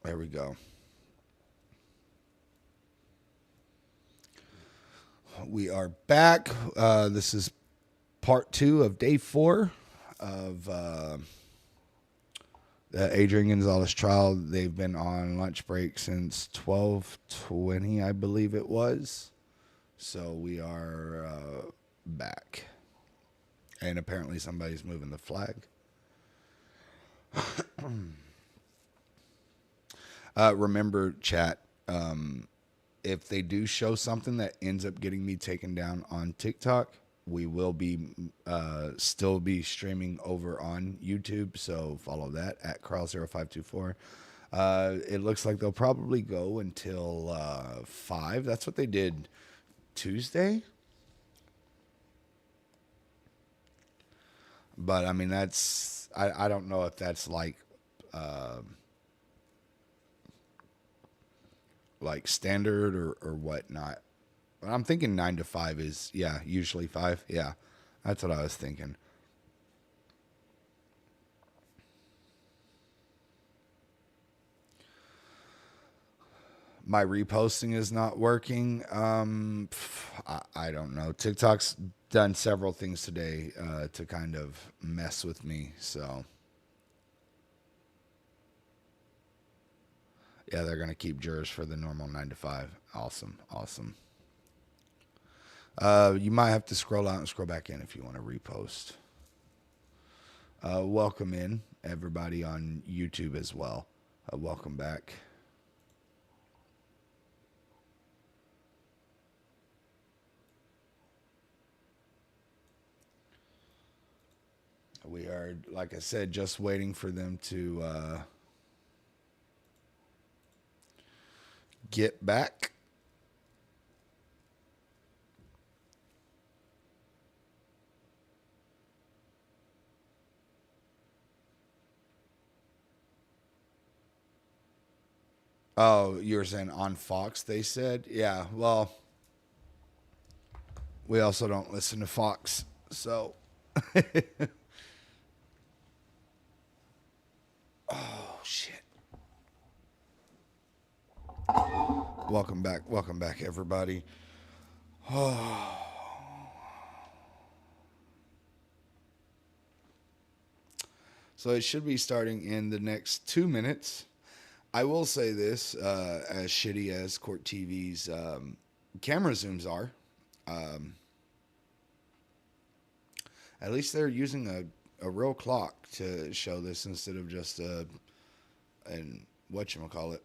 There we go. We are back. This is part two of day four of the Adrian Gonzales trial. They've been on lunch break since 12:20, I believe it was. So we are back. And apparently somebody's moving the flag. Remember, chat, if they do show something that ends up getting me taken down on TikTok, we will be still be streaming over on YouTube. So follow that at Carl0524. It looks like they'll probably go until 5. That's what they did Tuesday. But I mean, I don't know if that's like standard or whatnot. But I'm thinking 9 to 5 is, yeah, usually 5. Yeah, that's what I was thinking. My reposting is not working. I don't know. TikTok's done several things today to kind of mess with me. So yeah, they're gonna keep jurors for the normal 9 to 5. Awesome, awesome. You might have to scroll out and scroll back in if you want to repost. Welcome in everybody on YouTube as well. Welcome back. We are, like I said, just waiting for them to get back. Oh, you were saying on Fox, they said? Yeah, well, we also don't listen to Fox. So, oh, shit. Welcome back, everybody. So, it should be starting in the next 2 minutes. I will say this, as shitty as Court TV's camera zooms are, um, at least they're using a real clock to show this instead of just an whatchamacallit.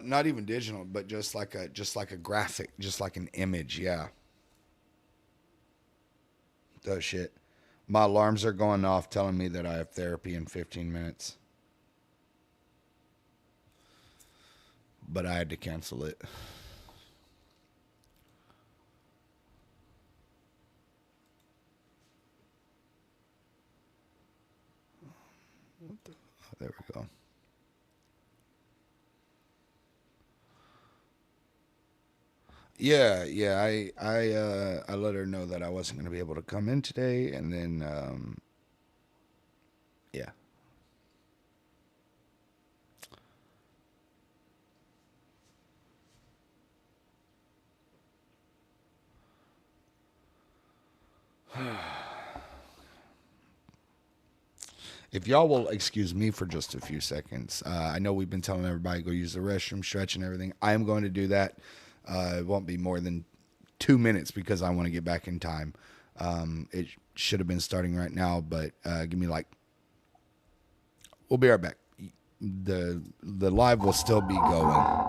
Not even digital, but just like a graphic, just like an image. Yeah. Oh shit. My alarms are going off telling me that I have therapy in 15 minutes, but I had to cancel it. Oh, there we go. Yeah, yeah. I let her know that I wasn't going to be able to come in today, and then yeah. If y'all will excuse me for just a few seconds, I know we've been telling everybody to go use the restroom, stretch, and everything. I am going to do that. It won't be more than 2 minutes because I want to get back in time. It should have been starting right now, but give me like. We'll be right back. The live will still be going.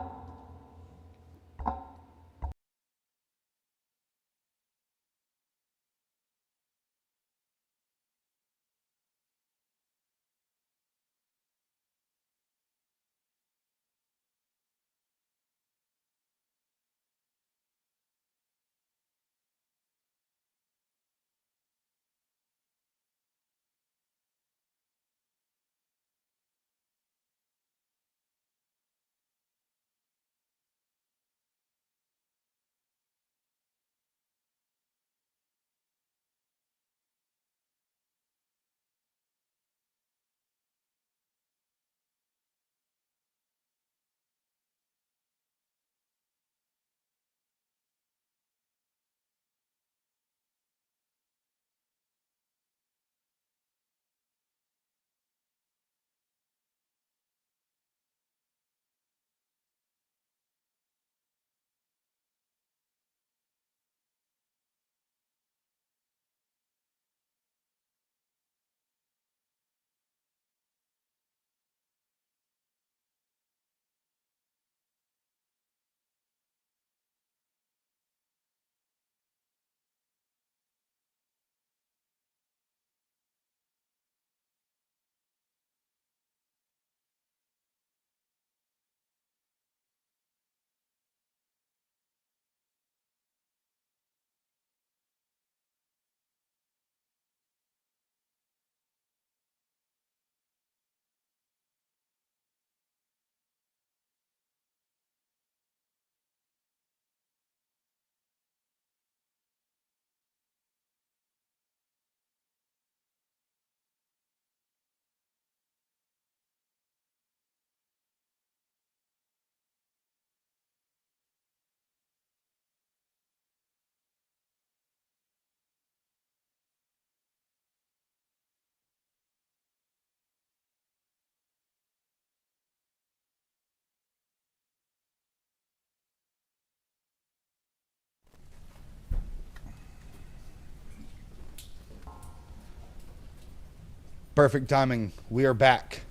perfect timing. We are back.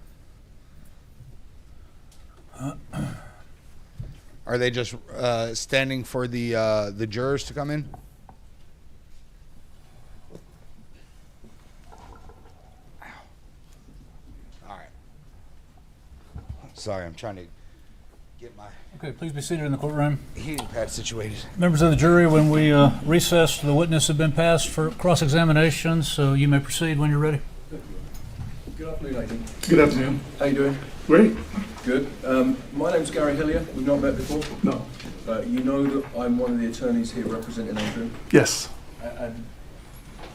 Are they just standing for the jurors to come in? All right. Sorry, I'm trying to get my Okay, please be seated in the courtroom. heating pad situated. Members of the jury, when we recess, the witness have been passed for cross-examination, so you may proceed when you're ready. Good afternoon, Adrian. Good afternoon. How you doing? Great. Good. My name's Gary Hillier. We've not met before. No. You know that I'm one of the attorneys here representing Adrian. Yes. And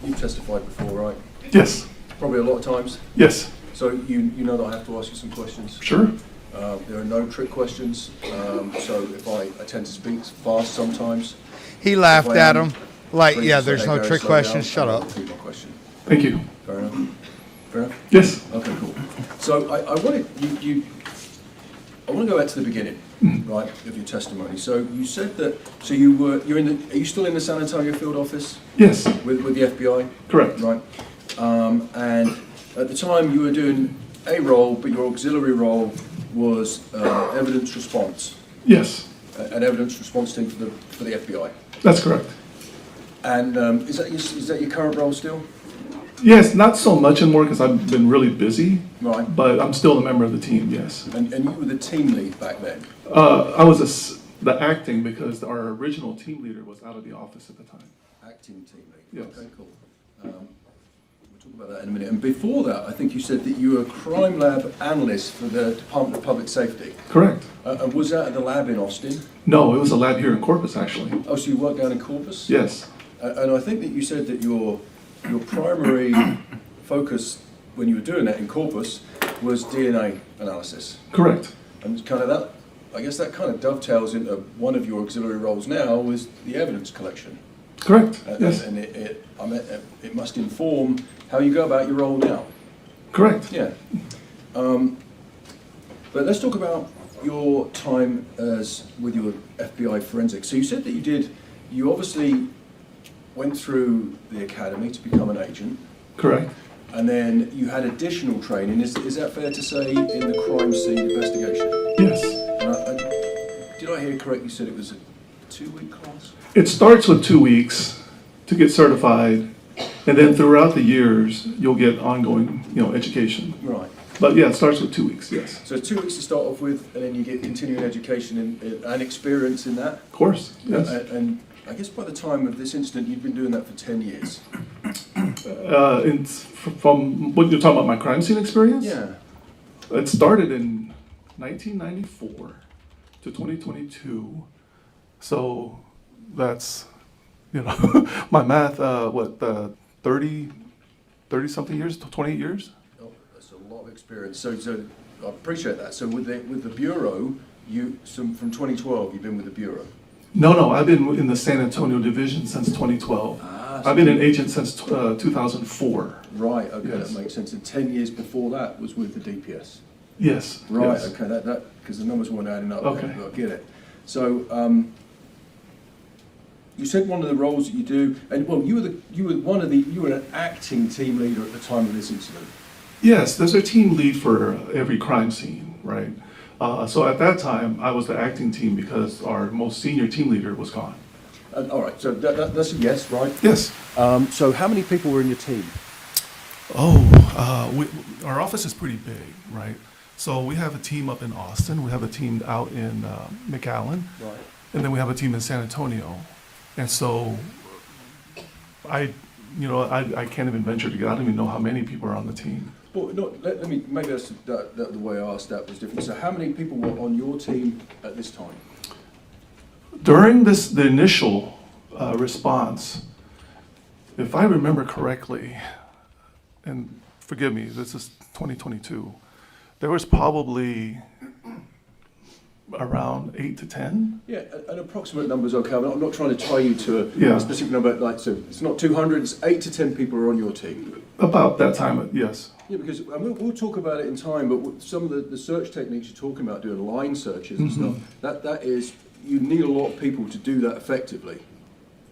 you've testified before, right? Yes. Probably a lot of times. Yes. So you know that I have to ask you some questions. Sure. There are no trick questions. So if I tend to speak fast sometimes. He laughed If I at am, him. Like, please yeah, say, there's "Hey, no Gary, trick slow down," questions. Shut and I'll up. repeat my question. Thank you. Fair enough. Fair enough. Yes. Okay, cool. So I wanted I want to go back to the beginning, right, of your testimony. So you said that. So you're in the. Are you still in the San Antonio field office Yes. with the FBI? Correct. Right. And at the time you were doing a role, but your auxiliary role was evidence response, Yes. an evidence response team for the FBI. That's correct. And is that your current role still? Yes. Not so much anymore because I've been really busy, Right. but I'm still a member of the team. Yes. And you were the team lead back then. I was the acting because our original team leader was out of the office at the time. Acting team lead. Yes. Okay, cool. We'll talk about that in a minute. And before that, I think you said that you were a crime lab analyst for the Department of Public Safety. Correct. And was that at the lab in Austin? No, it was a lab here in Corpus actually. Oh, so you worked down in Corpus? Yes. And I think that you said that your primary focus when you were doing that in Corpus was DNA analysis. Correct. And kind of that, I guess that kind of dovetails into one of your auxiliary roles now was the evidence collection. Correct. And, Yes. and it must inform how you go about your role now. Correct. Yeah. But let's talk about your time with your FBI forensics. So you said that you obviously went through the academy to become an agent, Correct. and then you had additional training. Is that fair to say in the crime scene investigation? Yes. Did I hear correct? You said it was a 2-week class? It starts with 2 weeks to get certified, and then throughout the years you'll get ongoing, education. Right. But yeah, it starts with 2 weeks. Yes. So 2 weeks to start off with, and then you get continuing education and experience in that. Of course. Yes. And I guess by the time of this incident, you've been doing that for 10 years. From what you're talking about, my crime scene experience? Yeah. It started in 1994 to 2022. So that's, my math, 30 something years, 28 years? Oh, that's a lot of experience. So I appreciate that. So with the Bureau, from 2012, you've been with the Bureau. No, I've been in the San Antonio division since 2012. So I've been an agent since 2004. Right, okay, Yes. that makes sense. And 10 years before that was with the DPS. Yes. Right, yes. okay, that because the numbers weren't adding up. Okay. I get it. So you said one of the roles that you do, and well, you were an acting team leader at the time of this incident. Yes, there's a team lead for every crime scene, right? So at that time, I was the acting team because our most senior team leader was gone. All right, so that's a yes, right? Yes. So how many people were in your team? Our office is pretty big, right? So we have a team up in Austin, we have a team out in McAllen, Right. and then we have a team in San Antonio. And so I can't even venture to get, I don't even know how many people are on the team. Well, no, let me, maybe that's the way I asked that was different. So how many people were on your team at this time? During the initial response, if I remember correctly, and forgive me, this is 2022, there was probably around 8 to 10. Yeah, an approximate number is okay. I'm not trying to tie you to Yeah. a specific number. So it's not 200. It's 8 to 10 people are on your team. About that time, yes. Yeah, because we'll talk about it in time. But some of the search techniques you're talking about, doing line searches and stuff, that is, you need a lot of people to do that effectively.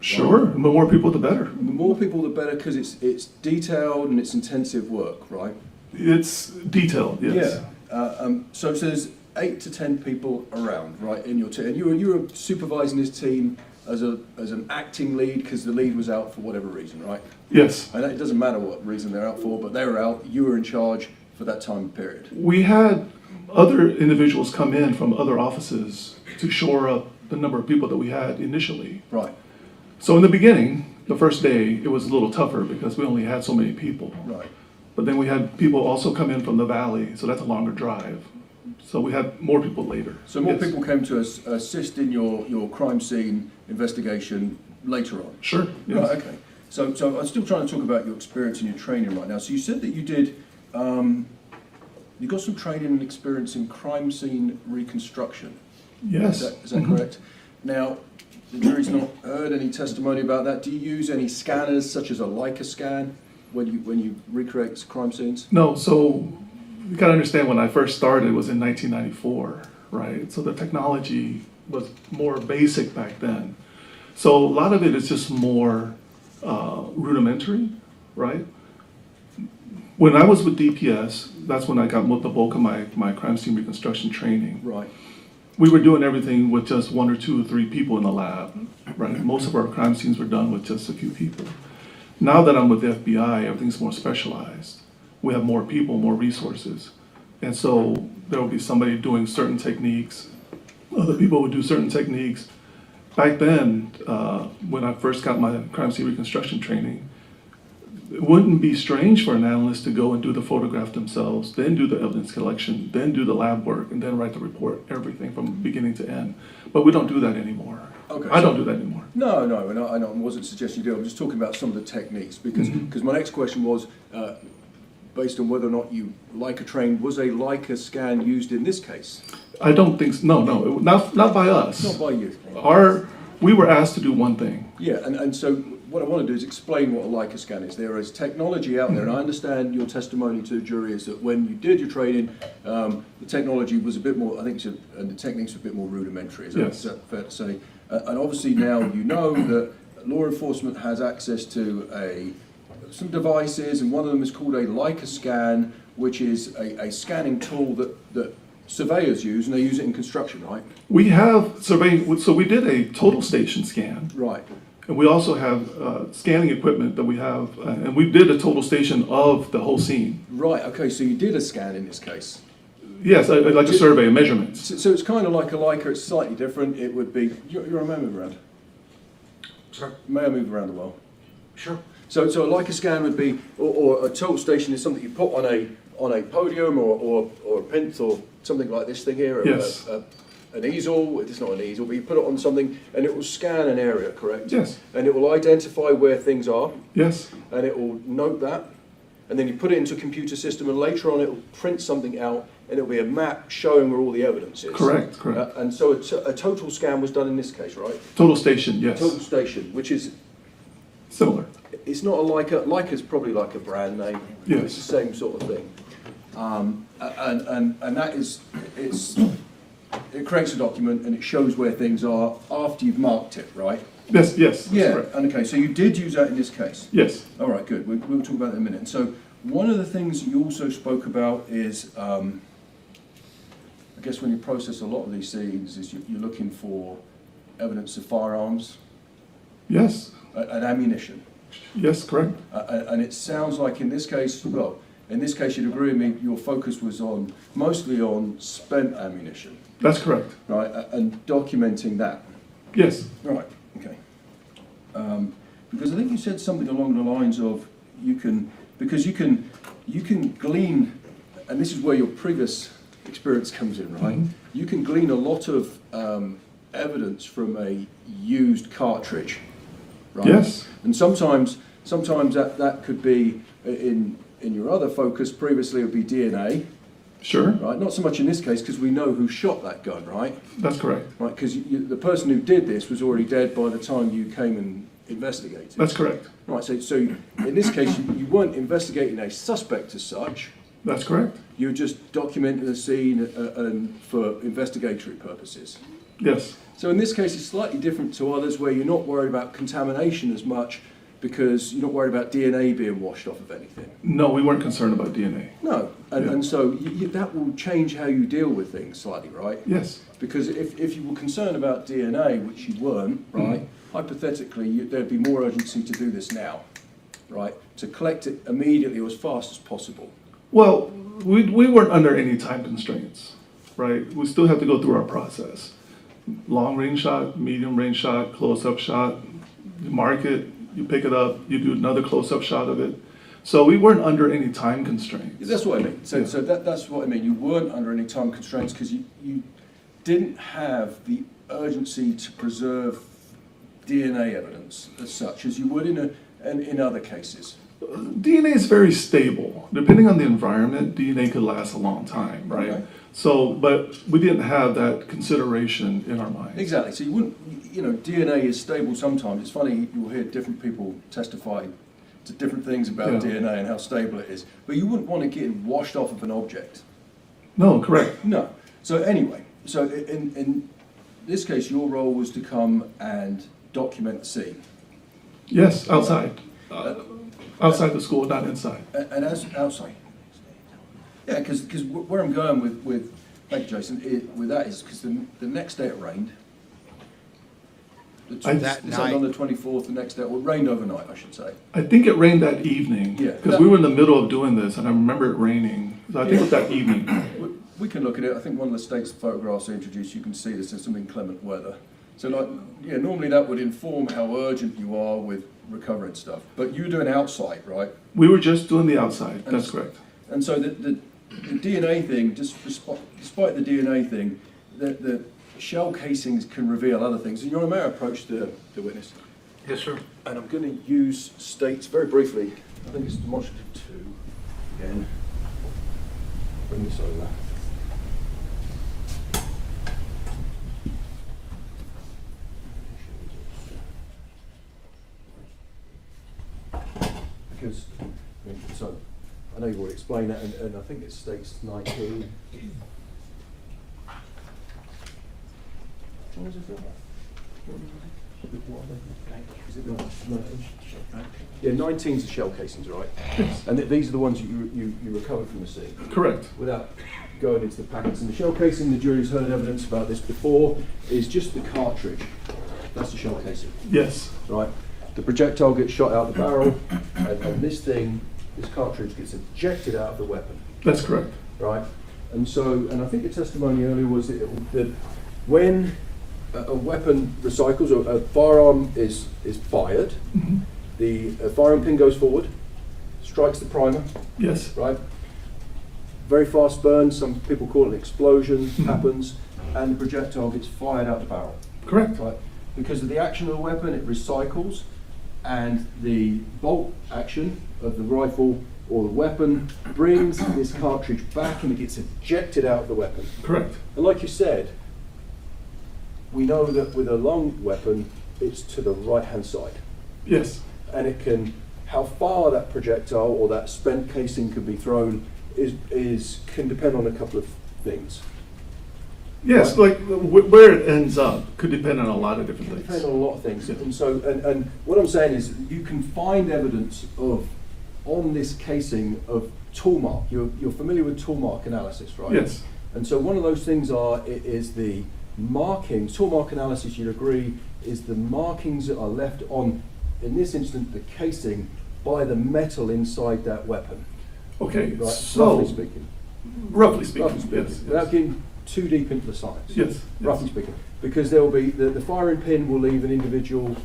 Sure, the more people, the better. The more people, the better, because it's detailed and it's intensive work, right? It's detailed, yes. Yeah. So there's 8 to 10 people around, right, in your team, and you were supervising this team as an acting lead because the lead was out for whatever reason, right? Yes. And it doesn't matter what reason they're out for, but they were out. You were in charge for that time period. We had other individuals come in from other offices to shore up the number of people that we had initially. Right. So in the beginning, the first day, it was a little tougher because we only had so many people. Right. But then we had people also come in from the valley, so that's a longer drive. So we had more people later. So more Yes. people came to assist in your crime scene investigation later on. Sure, yes. Right. Okay. So I'm still trying to talk about your experience and your training right now. So you said that you did. You got some training and experience in crime scene reconstruction. Yes. Is that correct? Now, the jury's not heard any testimony about that. Do you use any scanners such as a Leica scan when you recreate crime scenes? No, so you gotta understand when I first started was in 1994, right? So the technology was more basic back then. So a lot of it is just more rudimentary, right? When I was with DPS, that's when I got the bulk of my crime scene reconstruction training. Right. We were doing everything with just 1 or 2 or 3 people in the lab, right? Most of our crime scenes were done with just a few people. Now that I'm with the FBI, everything's more specialized. We have more people, more resources. And so there will be somebody doing certain techniques, other people would do certain techniques. Back then, when I first got my crime scene reconstruction training, it wouldn't be strange for an analyst to go and do the photograph themselves, then do the evidence collection, then do the lab work, and then write the report, everything from beginning to end. But we don't do that anymore. Okay, I don't do that anymore. No, and I wasn't suggesting you do. I'm just talking about some of the techniques because my next question was based on whether or not you Leica trained. Was a Leica scan used in this case? I don't think so. No, not by us. Not by you. We were asked to do one thing. Yeah, and so what I want to do is explain what a Leica scan is. There is technology out there, and I understand your testimony to the jury is that when you did your training, the technology was a bit more, and the techniques were a bit more rudimentary. Is that fair to say? And obviously now you know that law enforcement has access to some devices, and one of them is called a Leica scan, which is a scanning tool that surveyors use, and they use it in construction, right? We have surveying, so we did a total station scan. Right. And we also have scanning equipment that we have, and we did a total station of the whole scene. Right, okay, so you did a scan in this case. Yes, like a survey of measurements. So it's kind of like a Leica, it's slightly different. It would be, you're a man move around. Sure. May I move around a while? Sure. So a Leica scan would be, or a total station is something you put on a podium or a plinth or something like this thing here. Yes. An easel, it's not an easel, but you put it on something and it will scan an area, correct? Yes. And it will identify where things are. Yes. And it will note that. And then you put it into a computer system and later on it will print something out and it will be a map showing where all the evidence is. Correct. And so a total scan was done in this case, right? Total station, yes. Total station, which is, Similar. it's not a Leica. Leica's probably like a brand name. Yes. It's the same sort of thing. And that is, it creates a document and it shows where things are after you've marked it, right? Yes, that's Yeah, correct. and okay, so you did use that in this case? Yes. All right, good. We'll talk about that in a minute. And so one of the things you also spoke about is, I guess when you process a lot of these scenes, is you're looking for evidence of firearms Yes. and ammunition. Yes, correct. And it sounds like in this case, well, in this case you'd agree with me, your focus was mostly on spent ammunition, That's correct. right? And documenting that. Yes. Right, okay. Because I think you said something along the lines of you can glean, and this is where your previous experience comes in, right? Mhm. You can glean a lot of evidence from a used cartridge, right? Yes. And sometimes that could be in your other focus previously it would be DNA, Sure. right? Not so much in this case because we know who shot that gun, right? That's correct. Right, because the person who did this was already dead by the time you came and investigated. That's correct. Right, so in this case, you weren't investigating a suspect as such. That's correct. You were just documenting the scene for investigatory purposes. Yes. So in this case, it's slightly different to others where you're not worried about contamination as much because you're not worried about DNA being washed off of anything. No, we weren't concerned about DNA. No, and, Yeah. and so that will change how you deal with things slightly, right? Yes. Because if you were concerned about DNA, which you weren't, right, hypothetically, there'd be more urgency to do this now, right? To collect it immediately or as fast as possible. Well, we weren't under any time constraints, right? We still have to go through our process. Long range shot, medium range shot, close up shot. You mark it, you pick it up, you do another close up shot of it. So we weren't under any time constraints. That's what I mean. So, Yeah. so that's what I mean. You weren't under any time constraints because you didn't have the urgency to preserve DNA evidence as such as you would in other cases. DNA is very stable. Depending on the environment, DNA could last a long time, right? Okay. So, but we didn't have that consideration in our minds. Exactly. So you wouldn't, DNA is stable sometimes. It's funny, you'll hear different people testify to different things about Yeah. DNA and how stable it is. But you wouldn't want to get it washed off of an object. No, correct. No. So anyway, so in this case, your role was to come and document the scene. Yes, outside. Outside the school, not inside. And as outside. Yeah, because where I'm going with thank you, Jason, with that is because the next day it rained. That It's night- on the 24th, the next day, well, it rained overnight, I should say. I think it rained that evening. Yeah. Because we were in the middle of doing this, and I remember it raining. So I think it was that evening. We can look at it. I think one of the state's photographs I introduced, you can see this as some inclement weather. So normally that would inform how urgent you are with recovering stuff. But you were doing outside, right? We were just doing the outside. That's correct. And so the DNA thing, just despite the DNA thing, the shell casings can reveal other things. And Your Honor, may I approach the witness? Yes, sir. And I'm going to use states very briefly. I think it's demonstrative 2 again. Bring this over. Because, so, I know you've already explained that, and I think it states 19. What is it for? Is it 19? Yeah, 19's the shell casings, right? And these are the ones that you recovered from the scene. Correct. Without going into the packets. And the shell casing, the jury's heard evidence about this before, is just the cartridge. That's the shell casing, Yes. right? The projectile gets shot out the barrel, and this cartridge gets ejected out of the weapon, That's correct. right? And so, and I think the testimony earlier was that when a weapon recycles, or a firearm is fired, Mhm. the firearm pin goes forward, strikes the primer, Yes. right? Very fast burn, some people call it an explosion, happens, and the projectile gets fired out the barrel, Correct. right? Because of the action of the weapon, it recycles, and the bolt action of the rifle or the weapon brings this cartridge back and it gets ejected out of the weapon. Correct. And like you said, we know that with a long weapon, it's to the right-hand side. Yes. And it can, how far that projectile or that spent casing can be thrown can depend on a couple of things. Yes, like where it ends up could depend on a lot of different It things. depends on a lot of things. Yeah. And so, and what I'm saying is you can find evidence on this casing of tool mark. You're familiar with tool mark analysis, right? Yes. And so one of those things is the markings. Tool mark analysis, you'd agree, is the markings that are left on, in this instance, the casing by the metal inside that weapon. Okay, Right? so Roughly speaking. roughly speaking, Roughly speaking. yes. Without Yes. getting too deep into the science. Yes. Roughly speaking. Because there will be, the firing pin will leave an individual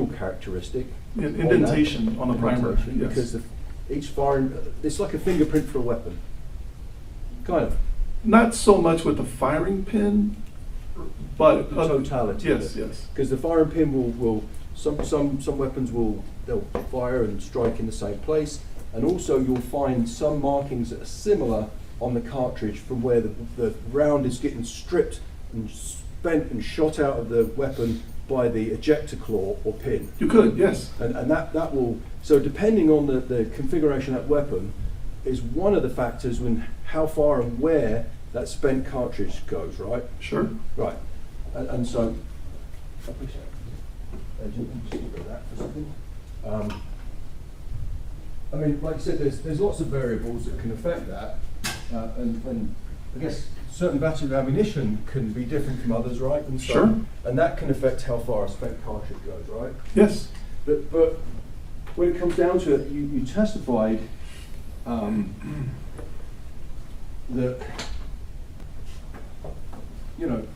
characteristic. An on that. indentation on the primer. Indentation, Yes. because each firing, it's like a fingerprint for a weapon. Kind of. Not so much with the firing pin, but The totality of Yes, it. yes. Because the firing pin will some weapons they'll fire and strike in the same place, and also you'll find some markings that are similar on the cartridge from where the round is getting stripped and spent and shot out of the weapon by the ejector claw or pin. You could, yes. And that will, so depending on the configuration of that weapon is one of the factors when how far and where that spent cartridge goes, right? Sure. Right. And so, I appreciate it. Just look at that for a second. I mean, like you said, there's lots of variables that can affect that, and I guess certain batches of ammunition can be different from others, right? And so, Sure. And that can affect how far a spent cartridge goes, right? Yes. But when it comes down to it, you testified that, you know,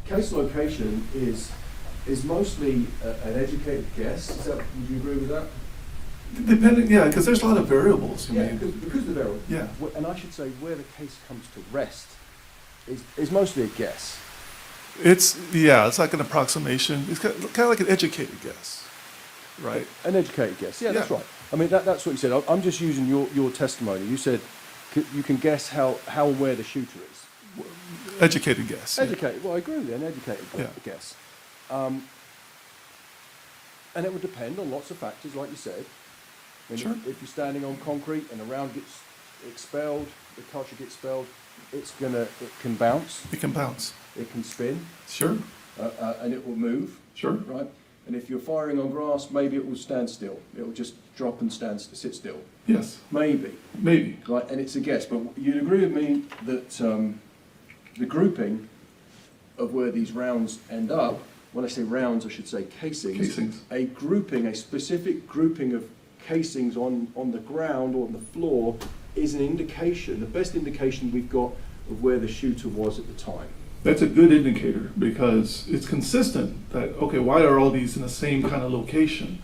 case location is mostly an educated guess. Would you agree with that? Depending, yeah, because there's a lot of variables. Yeah, because of the variable. Yeah. And I should say where the case comes to rest is mostly a guess. It's like an approximation. It's kind of like an educated guess, right? An educated guess. Yeah, that's Yeah. right. I mean, that's what you said. I'm just using your testimony. You said you can guess how and where the shooter is. Educated guess. yeah. Educated. Well, I agree with you. An educated Yeah. guess. And it would depend on lots of factors, like you said. I mean, Sure. if you're standing on concrete and a round gets expelled, the cartridge gets expelled, it can bounce, It can bounce. it can spin, Sure. and it will move, Sure. right? And if you're firing on grass, maybe it will stand still. It will just drop and sit still. Yes. Maybe, Maybe. right? And it's a guess, but you'd agree with me that the grouping of where these rounds end up, when I say rounds, I should say casings. Casings. A specific grouping of casings on the ground or on the floor is an indication, the best indication we've got of where the shooter was at the time. That's a good indicator because it's consistent that, okay, why are all these in the same kind of location?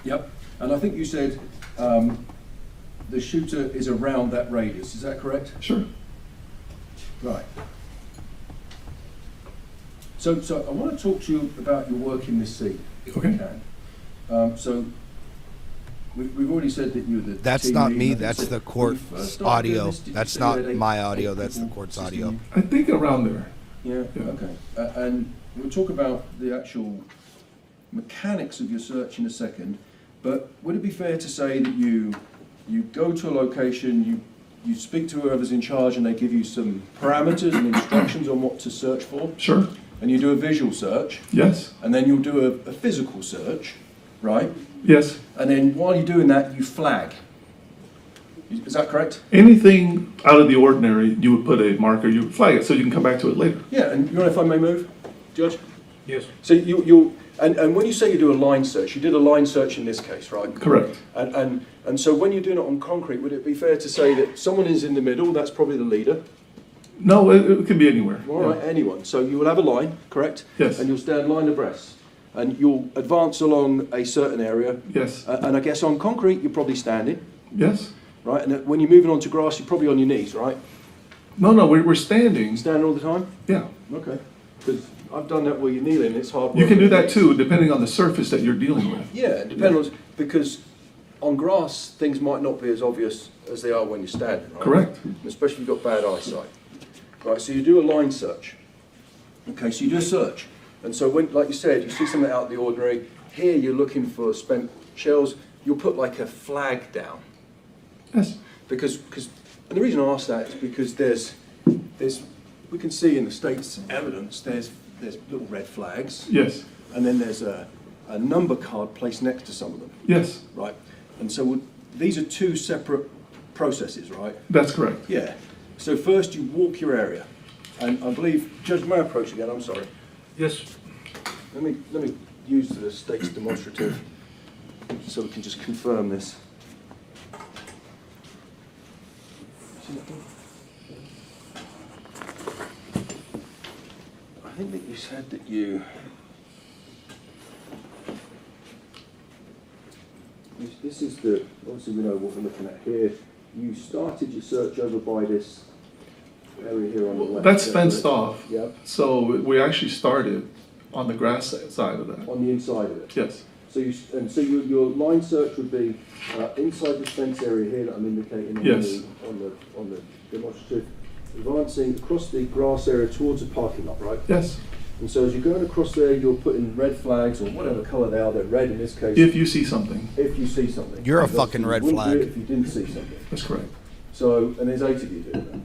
Yep. And I think you said the shooter is around that radius. Is that correct? Sure. Right. So I want to talk to you about your work in this scene. if Okay. you can. So we've already said that you're the That's team not lead, me. and I think That's so the when you court's first started doing audio. this, did you That's say not you had my eight audio. That's the people court's assisting audio. you? I think around there. Yeah, Yeah. okay. And we'll talk about the actual mechanics of your search in a second, but would it be fair to say that you go to a location, you speak to whoever's in charge and they give you some parameters and instructions on what to search for, Sure. and you do a visual search, Yes. and then you'll do a physical search, right? Yes. And then while you're doing that, you flag. Is that correct? Anything out of the ordinary, you would put a marker, you would flag it so you can come back to it later. Yeah, and you know if I may move, Judge? Yes. So you'll and when you say you do a line search, you did a line search in this case, right? Correct. And so when you're doing it on concrete, would it be fair to say that someone is in the middle, that's probably the leader? No, it could be anywhere. All right, anyone. So you will have a line, correct? Yes. And you'll stand line abreast. And you'll advance along a certain area. Yes. And I guess on concrete, you're probably standing, Yes. right? And when you're moving onto grass, you're probably on your knees, right? No, we're standing. Standing all the time? Yeah. Okay. Because I've done that where you're kneeling, it's hard work. You can do that too, depending on the surface that you're dealing with. Yeah, depending on, because on grass, things might not be as obvious as they are when you're standing, right? Correct. Especially if you've got bad eyesight. Right, so you do a line search. Okay, so you do a search. And so when, like you said, you see something out of the ordinary, here you're looking for spent shells, you'll put like a flag down. Yes. Because and the reason I ask that is because there's we can see in the state's evidence, there's little red flags, Yes. and then there's a number card placed next to some of them, Yes. right? And so these are two separate processes, right? That's correct. Yeah. So first you walk your area, and I believe, Judge, may I approach again? I'm sorry. Yes. Let me use the state's demonstrative so we can just confirm this. I think that you said that this is the, obviously we know what we're looking at here. You started your search over by this area here on the left. That's is that fenced correct? off. Yeah, So we actually started on the grass side of that. on the inside of it. Yes. So your line search would be inside this fence area here that I'm indicating on, Yes. on the demonstrative, advancing across the grass area towards the parking lot, right? Yes. And so as you're going across there, you're putting red flags or whatever colour they are. They're red in this case. If you see something. If you see something, You're a Obviously, fucking you red wouldn't do flag. it if you didn't see something. That's correct. So and there's 8 of you doing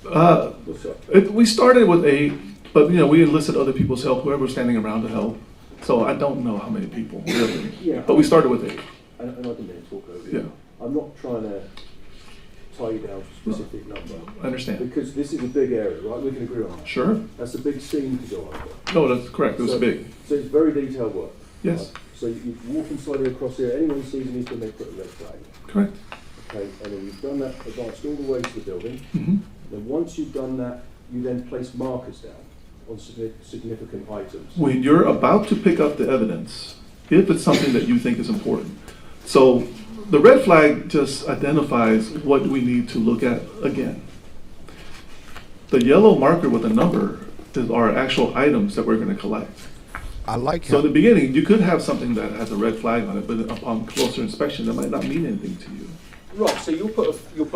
that. What's up? We started with 8, but we enlisted other people's help, whoever was standing around to help. So I don't know how many people, really. Yeah. But we started with 8. And I didn't mean to talk over you. Yeah. I'm not trying to tie you down to a specific number. I understand. Because this is a big area, right? We can agree on that. Sure. That's a big scene to go over. No, that's correct. It was big. So it's very detailed work. Yes. Right? So you walking slowly across here, anyone sees anything, they put a red flag. Correct. Okay, and then you've done that, advanced all the way to the building. Hmm. Then once you've done that, you then place markers down on significant items. When you're about to pick up the evidence, if it's something that you think is important. So the red flag just identifies what we need to look at again. The yellow marker with a number is our actual items that we're going to collect. I like So in how the beginning, you could have something that has a red flag on it, but upon closer inspection, that might not mean anything to you. Right, so you'll put a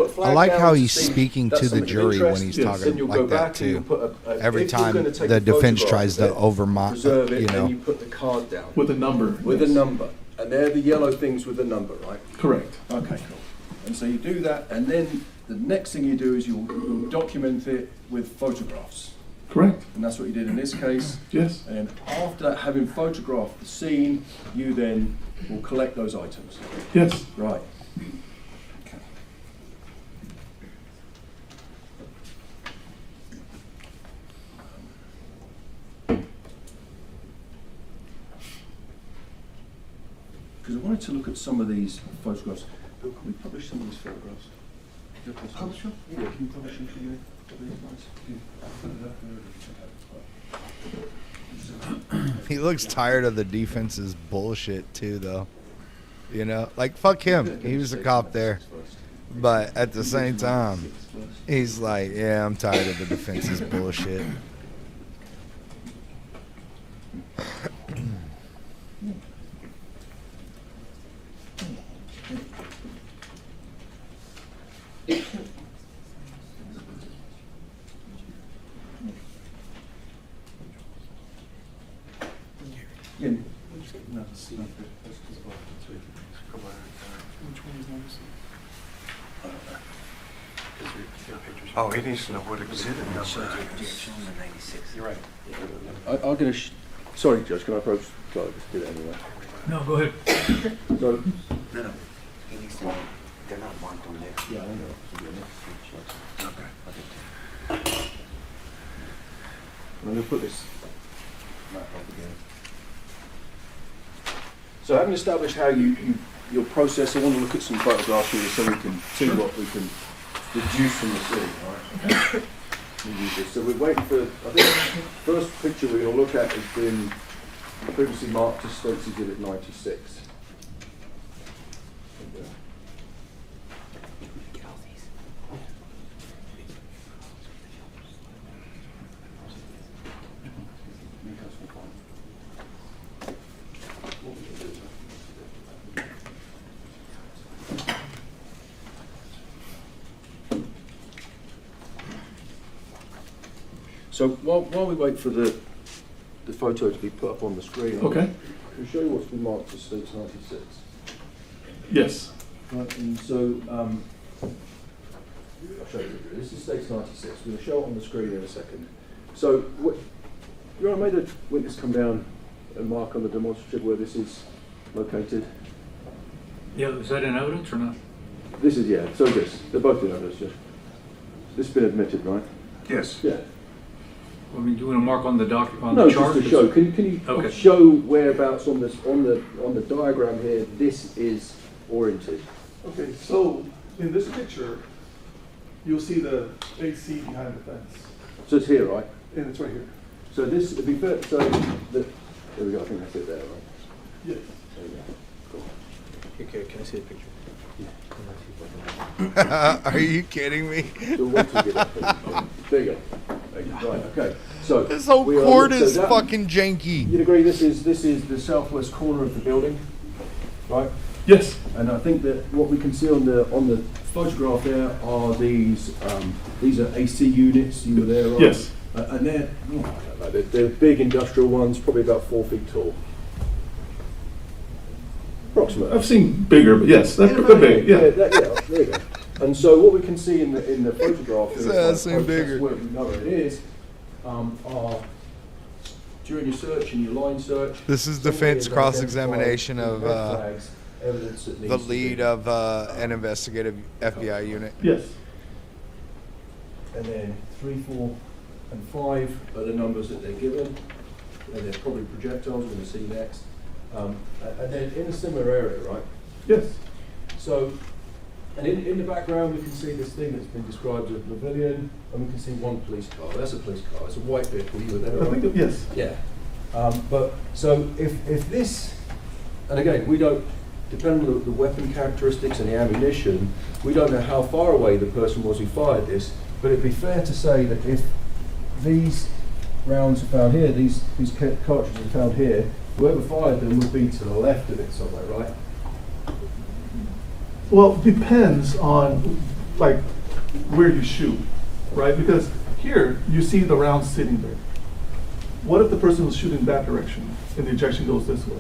flag I like down how to he's see speaking that's to the something of jury interest. when he's Yes. talking Then you'll go like that back and you'll too. put Every if you're time gonna take the a defense photograph tries to of it, preserve it, you know. and you put the card down With a number. with a yes. number, and they're the yellow things with the number, right? Correct. Okay, cool. And so you do that, and then the next thing you do is you'll document it with photographs, Correct. and that's what you did in this case. Yes. And after that, having photographed the scene, you then will collect those items. Yes. Right. Because I wanted to look at some of these photographs. Bill, can we publish some of these photographs? Publish them? Yeah, can you publish them for you? He looks tired of the defense's bullshit too, though. You know, like fuck him. He was a cop there, but at the same time, he's like, yeah, I'm tired of the defense's bullshit. Yeah. Oh, he needs to know what exhibit number. You're right. I'll get sorry, Judge, can I approach? Sorry, I'll just do it anyway. No, go ahead. So, No, he needs to know. They're not marked on there. yeah, I know. Okay. I'm going to put this map up again. So having established how your process, I want to look at some photographs here so we can see what we can deduce from the scene, all right? We'll use this. So we're waiting for, I think the first picture we're going to look at has been previously marked as States Exhibit 96. So while we wait for the photo to be put up on the screen, Okay. I'll show you what's been marked as States 96. Yes. Right, and so I'll show you. This is States 96. We're going to show it on the screen in a second. So Your Honor, made a witness come down and mark on the demonstrative where this is located. Yeah, is that in evidence or not? This is, yeah, so this. They're both in evidence, yeah. This has been admitted, right? Yes. Yeah. I mean, do you want to mark on the No, the chart? just to show. Can you Okay. show whereabouts on this on the diagram here this is oriented? Okay, so in this picture, you'll see the AC behind the fence. So it's here, right? And it's right here. So this would be fair to say that there we go, I think that's it there, right? Yes. There we go. Cool. Okay, can I see a picture? Are you kidding me? So once we get that picture, there you go. Right, okay. So This whole we are- court so is that- fucking janky. You'd agree this is the southwest corner of the building, right? Yes. And I think that what we can see on the photograph there are these are AC units. You were there, right? Yes. And they're, I don't know, they're big industrial ones, probably about 4 feet tall. Approximately. I've seen bigger, but yes, they're big. Yeah. There you go. And so what we can see in the photograph is I've seen bigger. where we know it is, are during your search and your line search. This is somebody defense has cross-examination identified of red flags, evidence that the needs to be- lead of an investigative FBI unit. Yes. And then 3, 4, and 5 are the numbers that they're given, and they're probably projectiles we're going to see next. And then in a similar area, right? Yes. So, and in the background we can see this thing that's been described as a pavilion, and we can see one police car. That's a police car. It's a white vehicle. You were there, I right? think, yes. Yeah. But so if this, and again, we don't, depending on the weapon characteristics and the ammunition, we don't know how far away the person was who fired this, but it'd be fair to say that if these rounds are found here, these cartridges are found here, whoever fired them would be to the left of it somewhere, right? Well, depends on like where you shoot, right? Because here you see the round sitting there. What if the person was shooting that direction and the ejection goes this way?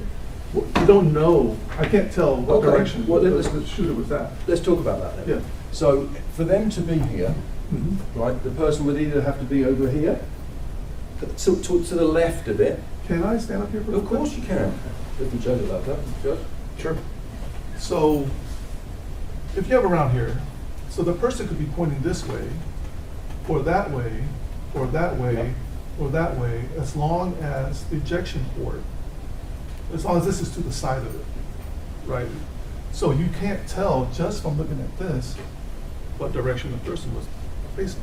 Well, you don't know. I can't tell what Okay. direction Well, then the shooter was at. Let's talk about that then. Yeah. So for them to be here, Mm-hmm. right, the person would either have to be over here, to the left of it. Can I stand up here for a Of course you can. If the judge allowed that, judge. Sure. So, if you have a round here, so the person could be pointing this way, or that way, or that way, or that way, as long as the ejection port, as long as this is to the side of it, right? So you can't tell just from looking at this what direction the person was facing.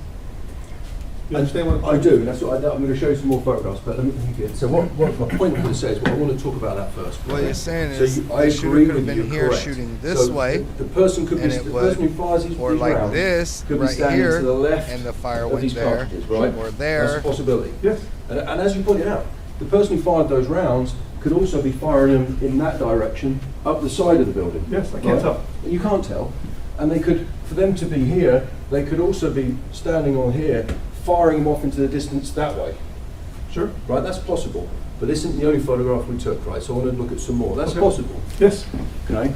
You understand what I do, and that's what I'm going to show you some more photographs, but let me get, so what my point of this is, well, I want to talk about that first. What you're saying So is I the shooter agree could have with been you, here correct. shooting this So way, the person could be, and the it person who would, fires these or these like rounds this, could be right standing here, to the left and the fire of went these there, cartridges, right? or That's there. a possibility. Yes. And as you pointed out, the person who fired those rounds could also be firing them in that direction, up the side of the building. Yes, I can't tell. You can't tell. And they could, for them to be here, they could also be standing on here, firing them off into the distance that way. Sure. Right, that's possible. But this isn't the only photograph we took, right? So I want to look at some more. That's Okay. possible. Yes. Okay?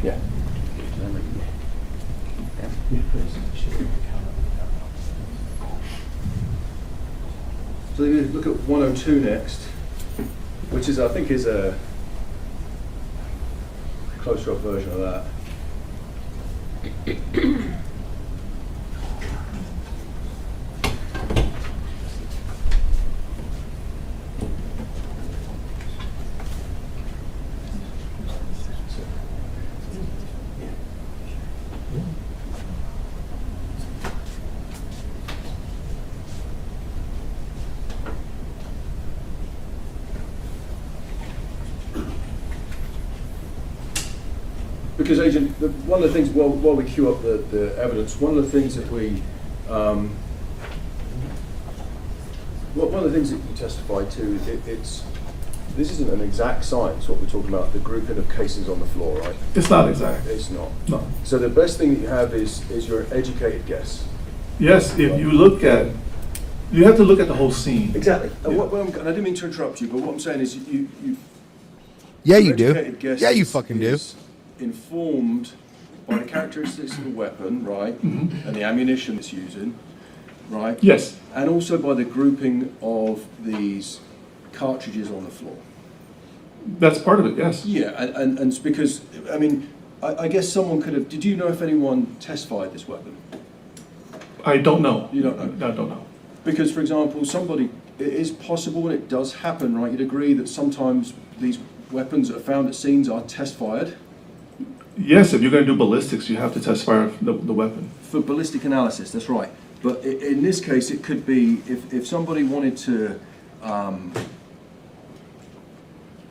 Yeah. So we look at 102 next, which is, I think, is a closer up version of that. Because Agent, one of the things, while we queue up the evidence, one of the things that we, one of the things that you testified to, this isn't an exact science, what we're talking about, the grouping of cases on the floor, right? It's not exact. It's not. No. So the best thing that you have is your educated guess. Yes, if you look at, you have to look at the whole scene. Exactly. And Yeah. and I didn't mean to interrupt you, but what I'm saying is you Yeah, your you do. educated guess Yeah, you is- fucking do. is informed by the characteristics of the weapon, right, Mhm. and the ammunition it's using, right, Yes. and also by the grouping of these cartridges on the floor. That's part of it, yes. Yeah, and it's because, I mean, I guess someone could have, did you know if anyone test-fired this weapon? I don't know. You don't know? I don't know. Because, for example, it is possible, and it does happen, right, you'd agree that sometimes these weapons that are found at scenes are test-fired? Yes, if you're going to do ballistics, you have to test fire the weapon. For ballistic analysis, that's right. But in this case, it could be, if somebody wanted to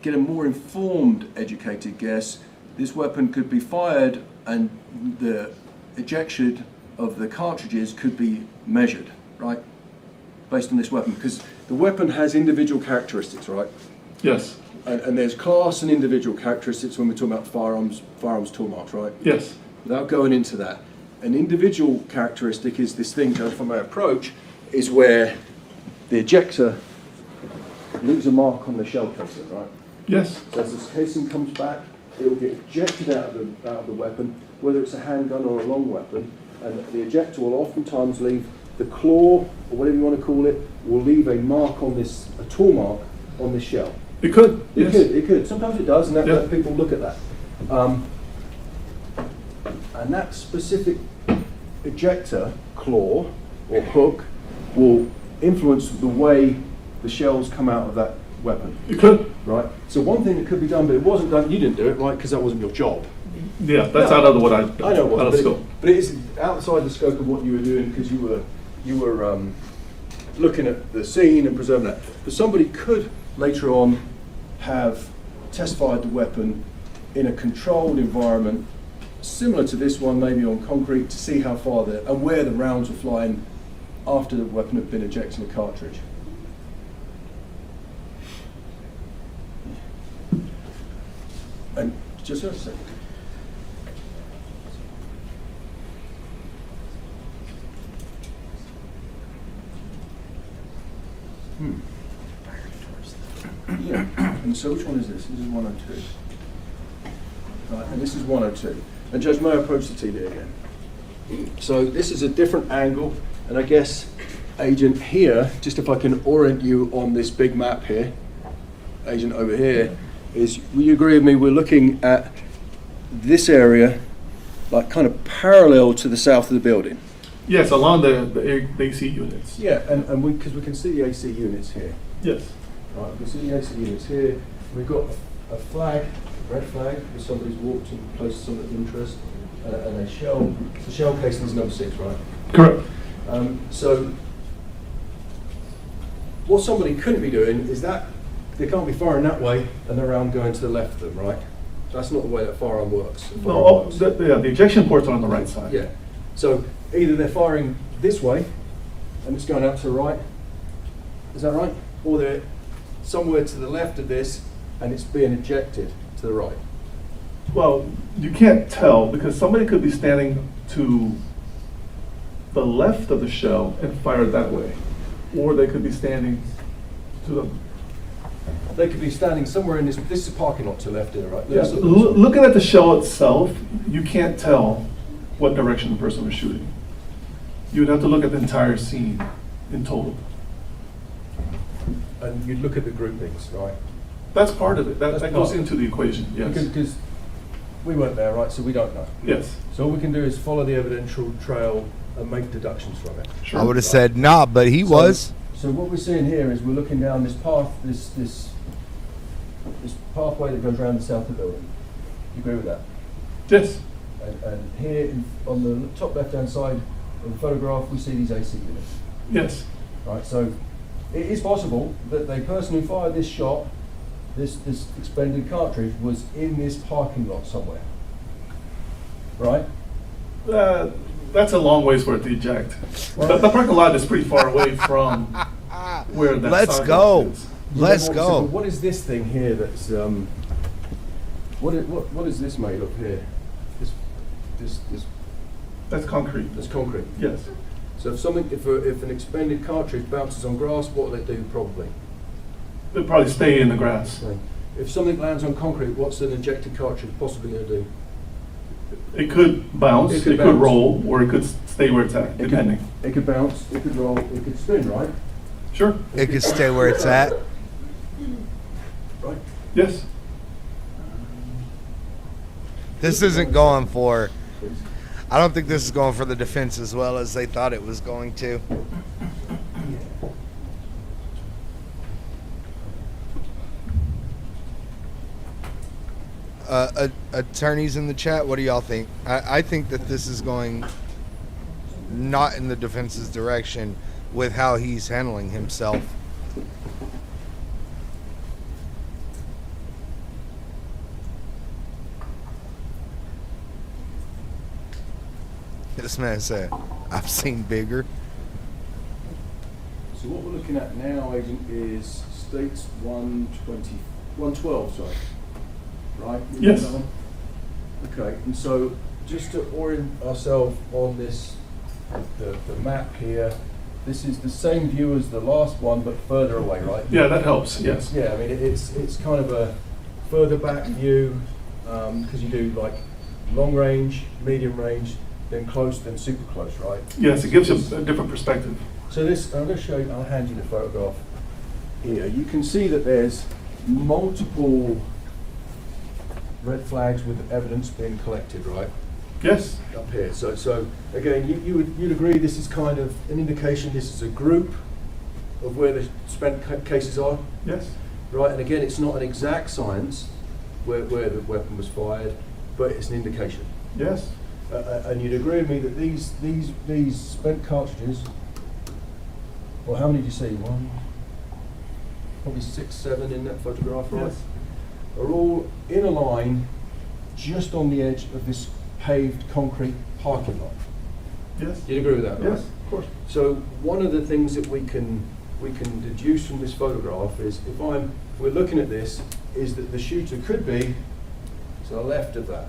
get a more informed, educated guess, this weapon could be fired and the ejection of the cartridges could be measured, right? Based on this weapon, because the weapon has individual characteristics, right? Yes. And there's class and individual characteristics when we're talking about firearms tool marks, right? Yes. Without going into that, an individual characteristic is this thing, judged from my approach, is where the ejector leaves a mark on the shell casing, right? Yes. So as this casing comes back, it will get ejected out of the weapon, whether it's a handgun or a long weapon, and the ejector will oftentimes leave the claw, or whatever you want to call it, will leave a mark on this, a tool mark on this shell. It could. It Yes. could, it could. Sometimes it does, and that, Yeah. that people look at that. And that specific ejector claw or hook will influence the way the shells come out of that weapon, It could. right? So one thing that could be done, but it wasn't done, you didn't do it, right, because that wasn't your job. Yeah, that's No. out of what I I know it out of wasn't, scope. but it is outside the scope of what you were doing because you were looking at the scene and preserving that. But somebody could later on have test-fired the weapon in a controlled environment, similar to this one, maybe on concrete, to see how far and where the rounds were flying after the weapon had been ejected in the cartridge. And just a second. Yeah, and so which one is this? This is 102. Right, and this is 102. And Judge, may I approach the TV again? So this is a different angle, and I guess, Agent, here, just if I can orient you on this big map here, Agent over here, is, will you agree with me, we're looking at this area, like kind of parallel to the south of the building. Yes, along the AC units. Yeah, and because we can see the AC units here. Yes. Right, we can see the AC units here. We've got a flag, a red flag, where somebody's walked and placed something of interest, and a shell. The shell casing is number 6, right? Correct. So, what somebody couldn't be doing is that they can't be firing that way and the round going to the left of them, right? That's not the way that firearm works. The No, firearm works. the ejection ports are on the right side. Yeah. So either they're firing this way and it's going out to the right, is that right? Or they're somewhere to the left of this and it's being ejected to the right. Well, you can't tell because somebody could be standing to the left of the shell and fire it that way. Or they could be standing to the... They could be standing somewhere in this is a parking lot to the left here, right? Yeah, Let's look- looking at the shell itself, you can't tell what direction the person was shooting. You would have to look at the entire scene in total. And you'd look at the groupings, right? That's part of it. That That's goes part. into the equation, yes. Because we weren't there, right, so we don't know. Yes. So all we can do is follow the evidential trail and make deductions from it. Sure. I would have said nah, but he was. So what we're seeing here is we're looking down this path, this pathway that goes around the south of the building. You agree with that? Yes. And here on the top left-hand side of the photograph, we see these AC units. Yes. Right, so it is possible that the person who fired this shot, this expended cartridge, was in this parking lot somewhere. Right? That's a long ways for it to eject. The parking lot is pretty far away from where that Let's sidewalk go. is. Let's What- go. What is this thing here that's what is this made of here? This That's concrete. that's concrete. Yes. So if an expended cartridge bounces on grass, what will it do probably? They'll probably stay in the grass. If something lands on concrete, what's an ejected cartridge possibly going to do? It could bounce, It it could could bounce. roll, or it could stay where it's at, It depending. It could bounce, it could roll, it could spin, right? Sure. It could stay where it's at. Right. Yes. This isn't going for. I don't think this is going for the defense as well as they thought it was going to. Attorneys in the chat, what do y'all think? I think that this is going not in the defense's direction with how he's handling himself. This man said, I've seen bigger. So what we're looking at now, Agent, is states 112, sorry. Right? You Yes. know that one? Okay, and so just to orient ourselves on this, the map here, this is the same view as the last one, but further away, right? Yeah, that helps, yes. Yeah, I mean, it's kind of a further back view, because you do like long range, medium range, then close, then super close, right? Yes, it gives you a different perspective. So this, I'm going to show you, I'll hand you the photograph here. You can see that there's multiple red flags with evidence being collected, right? Yes, Up here. So again, you'd agree this is kind of an indication this is a group of where the spent cases are, yes, right? And again, it's not an exact science where the weapon was fired, but it's an indication. yes, And you'd agree with me that these spent cartridges, well, how many do you see? One, probably 6, 7 in that photograph, right? yes, Are all in a line just on the edge of this paved concrete parking lot. yes, You'd agree with that, right? yes, of course. So one of the things that we can deduce from this photograph is if we're looking at this, is that the shooter could be to the left of that.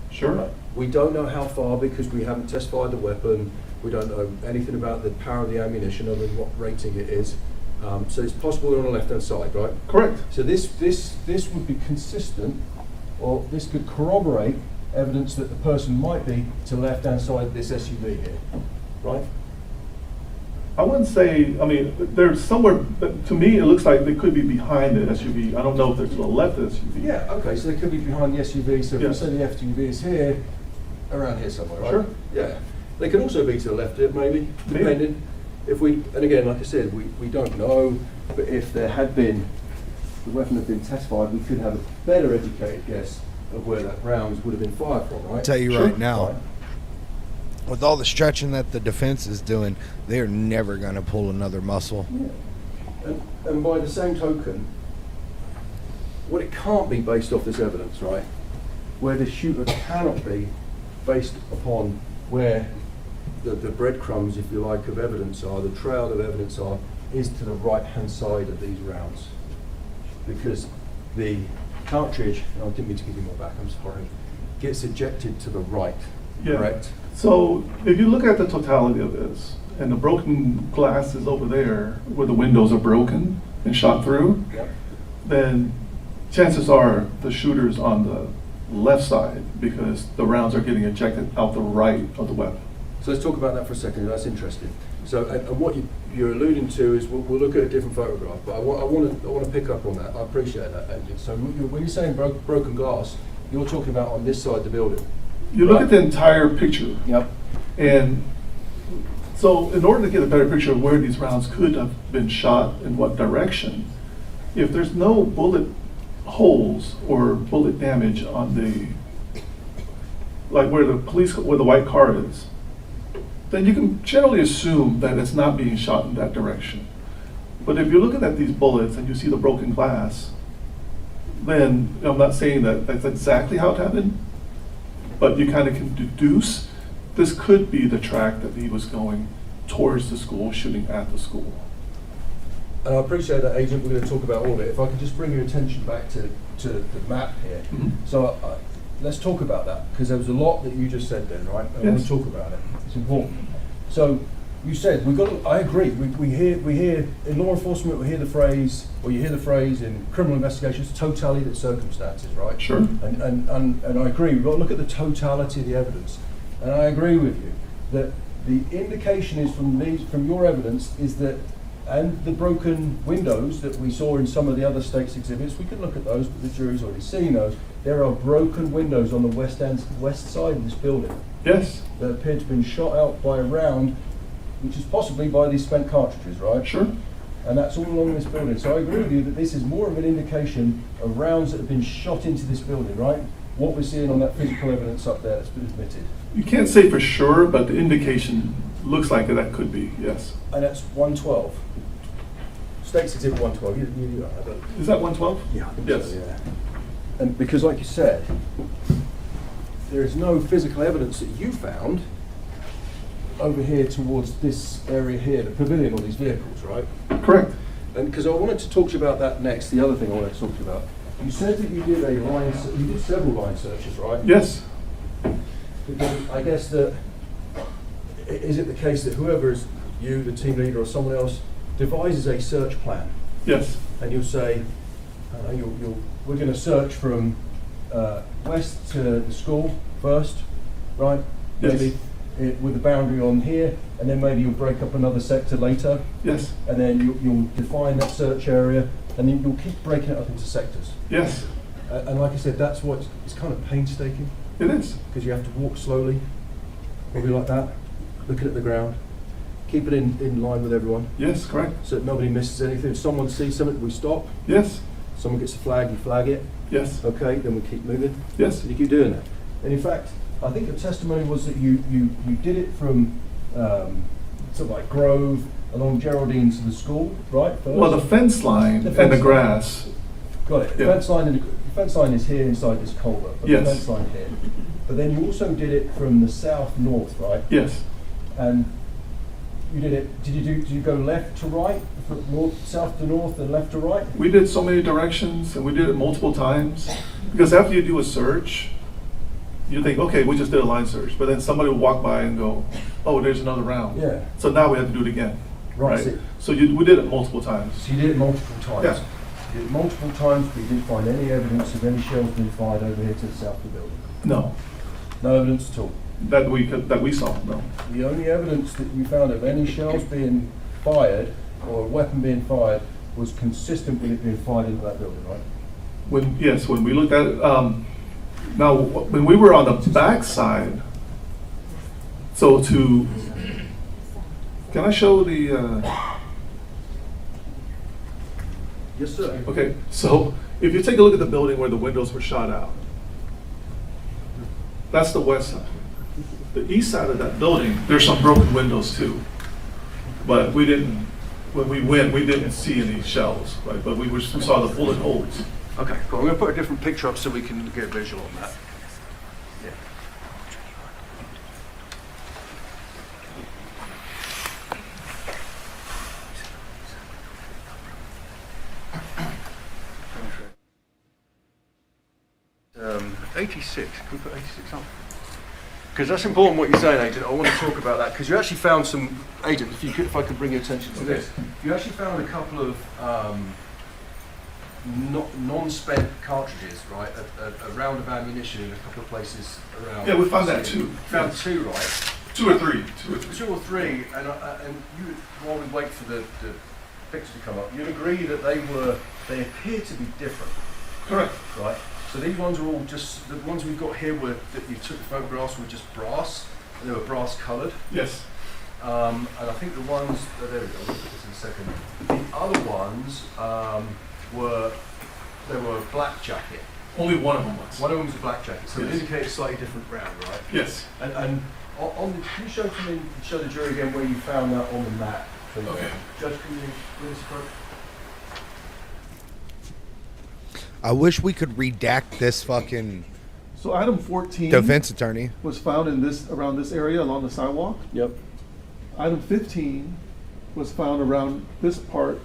Sure. We don't know how far because we haven't test fired the weapon. We don't know anything about the power of the ammunition other than what rating it is. So it's possible they're on the left-hand side, right? Correct. So this would be consistent, or this could corroborate evidence that the person might be to the left-hand side of this SUV here, right? I wouldn't say, I mean, they're somewhere, but to me, it looks like they could be behind the SUV. I don't know if they're to the left of the SUV. Yeah, okay, so they could be behind the SUV, so if we Yes. say the SUV is here, around here somewhere, right? Sure. Yeah. They could also be to the left, maybe, depending. If we, and again, like I said, we don't know, but if there had been, the weapon had been test fired, we could have a better educated guess of where that rounds would have been fired from, right? I'll tell you Sure. right now, Right. with all the stretching that the defense is doing, they are never going to pull another muscle. Yeah. And by the same token, what it can't be based off this evidence, right? Where the shooter cannot be based upon where the breadcrumbs, if you like, of evidence are, the trail of evidence are, is to the right-hand side of these rounds. Because the cartridge, I didn't mean to give you more back, I'm sorry, gets ejected to the right, Yeah. correct? So if you look at the totality of this, and the broken glass is over there where the windows are broken and shot through, Yep. then chances are the shooter's on the left side because the rounds are getting ejected out the right of the weapon. So let's talk about that for a second. That's interesting. So, and what you're alluding to is we'll look at a different photograph, but I want to pick up on that. I appreciate that, Adrian. So when you're saying broken glass, you're talking about on this side of the building. You look Right. at the entire picture, Yep. and so in order to get a better picture of where these rounds could have been shot in what direction, if there's no bullet holes or bullet damage on the, like where the white car is, then you can generally assume that it's not being shot in that direction. But if you're looking at these bullets and you see the broken glass, then I'm not saying that that's exactly how it happened, but you kind of can deduce this could be the track that he was going towards the school, shooting at the school. And I appreciate that, Agent. We're going to talk about all of it. If I could just bring your attention back to the map here. Mhm. So let's talk about that, because there was a lot that you just said then, right? I want Yes. to talk about it. It's important. So you said we've got. I agree. We hear in law enforcement. We hear the phrase, or you hear the phrase in criminal investigations, totality of circumstances, right? Sure. And I agree. We've got to look at the totality of the evidence. And I agree with you that the indication is from your evidence is that, and the broken windows that we saw in some of the other state's exhibits, we could look at those, but the jury's already seen those. There are broken windows on the west side of this building Yes, that appear to have been shot out by a round, which is possibly by these spent cartridges, right? sure. And that's all along this building. So I agree with you that this is more of an indication of rounds that have been shot into this building, right? What we're seeing on that physical evidence up there that's been admitted. You can't say for sure, but the indication looks like that could be, yes. And that's 112. State's Exhibit 112. I don't, Is that 112? yeah, I think Yes. so, yeah. And because, like you said, there is no physical evidence that you found over here towards this area here, the pavilion, or these vehicles, right? Correct. And because I wanted to talk to you about that next, the other thing I wanted to talk to you about. You said that you did you did several line searches, right? Yes, Because I guess that, is it the case that whoever is you, the team leader, or someone else, devises a search plan, yes, and you'll say, we're going to search from west to the school first, right? Yes. Maybe. it with the boundary on here, and then maybe you'll break up another sector later, Yes, and then you'll define that search area, and then you'll keep breaking it up into sectors. yes, And like I said, that's what it's kind of painstaking, it is. because you have to walk slowly, probably like that, looking at the ground, keep it in line with everyone, Yes, correct. so that nobody misses anything. If someone sees something, we stop. Yes, Someone gets a flag, you flag it. yes, Okay, then we keep moving. yes, And you keep doing that. And in fact, I think the testimony was that you did it from sort of like Grove along Geraldine to the school, right? First? well, the fence line The and fence the line. grass, Got it. The Yeah. fence line is here inside this culvert, but Yes. the fence line here. But then you also did it from the south north, right? yes, And you did it. Did you go left to right, from north, south to north, and left to right? we did so many directions and we did it multiple times. Because after you do a search, you think, okay, we just did a line search, but then somebody will walk by and go, oh, there's another round. Yeah. So now we have to do it again, Right. right? So we did it multiple times. So you did it multiple times. Yeah. You did it multiple times, but you didn't find any evidence of any shells being fired over here to the south of the building. No, No evidence at all. that we saw, no. The only evidence that you found of any shells being fired or a weapon being fired was consistent with it being fired into that building, right? When we looked at it, now, when we were on the back side, can I show the, Yes, sir. okay, so if you take a look at the building where the windows were shot out, that's the west side. The east side of that building, there's some broken windows too. But when we went, we didn't see any shells, right? But we saw the bullet holes. Okay, cool. I'm going to put a different picture up so we can get a visual on that. Yeah. Um, 86. Can we put 86 on? Because that's important what you're saying, Agent. I want to talk about that because you actually found some, Agent. If I could bring your attention to this, you actually found a couple of non-spent cartridges, right? A round of ammunition in a couple of places around. Yeah, we found that too. Found two, right? Two or three. Two or three, and you, while we wait for the picture to come up, you'd agree that they appear to be different, Correct. right? So these ones are all just, the ones we've got here were, that you took the photographs were just brass, and they were brass coloured. Yes. And I think the ones, there we go, we'll look at this in a second. The other ones they were black jacket. Only one of them was. One of them was a black jacket, so it Yes. indicates a slightly different round, right? Yes. And on the, can you show the jury again where you found that on the map? please? Okay. Judge, can you bring this approach? I wish we could redact this fucking So item 14 defense attorney. was found around this area along the sidewalk. Yep. Item 15 was found around this part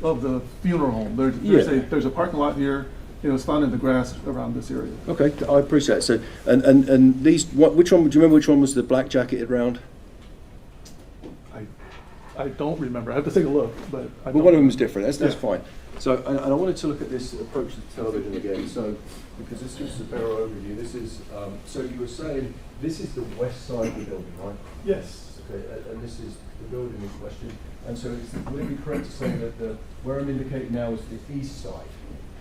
of the funeral home. There's a parking lot here. It was found in the grass around this area. Okay, I appreciate it. So, and these, which one, do you remember which one was the black jacketed round? I don't remember. I have to take a look, but I Well, don't. one of them was different. That's Yeah. fine. So, and I wanted to look at this approach to the television again. So, because this gives a better overview. This is, so you were saying this is the west side of the building, right? Yes. Okay, and this is the building in question. And so, would it be correct to say that where I'm indicating now is the east side?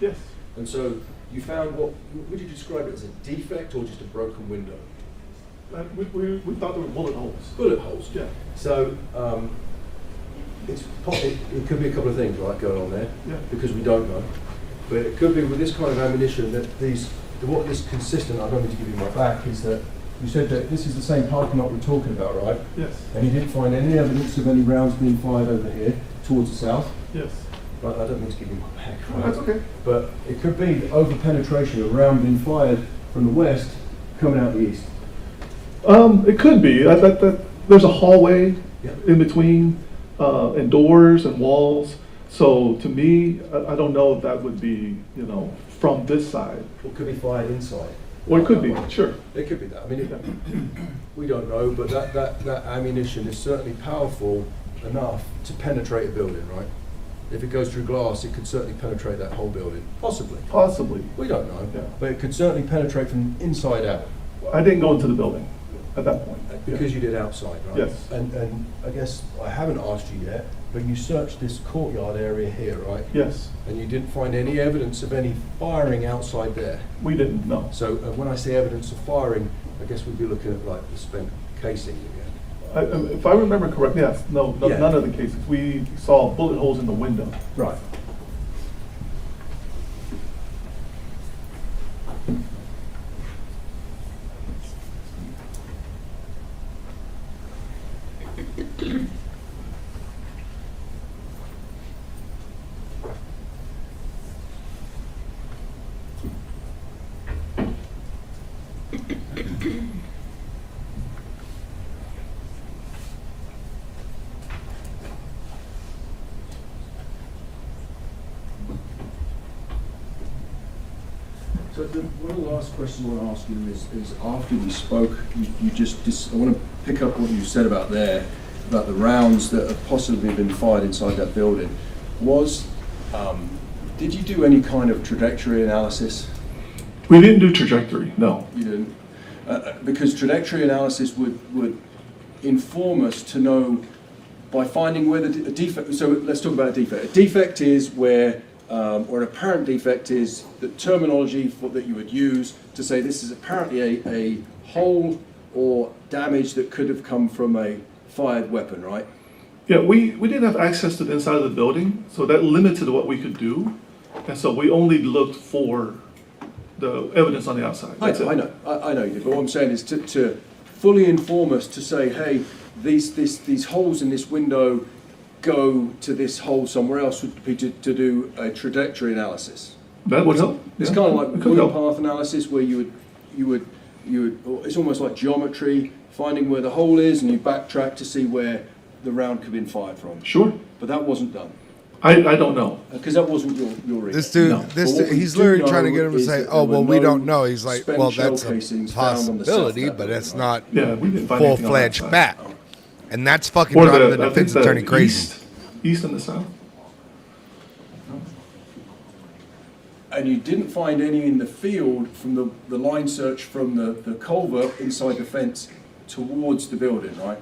Yes. And so, you found what? Would you describe it as a defect or just a broken window? We thought there were bullet holes. Bullet holes. Yeah. So, it could be a couple of things, right, going on there, Yeah. because we don't know. But it could be with this kind of ammunition that what is consistent, I don't need to give you my back, is that you said that this is the same parking lot we're talking about, right? Yes. And you didn't find any evidence of any rounds being fired over here towards the south. Yes. Right, I don't mean to give you my back, right? That's okay. But it could be the over penetration, a round being fired from the west coming out the east. It could be. There's a hallway Yeah. in between, and doors and walls. So to me, I don't know if that would be, from this side. Or could be fired inside. Or it could be, sure. It could be that. I mean, we don't know, but that ammunition is certainly powerful enough to penetrate a building, right? If it goes through glass, it could certainly penetrate that whole building. Possibly. Possibly. We don't know. Yeah. But it could certainly penetrate from inside out. I didn't go into the building. at that point. Because you did outside, right? Yes. And I guess I haven't asked you yet, but you searched this courtyard area here, right? Yes, And you didn't find any evidence of any firing outside there. we didn't know. So when I say evidence of firing, I guess we'd be looking at like the spent casing again. If I remember correctly, yes, Yeah. none of the cases. We saw bullet holes in the window. Right. So one of the last questions I want to ask you is after we spoke, you just I want to pick up what you said about there, about the rounds that have possibly been fired inside that building. Did you do any kind of trajectory analysis? We didn't do trajectory, no. You didn't? Because trajectory analysis would inform us to know by finding where the defect, so let's talk about a defect. A defect is where, or an apparent defect is the terminology that you would use to say this is apparently a hole or damage that could have come from a fired weapon, right? Yeah, we didn't have access to the inside of the building, so that limited what we could do. And so we only looked for the evidence on the outside. I That's it. know you did, but what I'm saying is to fully inform us to say, hey, these holes in this window go to this hole somewhere else would be to do a trajectory analysis. That would help. It's Yeah, kind of like it could wheel help. path analysis where you would, it's almost like geometry, finding where the hole is and you backtrack to see where the round could have been fired from. Sure. But that wasn't done, I don't know. because that wasn't your reading. This dude, No. this But what dude, we he's do literally know trying to get him to is say, that "Oh, there well, were we no don't know." He's like, spent "Well, shell that's a casings found on the south possibility, of that but it's building, not Yeah, we didn't find anything on that full-fledged side. fact." And that's fucking Or driving the I think defense attorney crazy. East and the south. And you didn't find any in the field from the line search from the culvert inside the fence towards the building, right?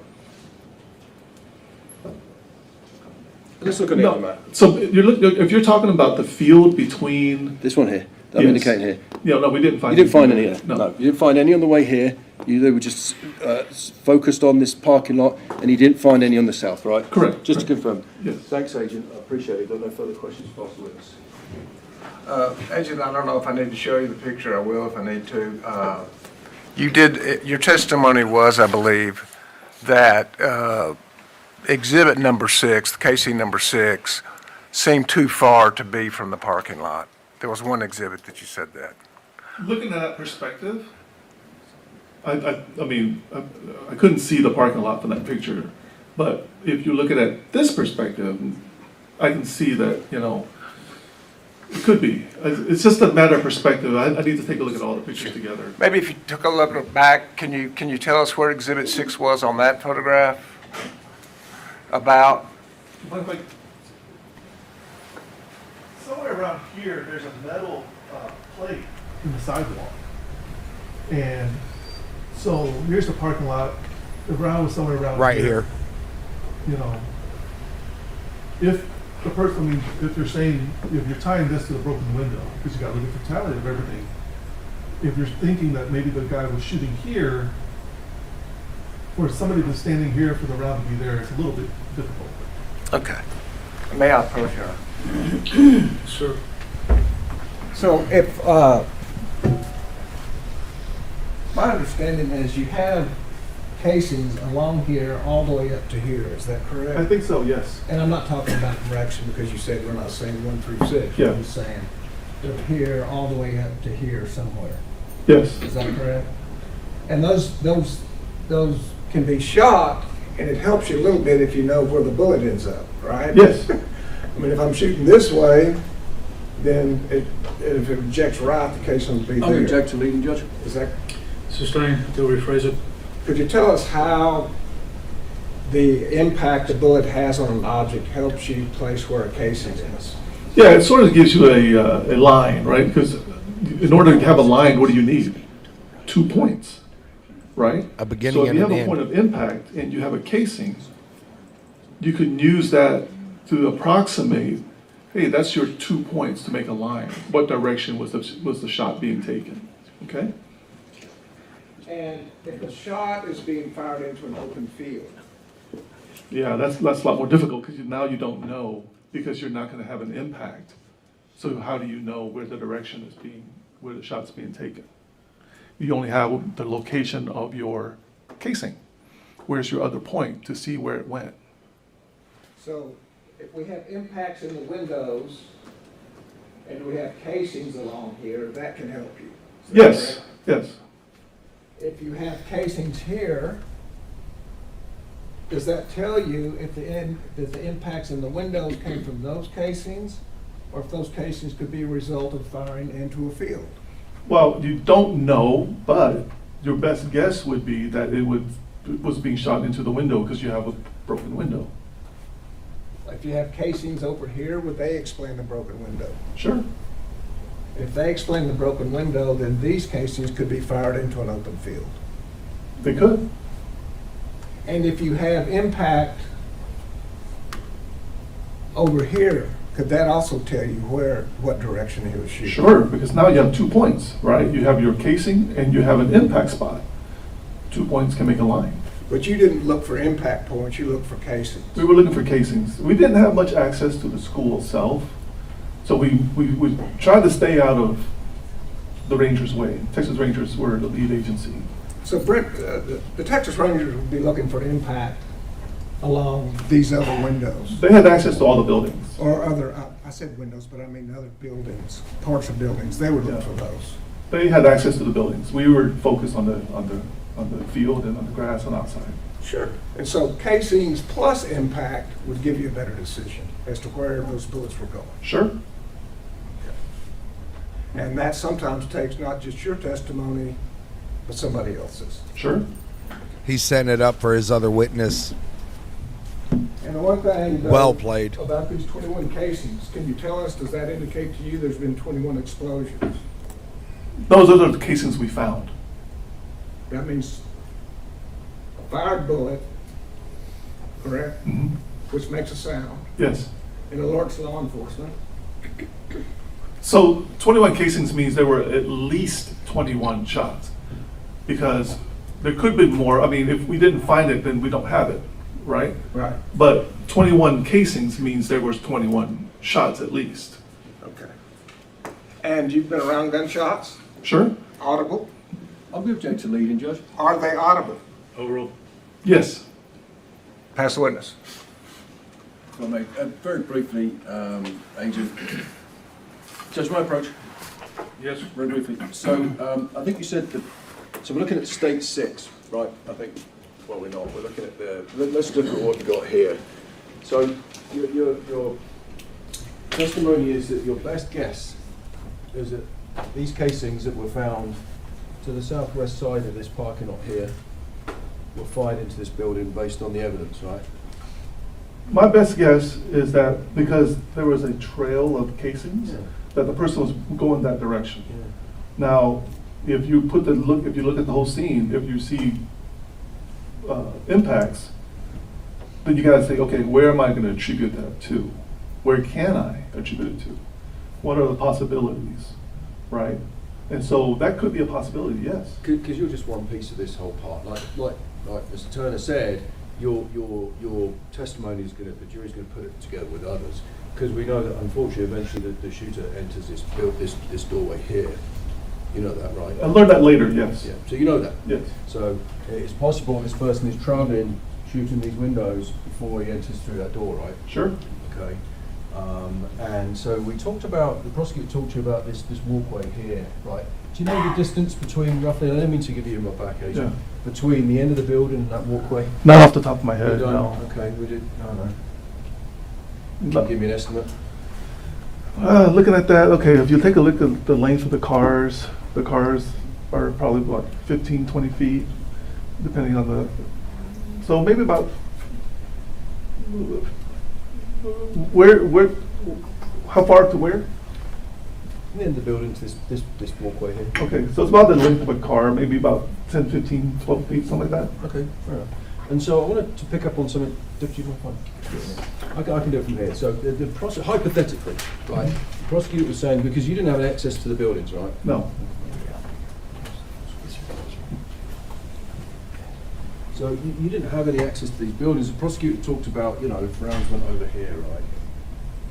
Let's look at the other No, map. so if you're talking about the field between, This one here, that I'm Yes. indicating here. yeah, no, we didn't find. You didn't find any anything. here? No, you didn't find any on the way here. They were just focused on this parking lot, and you didn't find any on the south, right? Correct, Just to correct. confirm. Yes. Thanks, Agent. I appreciate it. Got no further questions for the witness. Agent, I don't know if I need to show you the picture. I will if I need to. You did, your testimony was, I believe, that exhibit number 6, the casing number 6, seemed too far to be from the parking lot. There was one exhibit that you said that. Looking at that perspective, I mean, I couldn't see the parking lot from that picture. But if you look at it this perspective, I can see that, it could be. It's just a matter of perspective. I need to take a look at all the pictures together. Maybe if you took a look back, can you tell us where exhibit 6 was on that photograph? About? Somewhere around here, there's a metal plate in the sidewalk. And so here's the parking lot. The ground was somewhere around Right here. If the person, if you're saying, if you're tying this to the broken window, because you got to look at the totality of everything, if you're thinking that maybe the guy was shooting here, for somebody that's standing here for the round to be there, it's a little bit difficult. Okay. May I approach her? Sure. So if, my understanding is you have casings along here all the way up to here, is that I correct? think so, yes. And I'm not talking about direction because you said we're not saying 1 through 6. Yeah. I'm just saying from here all the way up to here somewhere, Yes. is that correct? And those can be shot, and it helps you a little bit if you know where the bullet ends up, right? Yes. I mean, if I'm shooting this way, then if it rejects right, the casing will be I there. object to leading judge. Is that, Sustained, to rephrase it. could you tell us how the impact a bullet has on an object helps you place where a casing is? Yeah, it sort of gives you a line, right? Because in order to have a line, what do you need? 2 points. right? A beginning So if and you an have a end. point of impact and you have a casing, you can use that to approximate, hey, that's your 2 points to make a line. What direction was the shot being taken, okay? And if a shot is being fired into an open field, Yeah, that's a lot more difficult because now you don't know because you're not gonna have an impact. So how do you know where the direction is where the shot's being taken? You only have the location of your casing. Where's your other point to see where it went? so if we have impacts in the windows and we have casings along here, that can help you. Is that Yes, correct? yes. If you have casings here, does that tell you if that the impacts in the windows came from those casings, or if those casings could be a result of firing into a field? Well, you don't know, but your best guess would be that it was being shot into the window because you have a broken window. If you have casings over here, would they explain the broken window? Sure. If they explain the broken window, then these casings could be fired into an open field. They could. And if you have impact over here, could that also tell you what direction he was shooting? Sure, because now you have 2 points, right? You have your casing and you have an impact spot. 2 points can make a line. But you didn't look for impact points, you looked for casings. We were looking for casings. We didn't have much access to the school itself, so we tried to stay out of the Rangers' way. Texas Rangers were the lead agency. So Brent, the Texas Rangers would be looking for impact along these other windows, They had access to all the buildings. or other, I said windows, but I mean other buildings, parts of buildings, they would look Yeah. for those. They had access to the buildings. We were focused on the field and on the grass and outside. Sure. And so casings plus impact would give you a better decision as to where those bullets were going. Sure. And that sometimes takes not just your testimony, but somebody else's. Sure. He's setting it up for his other witness. And the one thing, though, Well played. about these 21 casings, can you tell us, does that indicate to you there's been 21 explosions? Those are the casings we found. That means a fired bullet, correct? Mhm. Which makes a sound Yes. and alerts law enforcement. So 21 casings means there were at least 21 shots because there could be more. I mean, if we didn't find it, then we don't have it, right? Right. But 21 casings means there was 21 shots at least. Okay. And you've been around gunshots, Sure? audible? I'll be object to leading, Judge. Are they audible? Yes. Pass the witness. If I may, very briefly, Adrian. Judge, my approach? Yes. Very briefly. So, I think you said that, so we're looking at state 6, right? I think, well, we're not. We're looking at let's look at what you've got here. So, your testimony is that your best guess is that these casings that were found to the southwest side of this parking lot here were fired into this building based on the evidence, right? My best guess is that because there was a trail of casings, that the person was going that direction. Now, if you look at the whole scene, if you see impacts, then you gotta say, okay, where am I gonna attribute that to? Where can I attribute it to? What are the possibilities, right? And so that could be a possibility, yes. Because you're just one piece of this whole part. Like Mr. Turner said, your testimony is the jury's going to put it together with others. Because we know that unfortunately, eventually the shooter enters this doorway here. You know that, right? I learned that later, yes. Yeah. So you know that. Yes. So it's possible this person is traveling, shooting these windows before he enters through that door, right? Sure. Okay. And so the prosecutor talked to you about this walkway here, right? Do you know the distance between roughly, I don't mean to give you my back, Adrian, between the end of the building and that walkway? Not off the top of my You head, don't? no. Okay, we did, I don't know. Give me an estimate. Looking at that, okay, if you take a look at the length of the cars are probably what, 15, 20 feet, depending on so maybe about, how far to where? The end of the building to this walkway here. Okay, so it's about the length of a car, maybe about 10, 15, 12 feet, something like that. Okay, fair enough. And so I wanted to pick up on something. Do you mind if I can do it from here. So hypothetically, right, the prosecutor was saying, because you didn't have access to the buildings, right? No. So you didn't have any access to these buildings. The prosecutor talked about, you know, if rounds went over here, right?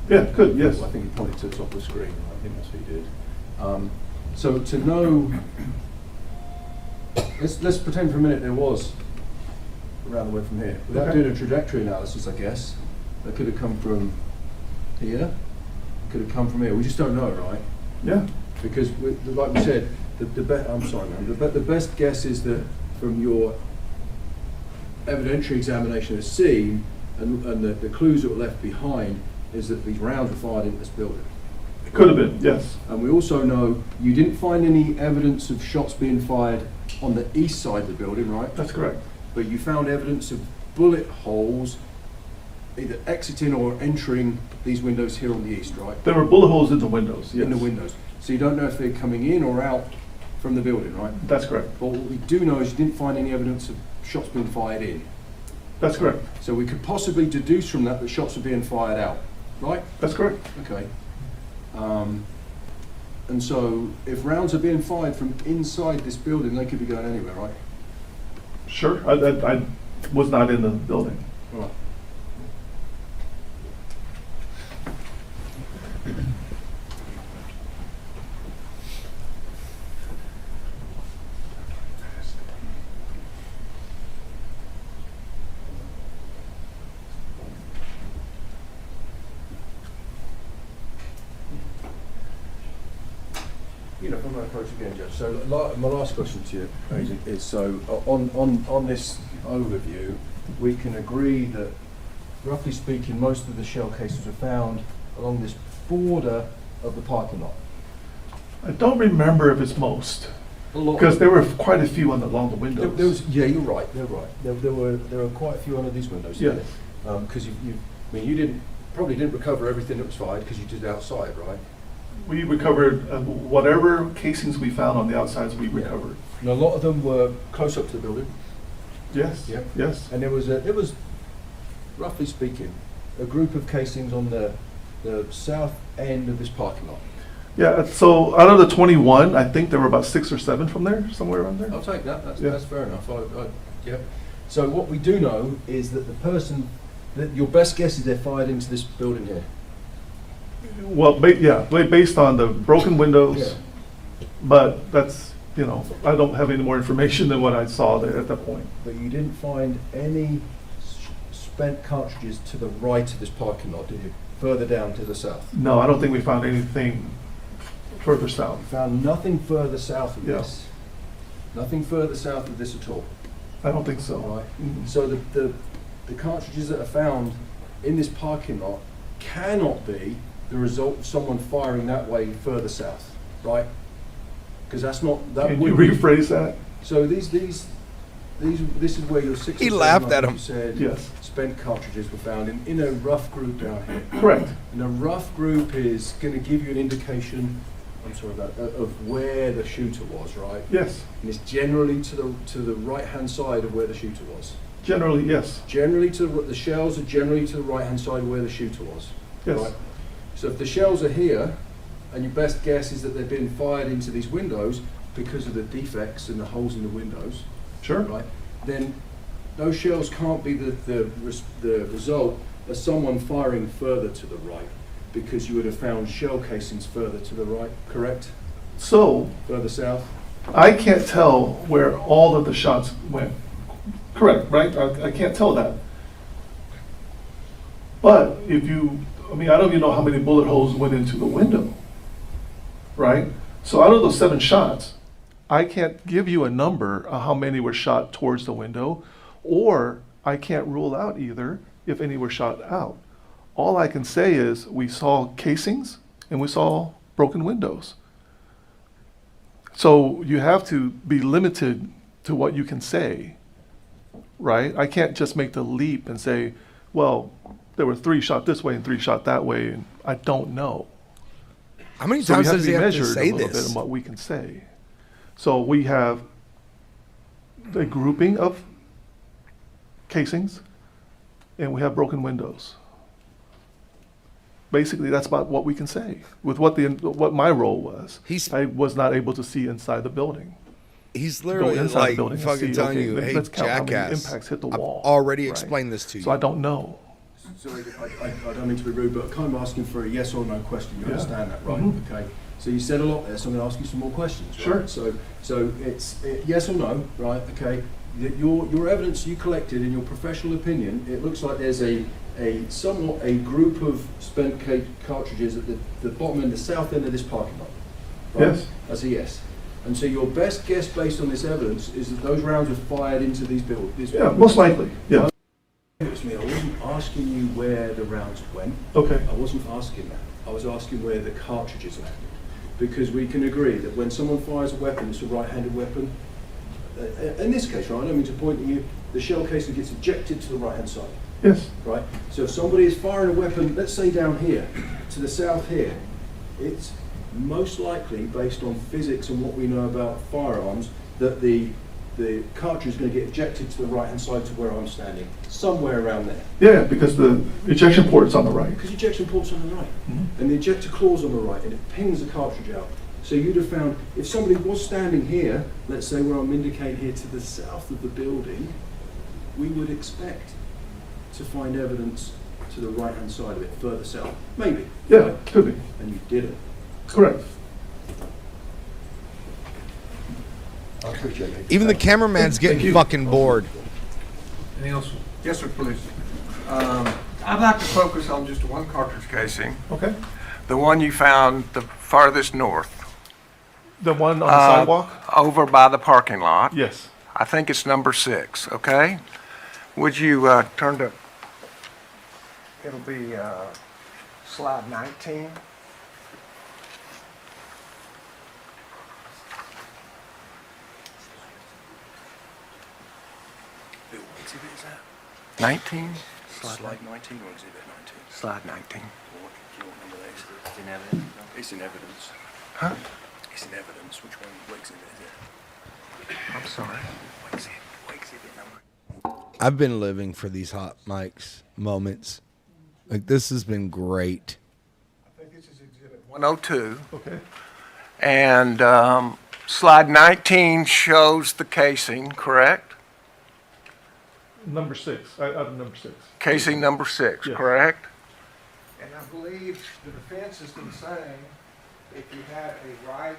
Yeah, good, yes. I think he pointed to the top of the screen. I think that's what he did. So to know, let's pretend for a minute there was a round the way from here. Without Okay. doing a trajectory analysis, I guess, that could have come from here, could have come from here. We just don't know, right? Yeah, Because, like we said, I'm sorry, man, the best guess is that from your evidentiary examination of the scene and the clues that were left behind is that these rounds were fired into this building. it could have been, yes. And we also know you didn't find any evidence of shots being fired on the east side of the building, right? That's correct. But you found evidence of bullet holes either exiting or entering these windows here on the east, right? There were bullet holes in the windows, yes. In the windows. So you don't know if they're coming in or out from the building, right? That's correct. But what we do know is you didn't find any evidence of shots being fired in. That's correct. So we could possibly deduce from that shots are being fired out, right? That's correct. Okay. And so if rounds are being fired from inside this building, they could be going anywhere, right? Sure. I was not in the building. Right. You know, from my approach again, Judge. So my last question to you, Adrian, is so on this overview, we can agree that, roughly speaking, most of the shell cases were found along this border of the parking lot. I don't remember if it's most, A lot. because there were quite a few along the windows. There was, yeah, you're right. They're right. There were quite a few under these windows. Yes. Because I mean, you probably didn't recover everything that was fired because you did it outside, right? We recovered whatever casings we found on the outsides. We recovered. And a lot of them were close up to the building. Yes. Yeah. Yes. And there was, roughly speaking, a group of casings on the south end of this parking lot. Yeah. So out of the 21, I think there were about 6 or 7 from there, somewhere around there. I'll take that. Yeah. That's fair enough. Yeah. So what we do know is that the person, that your best guess is they're fired into this building here. Well, based on the broken windows, Yeah. but that's, I don't have any more information than what I saw there at that point. But you didn't find any spent cartridges to the right of this parking lot, did you? Further down to the south? No, I don't think we found anything further south. You found nothing further south of Yeah. this? Nothing further south of this at all? I don't think so. Right. Mhm. So the cartridges that are found in this parking lot cannot be the result of someone firing that way further south, right? Because that's not, that Can you would rephrase that? So this is where your 6 or He 7, laughed like at you him. said, Yes. spent cartridges were found in a rough group down here. Correct. And a rough group is going to give you an indication, I'm sorry about that, of where the shooter was, right? Yes. And it's generally to the right-hand side of where the shooter was. Generally, yes. Generally the shells are generally to the right-hand side of where the shooter was. Yes. Right? So if the shells are here, and your best guess is that they've been fired into these windows because of the defects and the holes in the windows, Sure. right? Then those shells can't be the result of someone firing further to the right, because you would have found shell casings further to the right, correct? So Further south? I can't tell where all of the shots went. Correct, right? I can't tell that. But I don't even know how many bullet holes went into the window, right? So out of those 7 shots, I can't give you a number of how many were shot towards the window, or I can't rule out either if any were shot out. All I can say is we saw casings and we saw broken windows. So you have to be limited to what you can say, right? I can't just make the leap and say, well, there were 3 shot this way and 3 shot that way, and I don't know. How many So we times have does to he be have to measured say a little bit this? in what we can say. So we have a grouping of casings, and we have broken windows. Basically, that's about what we can say with what my role was. I was not able to see inside the building. He's Go literally inside the like building and fucking see, telling okay, you, hey, let's count how many jackass, impacts hit the I've wall. already Right. explained this to you. So I don't know. Sorry, I don't mean to be rude, but I'm kind of asking for a yes or no question. You Yeah. understand that, right? Mhm. Okay. So you said a lot there, so I'm going to ask you some more questions. Right? Sure. So it's yes or no, right? Okay. Your evidence you collected, in your professional opinion, it looks like there's a somewhat a group of spent cartridges at the bottom end, the south end of this parking lot. Right? Yes. That's a yes. And so your best guess based on this evidence is that those rounds were fired into these buildings. Yeah, most likely. Yeah. It's me. I wasn't asking you where the rounds went. Okay. I wasn't asking that. I was asking where the cartridges landed. Because we can agree that when someone fires a weapon, it's a right-handed weapon. In this case, right, I don't mean to point at you, the shell casing gets ejected to the right-hand side, Yes. right? So if somebody is firing a weapon, let's say down here, to the south here, it's most likely, based on physics and what we know about firearms, that the cartridge is going to get ejected to the right-hand side to where I'm standing, somewhere around there. Yeah, because the ejection port's on the right. Because the ejection port's on the right, Mhm. and the ejector claw's on the right, and it pings the cartridge out. So you'd have found, if somebody was standing here, let's say where I'm indicating here to the south of the building, we would expect to find evidence to the right-hand side of it, further south. Maybe. Yeah, right? could be. And you didn't. Correct. I appreciate it. Even the cameraman's getting fucking bored. Anything else? Yes, sir, please. I'd like to focus on just one cartridge casing, Okay. the one you found the farthest north, The one on the sidewalk? over by the parking lot. Yes. I think it's number 6, okay? Would you turn to, it'll be slide 19. What exhibit is that? 19? Slide 19 or exhibit 19? Slide 19. Do you want number that is? It's in evidence. It's in evidence. Huh? It's in evidence. Which one? What exhibit is it? I'm sorry. What exhibit number? I've been living for these hot mics moments. Like, this has been great. I think this is exhibit 102. Okay. And slide 19 shows the casing, correct? Number 6, out of number 6. Casing number 6, Yes. correct? And I believe the defense has been saying, if you have a right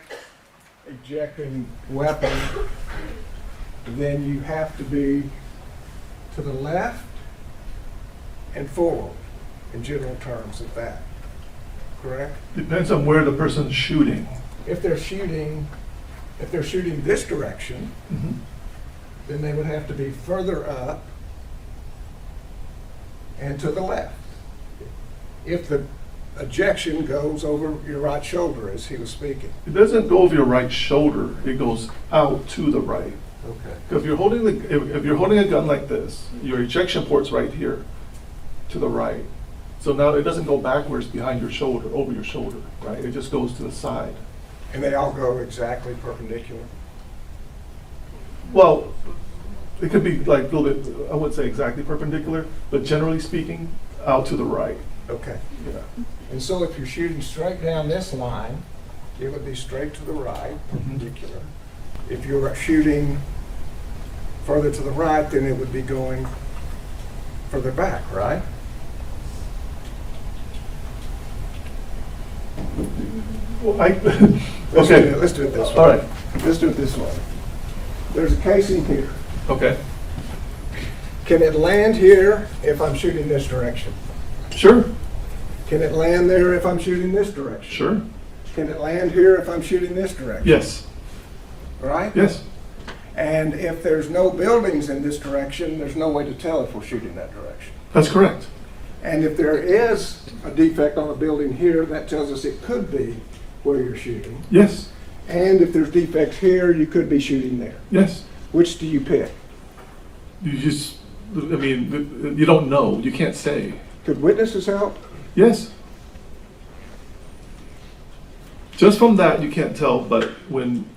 ejecting weapon, then you have to be to the left and forward, in general terms of that, correct? Depends on where the person's shooting. If they're shooting this direction, Mhm. then they would have to be further up and to the left. If the ejection goes over your right shoulder, as he was speaking. It doesn't go over your right shoulder. It goes out to the right. Okay. If you're holding if you're holding a gun like this, your ejection port's right here, to the right. So now it doesn't go backwards behind your shoulder, over your shoulder, right? It just goes to the side. And they all go exactly perpendicular? Well, it could be like a little bit, I wouldn't say exactly perpendicular, but generally speaking, out to the right. Okay. Yeah. And so if you're shooting straight down this line, it would be straight to the right, perpendicular. If you're shooting further to the right, then it would be going further back, right? Well, okay. Let's do it this way. All right. Let's do it this way. There's a casing here. Okay. Can it land here if I'm shooting this direction? Sure. Can it land there if I'm shooting this direction? Sure. Can it land here if I'm shooting this direction? Yes. Right? Yes. And if there's no buildings in this direction, there's no way to tell if we're shooting that direction. That's correct. And if there is a defect on a building here, that tells us it could be where you're shooting. Yes. And if there's defects here, you could be shooting there. Yes. Which do you pick? You just, I mean, you don't know. You can't say. Could witnesses help? Yes. Just from that, you can't tell, but when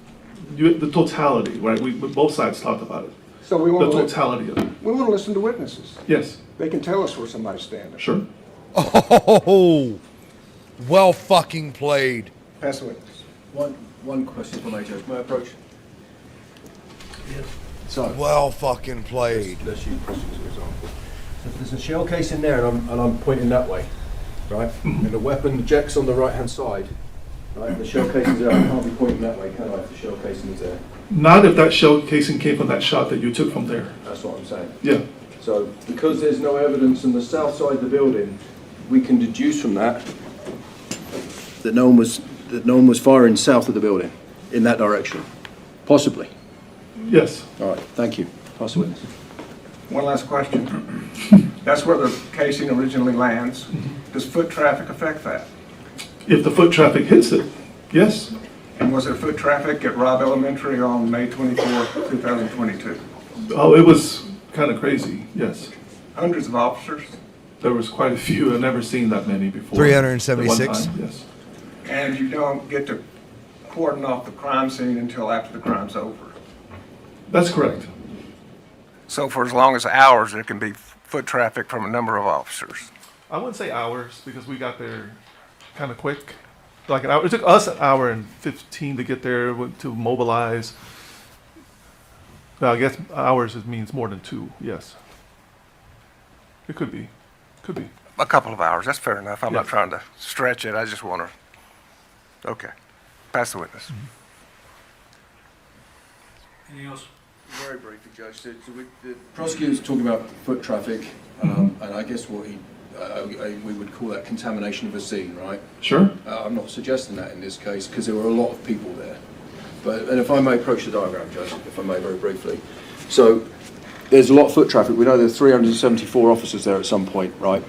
the totality, right? We both sides talked about it. So we The want to, totality of it. we want to listen to witnesses. Yes, They can tell us where somebody's standing. sure. Oh, well fucking played. Pass the witness. One question for me, Judge. May I approach? Yes. So, Well fucking played. let's use prosecutor's example. So if there's a shell case in there and I'm pointing that way, right? And the weapon, the jack's on the right-hand side, right? And the shell case is there. I can't be pointing that way, can I, if the shell casing is there? Not if that shell casing came from that shot that you took from there. That's what I'm saying. Yeah, So because there's no evidence on the south side of the building, we can deduce from that that no one was firing south of the building in that direction. Possibly. yes. All right, thank you. Pass the witness. One last question. That's where the casing originally lands. Does foot traffic affect that? If the foot traffic hits it, yes. And was there foot traffic at Robb Elementary on May 24, 2022? Oh, it was kind of crazy, yes. Hundreds of officers, There was quite a few. I've never seen that many before. 376? At one time, yes. and you don't get to cordon off the crime scene until after the crime's over. That's correct. So for as long as hours, there can be foot traffic from a number of officers. I wouldn't say hours because we got there kind of quick. Like an hour. It took us an hour and 15 to get there to mobilize. Now, I guess hours means more than 2. Yes. It could be. Could be. A couple of hours, that's fair enough. I'm not Yeah. trying to stretch it, I just want to, okay. Pass the witness. Anything else? Very briefly, Judge. So the prosecutor's talking about foot traffic, and I guess what we would call that contamination of a scene, right? Sure. I'm not suggesting that in this case because there were a lot of people there. And if I may approach the diagram, Judge, if I may very briefly. So there's a lot of foot traffic. We know there's 374 officers there at some point, right?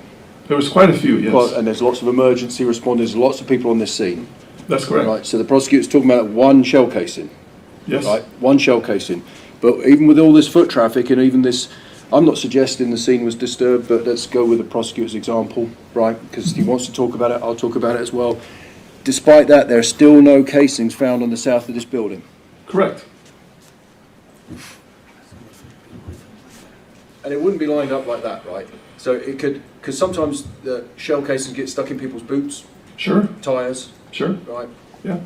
There was quite a few, yes. Well, and there's lots of emergency responders, lots of people on this scene. That's correct. Right, so the prosecutor's talking about one shell casing, Yes. right? One shell casing. But even with all this foot traffic and even this, I'm not suggesting the scene was disturbed, but let's go with the prosecutor's example, right? Because he wants to talk about it, I'll talk about it as well. Despite that, there are still no casings found on the south of this building. Correct. And it wouldn't be lined up like that, right? So it could, because sometimes the shell casings get stuck in people's boots, Sure. tyres, Sure. right? Yeah.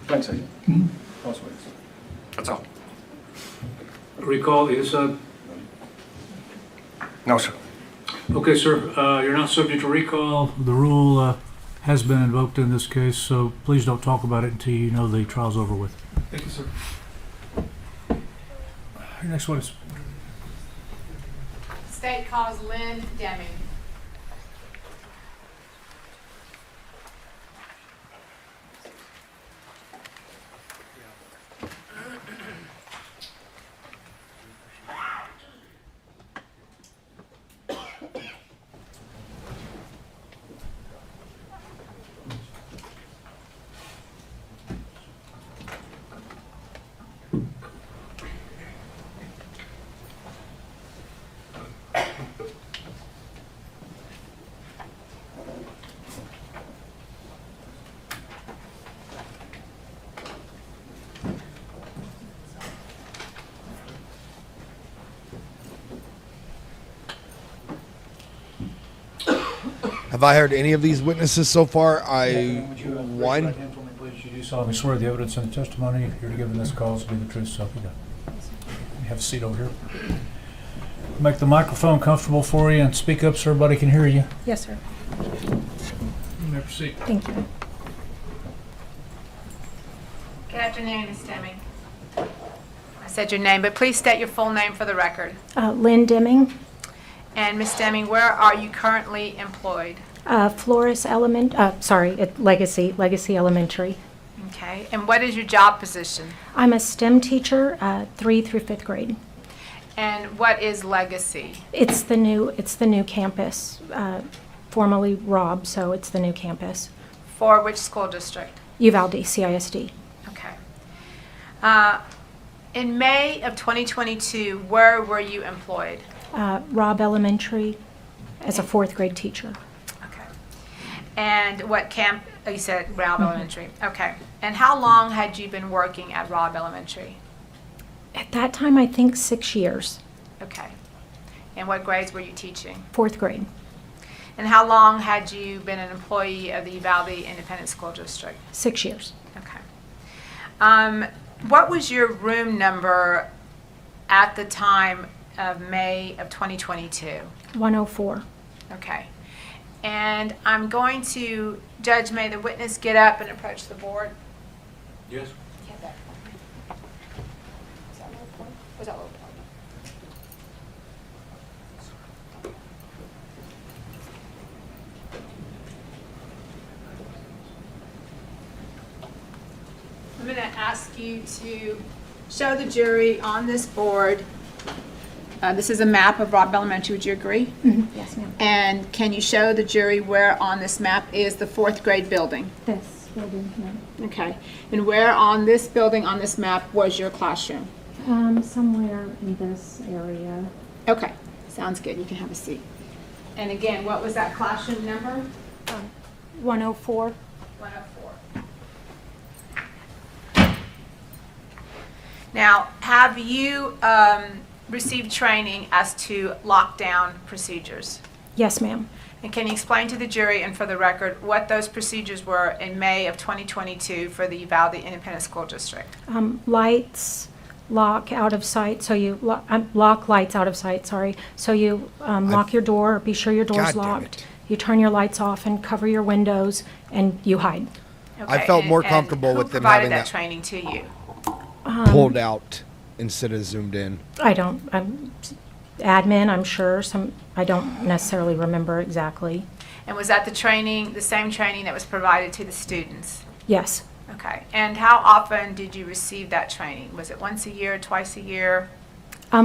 Thanks, Adrian. Pass away. That's all. Recall is, No, sir. okay, sir, you're not subject to recall. The rule has been invoked in this case, so please don't talk about it until you know the trial's over with. Thank you, sir. Your next one is State calls Lynn Deming. Have I heard any of these witnesses so far? Would you One. raise your right hand for me, please? You do solemnly swear the evidence and the testimony you're to give in this cause to be the truth, so help you God. You have a seat over here. Make the microphone comfortable for you and speak up so everybody can hear you. Yes, sir. You may proceed. Thank you. Good afternoon, Ms. Deming. I said your name, but please state your full name for the record. Lynn Deming, And Ms. Deming, where are you currently employed? Flores Legacy Elementary. Okay. And what is your job position? I'm a STEM teacher, 3 through 5th grade. And what is Legacy? It's the new campus, formerly Robb, so it's the new campus. For which school district? Uvalde, CISD. Okay. In May of 2022, where were you employed? Robb Elementary as a 4th grade teacher. Okay. And what Oh, you said Robb Elementary. Okay. And how long had you been working at Robb Elementary? At that time, I think 6 years, Okay. And what grades were you teaching? 4th grade. And how long had you been an employee of the Uvalde Independent School District? 6 years. Okay. What was your room number at the time of May of 2022? 104. Okay. And I'm going to, Judge, may the witness get up and approach the board? Yes. Get that. Was that low point? Was that low point? I'm going to ask you to show the jury on this board. This is a map of Robb Elementary. Would you agree? Yes, ma'am. And can you show the jury where on this map is the 4th grade building? This building here. Okay. And where on this building, on this map, was your classroom? Somewhere in this area. Okay. Sounds good. You can have a seat. And again, what was that classroom number? 104. 104. Now, have you received training as to lockdown procedures? Yes, ma'am. And can you explain to the jury and for the record what those procedures were in May of 2022 for the Uvalde Independent School District? Lights, lock out of sight, so you lock lights out of sight, sorry. So you lock your door, be sure your door's God damn locked. it. You turn your lights off and cover your windows, and you hide. Okay, felt more and comfortable who with them provided having that that training to you? pulled out instead of zoomed in. I'm admin, I'm sure, I don't necessarily remember exactly. And was that the training, the same training that was provided to the students? Yes. Okay. And how often did you receive that training? Was it once a year, twice a year?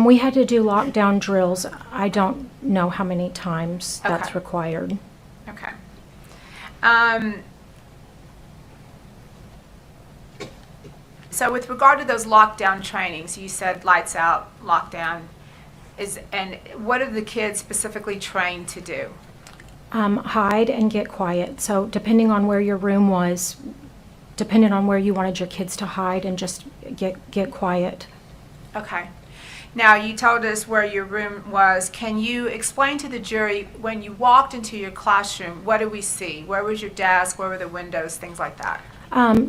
We had to do lockdown drills. I don't know how many times that's Okay. required. Okay. So with regard to those lockdown trainings, you said lights out, lockdown, and what are the kids specifically trained to do? Hide and get quiet. So depending on where your room was, depending on where you wanted your kids to hide and just get quiet. Okay. Now, you told us where your room was. Can you explain to the jury, when you walked into your classroom, what did we see? Where was your desk? Where were the windows? Things like that.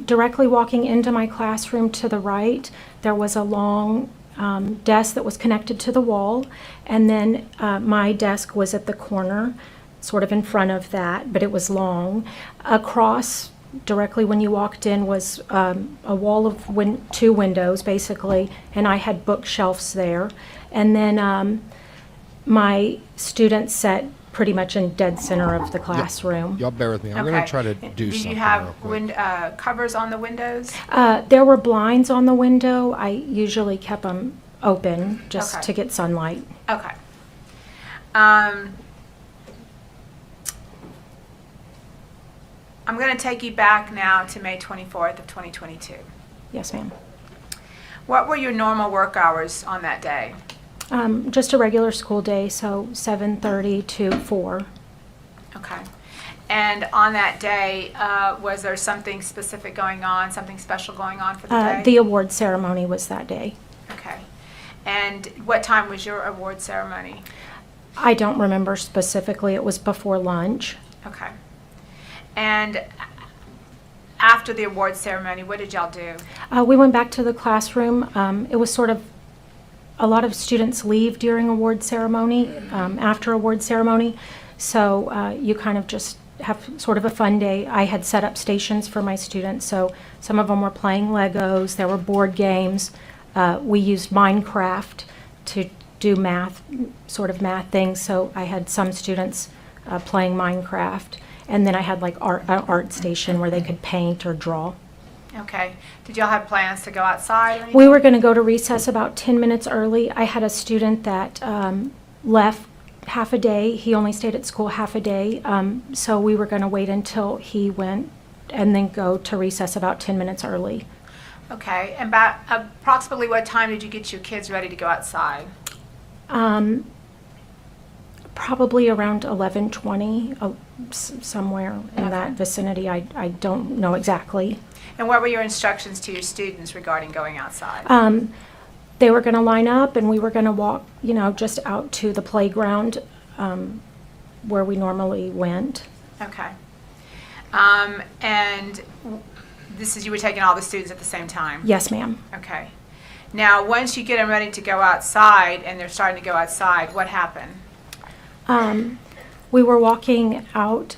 Directly walking into my classroom to the right, there was a long desk that was connected to the wall, and then my desk was at the corner, sort of in front of that, but it was long. Across, directly when you walked in, was a wall of two windows, basically, and I had bookshelves there. And then my students sat pretty much in dead center of the classroom. Y'all bear with me. I'm Okay. going to try to do Did something you have real quick. covers on the windows? There were blinds on the window. I usually kept them open just Okay. to get sunlight. Okay. I'm going to take you back now to May 24th of 2022. Yes, ma'am. What were your normal work hours on that day? Just a regular school day, so 7:30 to 4. Okay. And on that day, was there something specific going on, something special going on for the day? The award ceremony was that day. Okay. And what time was your award ceremony? I don't remember specifically. It was before lunch. Okay. And after the award ceremony, what did y'all do? We went back to the classroom. It was sort of, a lot of students leave during award ceremony, after award ceremony. So you kind of just have sort of a fun day. I had set up stations for my students, so some of them were playing Legos, there were board games. We used Minecraft to do math, sort of math things, so I had some students playing Minecraft. And then I had like an art station where they could paint or draw. Okay. Did y'all have plans to go outside or anything? We were going to go to recess about 10 minutes early. I had a student that left half a day. He only stayed at school half a day. So we were going to wait until he went and then go to recess about 10 minutes early. Okay. And about approximately what time did you get your kids ready to go outside? Probably around 11:20, somewhere in Okay. that vicinity. I don't know exactly. And what were your instructions to your students regarding going outside? They were going to line up, and we were going to walk, just out to the playground where we normally went. Okay. And this is, you were taking all the students at the same time? Yes, ma'am. Okay. Now, once you get them ready to go outside, and they're starting to go outside, what happened? We were walking out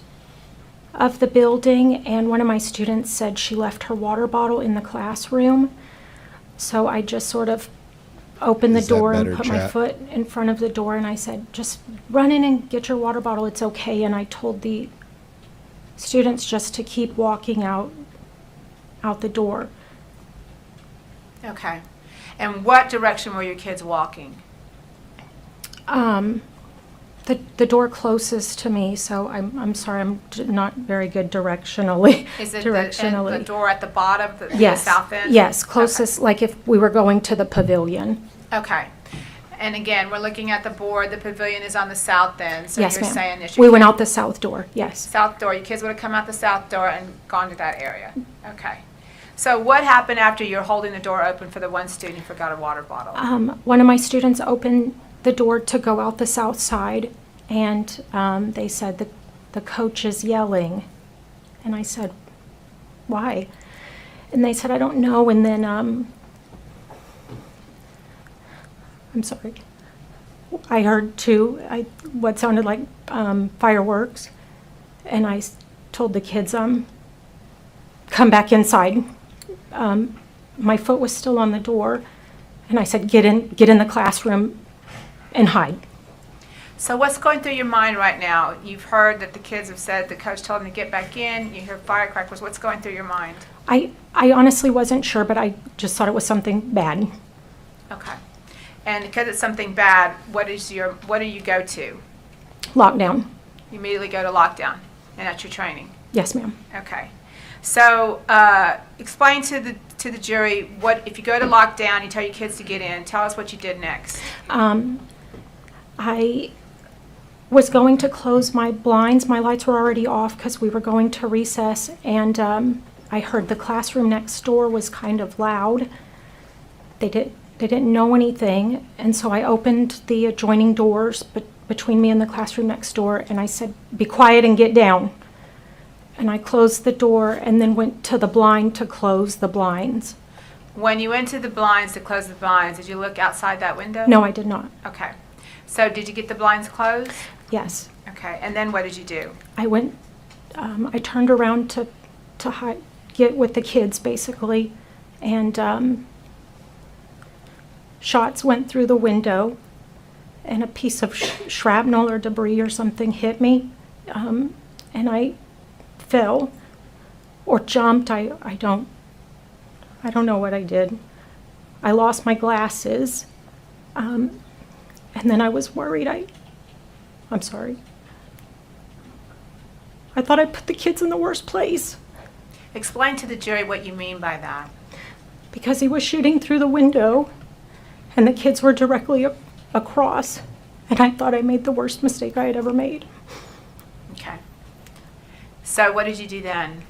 of the building, and one of my students said she left her water bottle in the classroom. So I just sort of opened the Is that door and better, put my chat? foot in front of the door, and I said, just run in and get your water bottle, it's okay. And I told the students just to keep walking out the door. Okay. And what direction were your kids walking? The door closest to me, so I'm sorry, I'm not very good directionally. Is it directionally. the door at the bottom, the Yes. south end? Yes, closest, like if we were going to the pavilion. Okay. And again, we're looking at the board, the pavilion is on the south end, so Yes, you're ma'am. saying that We went out the south door, yes. south door, your kids would have come out the south door and gone to that area? Okay. So what happened after you're holding the door open for the one student who forgot a water bottle? One of my students opened the door to go out the south side, and they said that the coach is yelling. And I said, why? And they said, I don't know. And then, I'm sorry, I heard what sounded like fireworks. And I told the kids, come back inside. My foot was still on the door, and I said, get in the classroom and hide. So what's going through your mind right now? You've heard that the kids have said the coach told them to get back in. You hear firecrackers. What's going through your mind? I honestly wasn't sure, but I just thought it was something bad. Okay. And because it's something bad, what do you go to? Lockdown. You immediately go to lockdown, and that's your training. Yes, ma'am. Okay. So explain to the jury what if you go to lockdown, you tell your kids to get in. Tell us what you did next. I was going to close my blinds. My lights were already off because we were going to recess, and I heard the classroom next door was kind of loud. They didn't know anything, and so I opened the adjoining doors between me and the classroom next door, and I said, be quiet and get down. And I closed the door and then went to the blind to close the blinds. When you went to the blinds to close the blinds, did you look outside that window? No, I did not. Okay. So did you get the blinds closed? Yes. Okay. And then what did you do? I turned around to get with the kids, basically, and shots went through the window, and a piece of shrapnel or debris or something hit me, and I fell or jumped. I don't know what I did. I lost my glasses, and then I was worried. I'm sorry. I thought I put the kids in the worst place. Explain to the jury what you mean by that. Because he was shooting through the window, and the kids were directly across, and I thought I made the worst mistake I had ever made. Okay. So what did you do then?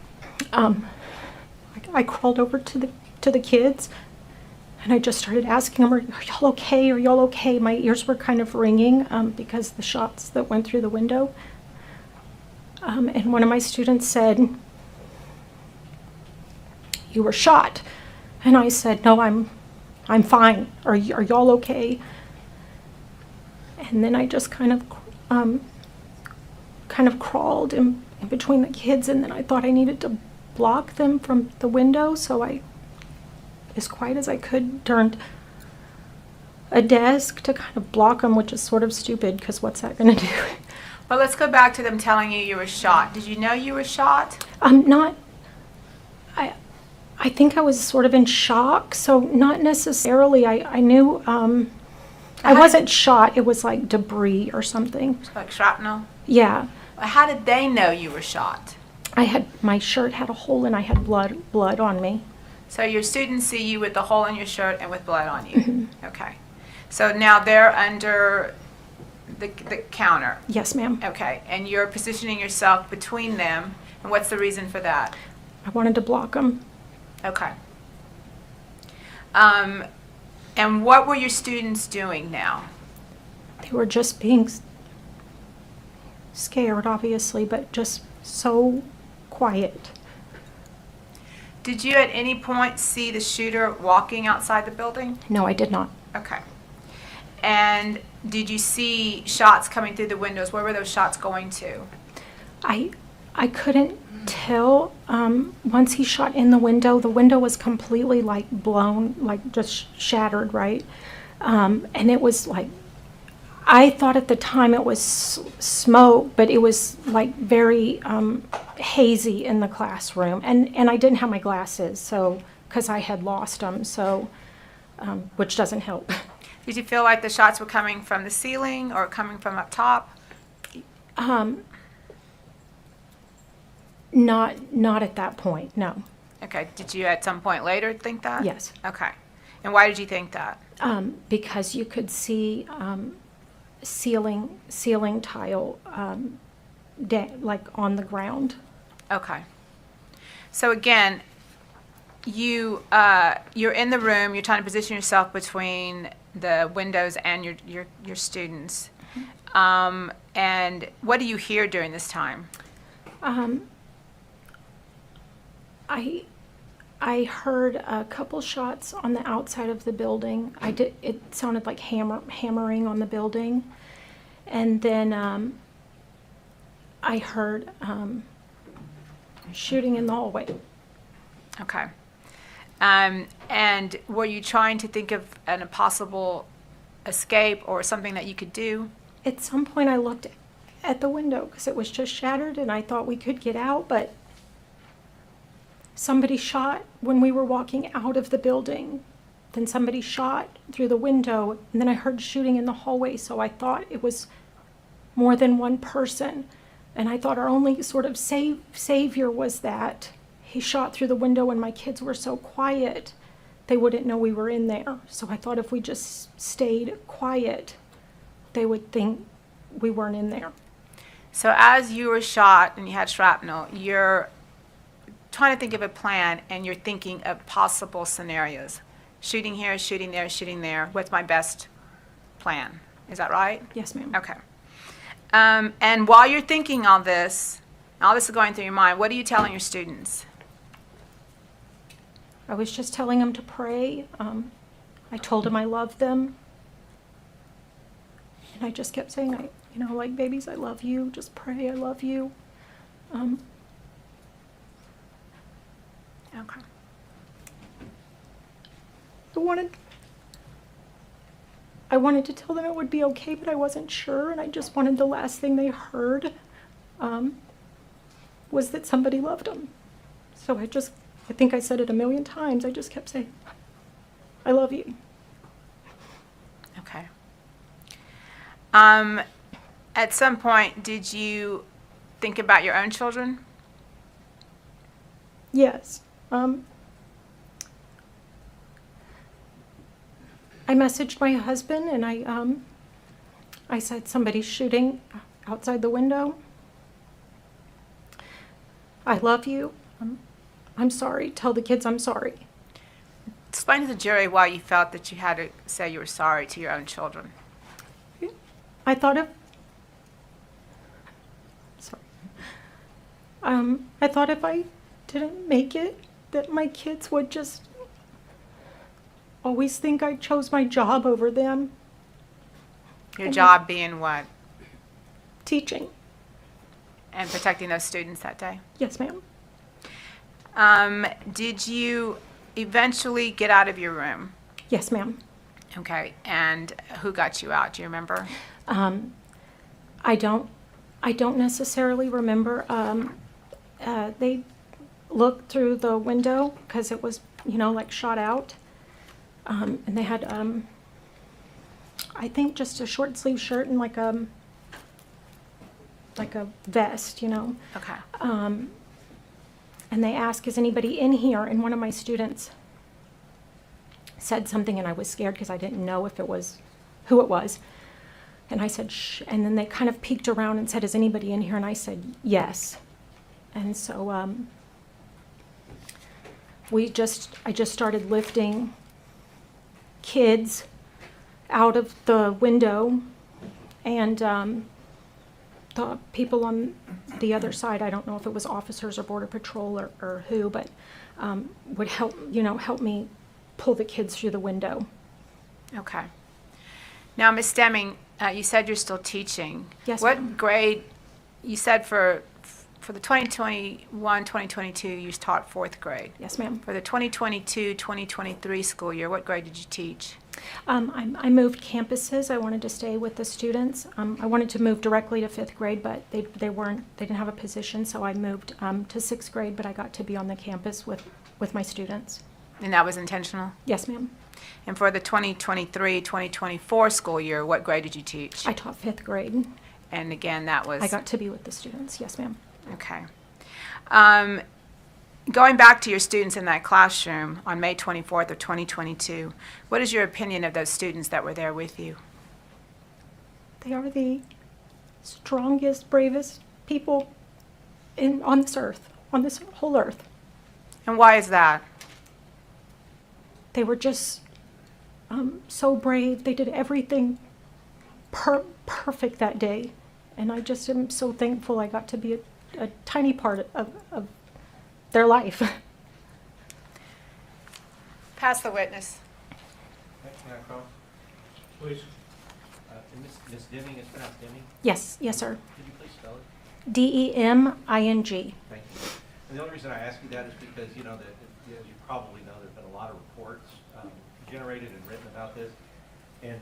I crawled over to the kids, and I just started asking them, are y'all okay? Are y'all okay? My ears were kind of ringing because the shots that went through the window. And one of my students said, you were shot. And I said, no, I'm fine. Are y'all okay? And then I just kind of crawled in between the kids, and then I thought I needed to block them from the window, so I, as quiet as I could, turned a desk to kind of block them, which is sort of stupid, because what's that going to do? Well, let's go back to them telling you were shot. Did you know you were shot? I think I was sort of in shock, so not necessarily. I knew I wasn't shot. It was like debris or something. Like shrapnel? Yeah. How did they know you were shot? My shirt had a hole, and I had blood on me. So your students see you with the hole in your shirt and with blood on you. Mm-hmm. Okay. So now they're under the counter. Yes, ma'am. Okay, and you're positioning yourself between them, and what's the reason for that? I wanted to block them. Okay. And what were your students doing now? They were just being scared, obviously, but just so quiet. Did you at any point see the shooter walking outside the building? No, I did not. Okay. And did you see shots coming through the windows? Where were those shots going to? I couldn't tell. Once he shot in the window was completely like blown, like just shattered, right? And it was like, I thought at the time it was smoke, but it was like very hazy in the classroom. And I didn't have my glasses, so, because I had lost them, so, which doesn't help. Did you feel like the shots were coming from the ceiling or coming from up top? Not at that point, no. Okay, did you at some point later think that? Yes. Okay. And why did you think that? Because you could see ceiling tile like on the ground. Okay. So again, you're in the room, you're trying to position yourself between the windows and your students. And what do you hear during this time? I heard a couple shots on the outside of the building. It sounded like hammering on the building. And then I heard shooting in the hallway. Okay. And were you trying to think of a possible escape or something that you could do? At some point I looked at the window because it was just shattered and I thought we could get out, but somebody shot when we were walking out of the building. Then somebody shot through the window, and then I heard shooting in the hallway, so I thought it was more than one person. And I thought our only sort of savior was that he shot through the window and my kids were so quiet, they wouldn't know we were in there. So I thought if we just stayed quiet, they would think we weren't in there. So as you were shot and you had shrapnel, you're trying to think of a plan and you're thinking of possible scenarios. Shooting here, shooting there, shooting there. What's my best plan? Is that right? Yes, ma'am. Okay. And while you're thinking all this is going through your mind, what are you telling your students? I was just telling them to pray. I told them I loved them. And I just kept saying, like, babies, I love you. Just pray, I love you. Okay. I wanted to tell them it would be okay, but I wasn't sure, and I just wanted the last thing they heard was that somebody loved them. So I think I said it a million times. I just kept saying, I love you. Okay. At some point, did you think about your own children? Yes. I messaged my husband and I said somebody's shooting outside the window. I love you. I'm sorry. Tell the kids I'm sorry. Explain to the jury why you felt that you had to say you were sorry to your own children. I thought if I didn't make it, that my kids would just always think I chose my job over them. Your job being what? Teaching. And protecting those students that day? Yes, ma'am. Did you eventually get out of your room? Yes, ma'am. Okay, and who got you out? Do you remember? I don't necessarily remember. They looked through the window because it was, like shot out. And they had, I think just a short sleeve shirt and like a vest, Okay. And they asked, is anybody in here? And one of my students said something and I was scared because I didn't know who it was. And I said, shh. And then they kind of peeked around and said, is anybody in here? And I said, yes. And so I just started lifting kids out of the window, and the people on the other side, I don't know if it was officers or Border Patrol or who, but would help me pull the kids through the window. Okay. Now, Ms. Deming, you said you're still teaching. Yes, What ma'am. grade, you said for the 2021, 2022, you taught fourth grade. Yes, ma'am. For the 2022, 2023 school year, what grade did you teach? I moved campuses. I wanted to stay with the students. I wanted to move directly to fifth grade, but they didn't have a position, so I moved to sixth grade, but I got to be on the campus with my students. And that was intentional? Yes, ma'am. And for the 2023, 2024 school year, what grade did you teach? I taught fifth grade. And again, that was? I got to be with the students. Yes, ma'am. Okay. Going back to your students in that classroom on May 24th of 2022, what is your opinion of those students that were there with you? They are the strongest, bravest people on this earth, on this whole earth. And why is that? They were just so brave. They did everything perfect that day. And I just am so thankful I got to be a tiny part of their life. Pass the witness. Can I cross? Please. Ms. Deming, is pronounced Deming? Yes, yes, sir. Could you please spell it? Deming. Thank you. And the only reason I ask you that is because, you know, that as you probably know, there's been a lot of reports generated and written about this, and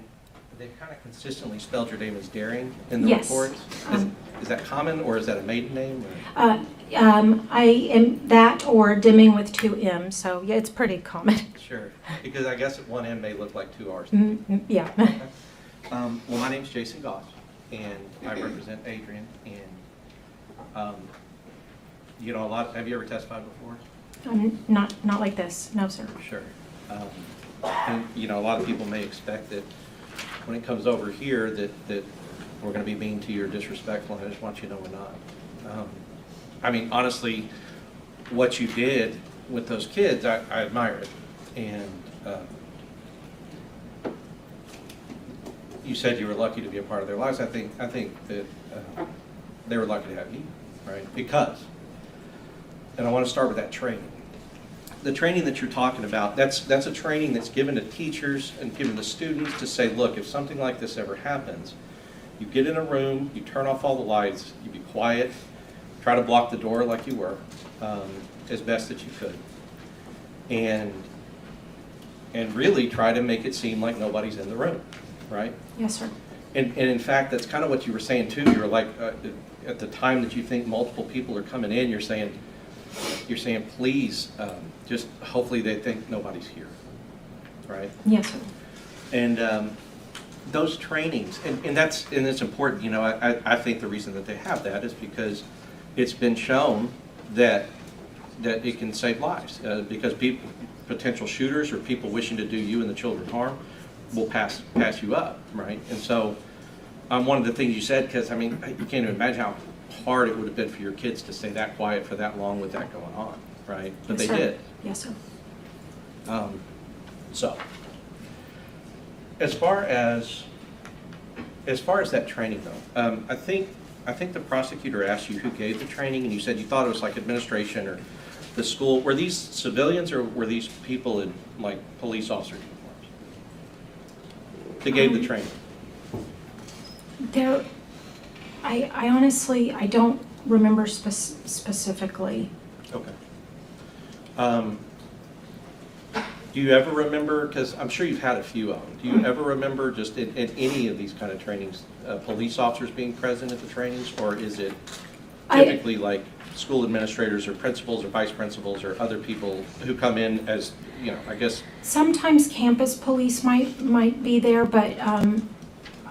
they've kind of consistently spelled your name as Daring in the Yes. reports. Is that common, or is that a maiden name? I am that or Deming with two M's, so yeah, it's pretty common. Sure, because I guess one M may look like two R's. Yeah. Well, my name's Jason Goss, and I represent Adrian, and, you know, have you ever testified before? Not like this, no, sir. Sure. And, you know, a lot of people may expect that when it comes over here that we're going to be mean to you or disrespectful, and I just want you to know we're not. I mean, honestly, what you did with those kids, I admire it. And you said you were lucky to be a part of their lives. I think that they were lucky to have you, right? Because, and I want to start with that training. The training that you're talking about, that's a training that's given to teachers and given to students to say, look, if something like this ever happens, you get in a room, you turn off all the lights, you be quiet, try to block the door like you were, as best that you could, and really try to make it seem like nobody's in the room, right? Yes, sir. And in fact, that's kind of what you were saying too. You were like, at the time that you think multiple people are coming in, you're saying, please, just hopefully they think nobody's here, right? Yes, sir. And those trainings, and it's important, you know, I think the reason that they have that is because it's been shown that it can save lives, because potential shooters or people wishing to do you and the children harm will pass you up, right? And so one of the things you said, because I mean, you can't even imagine how hard it would have been for your kids to stay that quiet for that long with that going on, right? But Yes, they sir. did. Yes, sir. So, as far as that training though, I think the prosecutor asked you who gave the training, and you said you thought it was like administration or the school. Were these civilians or were these people in like police officer uniforms that gave the training? I honestly, I don't remember specifically. Okay. Do you ever remember, because I'm sure you've had a few of them, do you ever remember just in any of these kind of trainings, police officers being present at the trainings, or is it typically like school administrators or principals or vice principals or other people who come in as, you know, I guess? Sometimes campus police might be there, but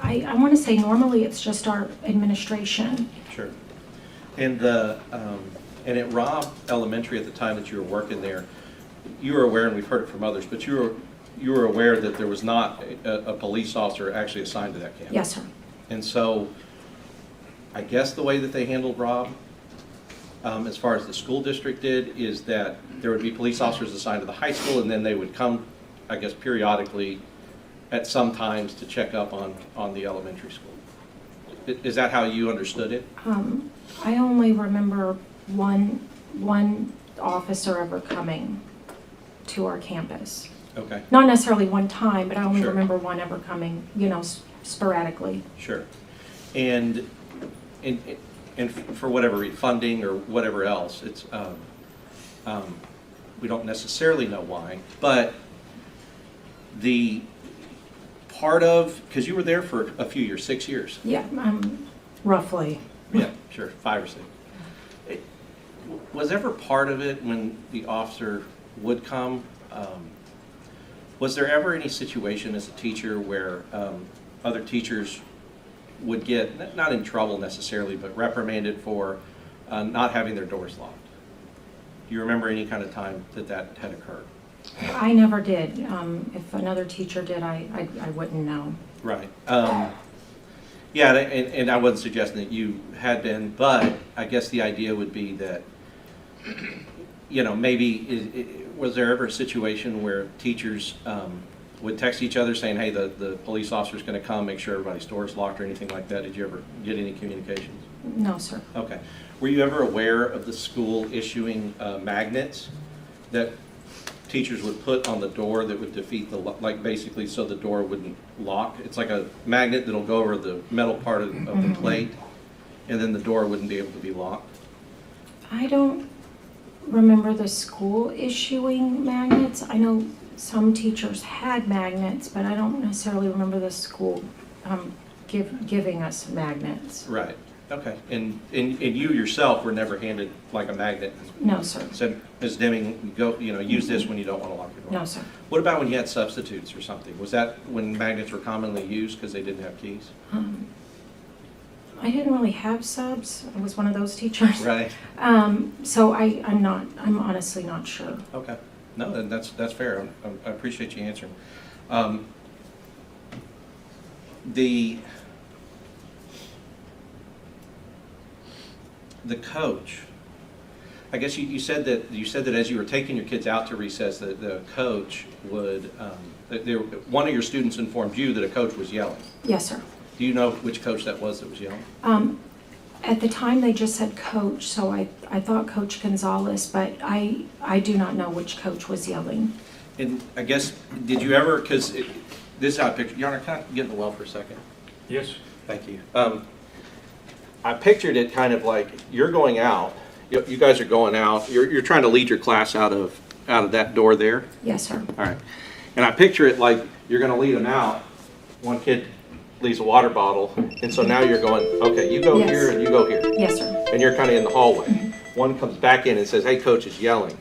I want to say normally it's just our administration. Sure. And at Robb Elementary at the time that you were working there, you were aware, and we've heard it from others, but you were aware that there was not a police officer actually assigned to that campus? Yes, sir. And so I guess the way that they handled Rob, as far as the school district did, is that there would be police officers assigned to the high school, and then they would come, I guess, periodically at some times to check up on the elementary school. Is that how you understood it? I only remember one officer ever coming to our campus. Okay, Not necessarily one time, but I only Sure. remember one ever coming, sporadically. sure. And for whatever reason, funding or whatever else, it's, we don't necessarily know why, but the part of, because you were there for a few years, 6 years. Yeah, roughly. Yeah, sure, 5 or 6. Was ever part of it when the officer would come? Was there ever any situation as a teacher where other teachers would get, not in trouble necessarily, but reprimanded for not having their doors locked? Do you remember any kind of time that had occurred? I never did. If another teacher did, I wouldn't know. Right. Yeah, and I wasn't suggesting that you had been, but I guess the idea would be that, maybe, was there ever a situation where teachers would text each other saying, hey, the police officer's going to come, make sure everybody's door's locked or anything like that? Did you ever get any communications? No, sir. Okay. Were you ever aware of the school issuing magnets that teachers would put on the door that would defeat basically so the door wouldn't lock? It's like a magnet that'll go over the metal part of the plate, and then the door wouldn't be able to be locked. I don't remember the school issuing magnets. I know some teachers had magnets, but I don't necessarily remember the school giving us magnets. Right. Okay. And you yourself were never handed like a magnet? No, sir. Said, Ms. Deming, go, use this when you don't want to lock your door? No, sir. What about when you had substitutes or something? Was that when magnets were commonly used because they didn't have keys? I didn't really have subs. I was one of those teachers. Right. So I'm honestly not sure. Okay. No, then that's fair. I appreciate you answering. The coach, I guess you said that as you were taking your kids out to recess, that the coach would, one of your students informed you that a coach was yelling. Yes, sir. Do you know which coach that was yelling? At the time, they just said coach, so I thought Coach Gonzales, but I do not know which coach was yelling. And I guess, did you ever, because this is how I pictured, Your Honor, can I get in the well for a second? Yes. Thank you. I pictured it kind of like you're going out, you guys are going out, you're trying to lead your class out of that door there. Yes, sir. All right. And I picture it like you're going to lead them out. One kid leaves a water bottle, and so now you're going, okay, you go Yes. here and you go here. Yes, sir. And you're kind of in the hallway. One comes back in and says, hey, coach is yelling.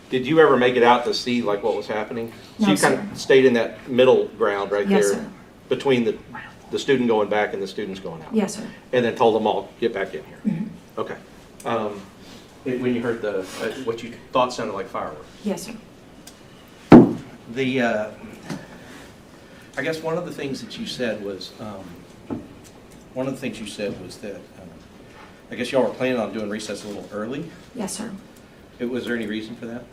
Did you ever make it out to see like what was happening? So No, you kind sir. of stayed in that middle ground right Yes, there sir. between the student going back and the students going out. Yes, sir. And then told them all, get back in here. Okay. When you heard what you thought sounded like fireworks. Yes, sir. I guess one of the things that you said was that I guess y'all were planning on doing recess a little early. Yes, sir. Was there any reason for that?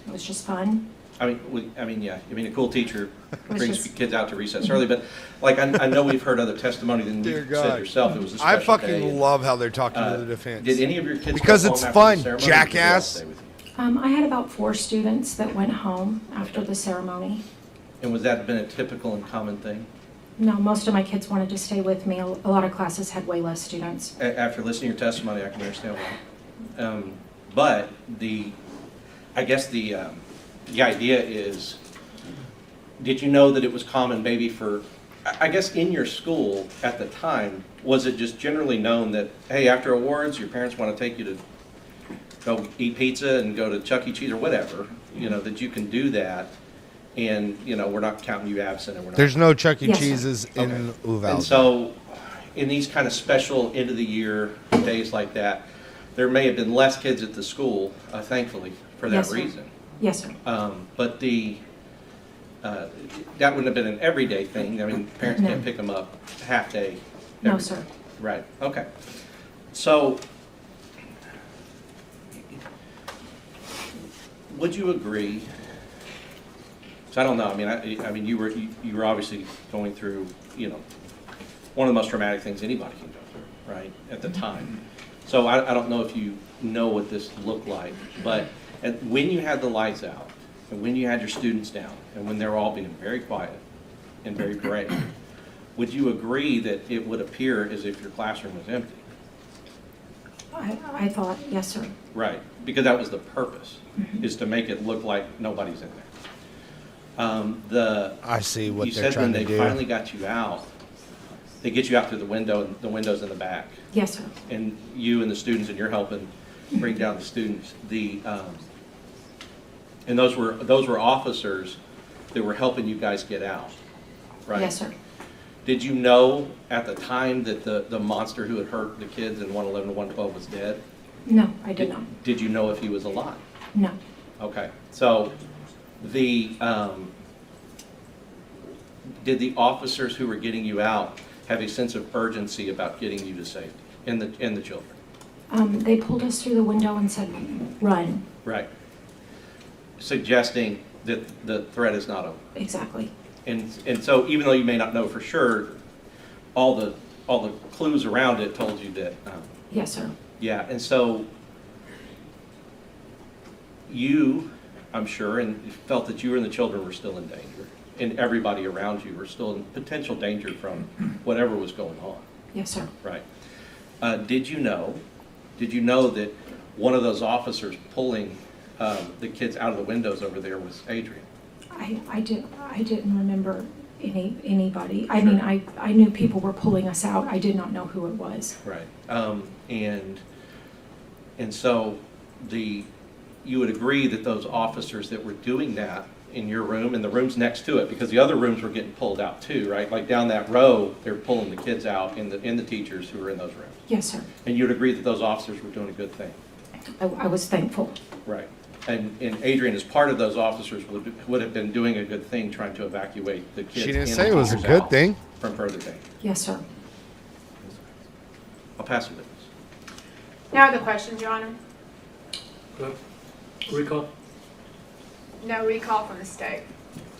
It was just fun. Yeah. A cool teacher was brings just- kids out to recess early, but like I know we've heard other testimony than Dear you God. said yourself. It was a I special day, fucking and, love how they're talking to the defense. Did any of your kids Because go it's home after fun, the ceremony, or did they all jackass. stay with you? I had about 4 students that went home after the ceremony. And was that been a typical and common thing? No, most of my kids wanted to stay with me. A lot of classes had way less students. After listening to your testimony, I can understand why. But I guess the idea is, did you know that it was common maybe for, I guess in your school at the time, was it just generally known that, hey, after awards, your parents want to take you to go eat pizza and go to Chuck E. Cheese or whatever, that you can do that, and, we're not counting you absent, and we're not. There's no Chuck E. Yes, sir. Cheeses in Uvalde. And so, in these kind of special end of the year days like that, there may have been less kids at the school, thankfully, for that Yes, sir. reason. Yes, sir. But that wouldn't have been an everyday thing. I mean, parents No. can't pick them up half day. No, every- sir. Right, okay. So, would you agree? So I don't know, I mean, you were obviously going through, one of the most traumatic things anybody can go through, right, at the time. So I don't know if you know what this looked like, but when you had the lights out, and when you had your students down, and when they were all being very quiet and very brave, would you agree that it would appear as if your classroom was empty? I thought, yes, sir. Right, because that was the purpose, is to make it look like nobody's in there. I see what You they're said when trying to they do. finally got you out, they get you out through the window, and the window's in the back. Yes, sir. And you and the students, and you're helping bring down the students. And those were officers that were helping you guys get out, right? Yes, sir. Did you know at the time that the monster who had hurt the kids in 111 to 112 was dead? No, I did not. Did you know if he was alive? No. Okay, so did the officers who were getting you out have a sense of urgency about getting you to safety and the children? They pulled us through the window and said, run. Right. Suggesting that the threat is not over. Exactly. And so even though you may not know for sure, all the clues around it told you that. Yes, sir. Yeah, and so you, I'm sure, and felt that you and the children were still in danger, and everybody around you were still in potential danger from whatever was going on. Yes, sir. Right. Did you know that one of those officers pulling the kids out of the windows over there was Adrian? I didn't remember anybody. I Sure. mean, I knew people were pulling us out. I did not know who it was. Right. And so you would agree that those officers that were doing that in your room and the rooms next to it, because the other rooms were getting pulled out too, right? Like down that row, they were pulling the kids out and the teachers who were in those rooms. Yes, sir. And you'd agree that those officers were doing a good thing. I was thankful. Right. And Adrian, as part of those officers, would have been doing a good thing trying to evacuate the kids. She didn't and say the it was a teachers good out thing. From further danger. Yes, sir. I'll pass the witness. No other questions, Your Honor? Recall? No recall from the state.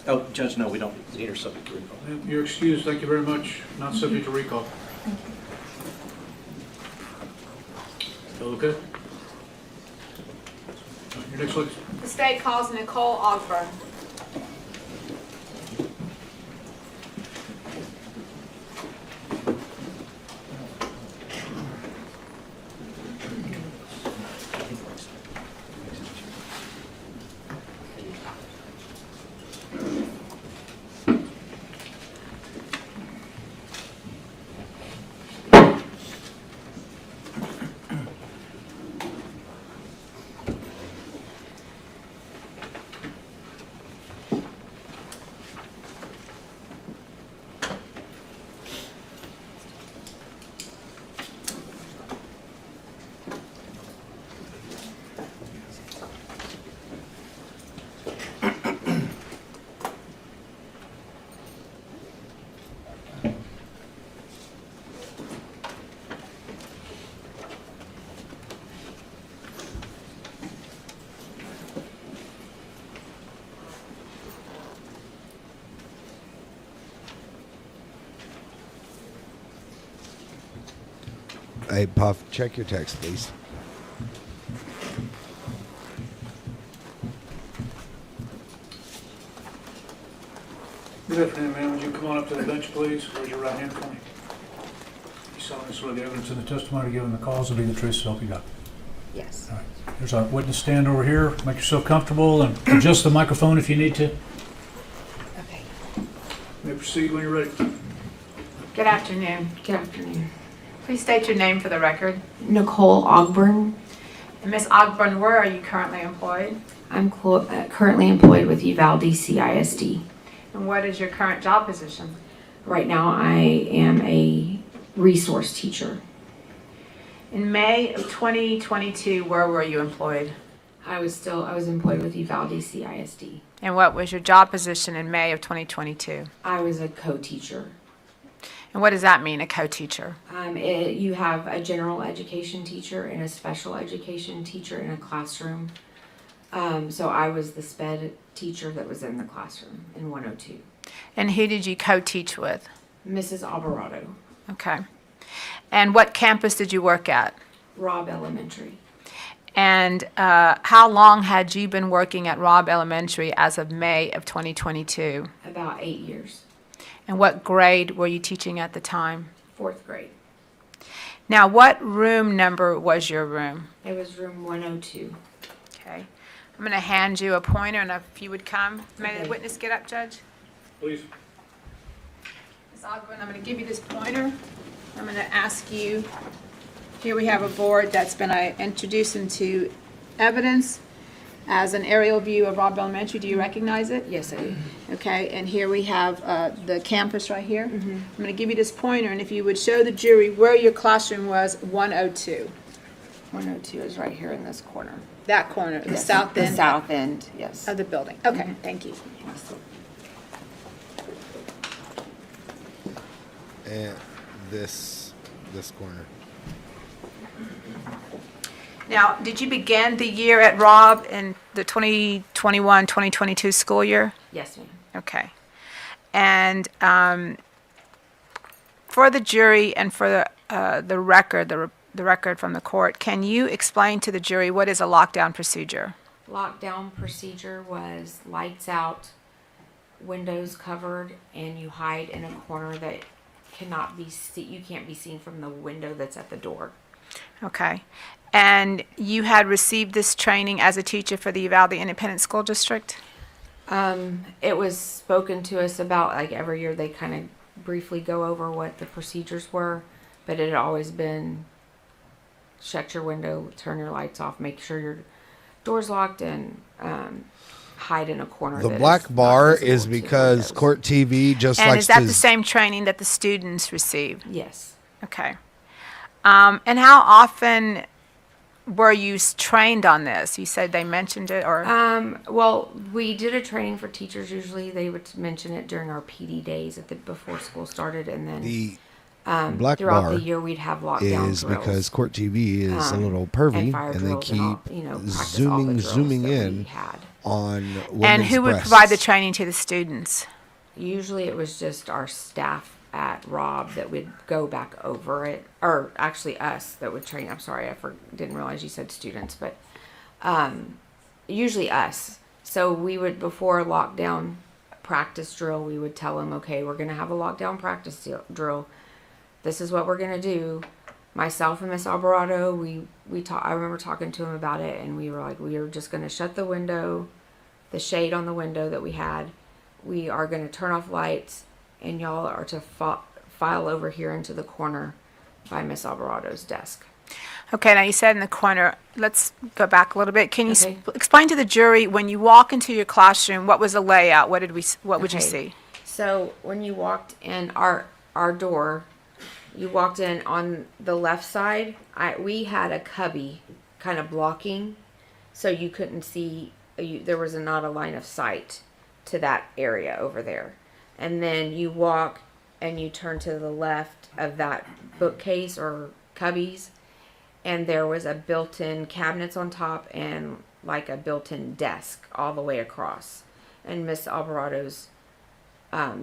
Oh, Judge, no, we don't need her subject to recall. You're excused, thank you very much. Not subject to recall. All okay? Your next witness. The state calls Nicole Ogburn. Hey, Puff, check your text, please. Good afternoon, ma'am. Would you come on up to the bench, please? Raise your right hand for me. You solemnly swear the evidence in the testimony given in the cause will be the truth, so help you God. Yes. All right. There's our witness stand over here. Make yourself comfortable and adjust the microphone if you need to. Okay. You may proceed when you're ready. Good afternoon. Good afternoon. Please state your name for the record. Nicole Ogburn. And Ms. Ogburn, where are you currently employed? I'm currently employed with Uvalde CISD. And what is your current job position? Right now, I am a resource teacher. In May of 2022, where were you employed? I was employed with Uvalde CISD. And what was your job position in May of 2022? I was a co-teacher. And what does that mean, a co-teacher? You have a general education teacher and a special education teacher in a classroom. So I was the SPED teacher that was in the classroom in 102. And who did you co-teach with? Mrs. Alvarado, Okay. And what campus did you work at? Robb Elementary. And how long had you been working at Robb Elementary as of May of 2022? About 8 years. And what grade were you teaching at the time? 4th grade. Now, what room number was your room? It was room 102. Okay. I'm going to hand you a pointer, and if you would come. May the Okay. witness get up, Judge? Please. Ms. Ogburn, I'm going to give you this pointer. I'm going to ask you, here we have a board that's been introduced into evidence as an aerial view of Robb Elementary. Do you recognize it? Yes, I do. Okay, and here we have the campus right here. I'm going to give you this pointer, and if you would show the jury where your classroom was, 102. 102 is right here in this corner. That corner, the Yes, south end. The south end, yes. Of the building. Okay, thank you. And this corner. Now, did you begin the year at Robb in the 2021-2022 school year? Yes, ma'am. Okay. And for the jury and for the record, the record from the court, can you explain to the jury what is a lockdown procedure? Lockdown procedure was lights out, windows covered, and you hide in a corner that you can't be seen from the window that's at the door. Okay. And you had received this training as a teacher for the Uvalde Independent School District? It was spoken to us about, like, every year they kind of briefly go over what the procedures were, but it had always been shut your window, turn your lights off, make sure your door's locked, and hide in a corner. The that black is not bar visible is to because windows. Court TV just And likes is that to. the same training that the students receive? Yes. Okay. And how often were you trained on this? You said they mentioned it, or? Well, we did a training for teachers. Usually they would mention it during our PD days before school started, and then The black throughout bar the year we'd have lockdown is drills. because Court TV is a little and pervy, fire and they drills keep all, practice all the drills zooming that we in had. on women's And who would breasts. provide the training to the students? Usually it was just our staff at Robb that would go back over it, or actually us that would train. I'm sorry, didn't realize you said students, but usually us. So we would, before lockdown practice drill, we would tell them, okay, we're going to have a lockdown practice drill. This is what we're going to do. Myself and Miss Alvarado, I remember talking to him about it, and we were like, we are just going to shut the window, the shade on the window that we had. We are going to turn off lights, and y'all are to file over here into the corner by Miss Alvarado's desk. Okay, now you said in the corner. Let's go back a little bit. Can you Okay. explain to the jury, when you walk into your classroom, what was the layout? What would you Okay. see? So when you walked in our door, you walked in on the left side. We had a cubby kind of blocking, so you couldn't see. There was not a line of sight to that area over there. And then you walk and you turn to the left of that bookcase or cubbies, and there was a built-in cabinets on top and like a built-in desk all the way across. And Miss Alvarado's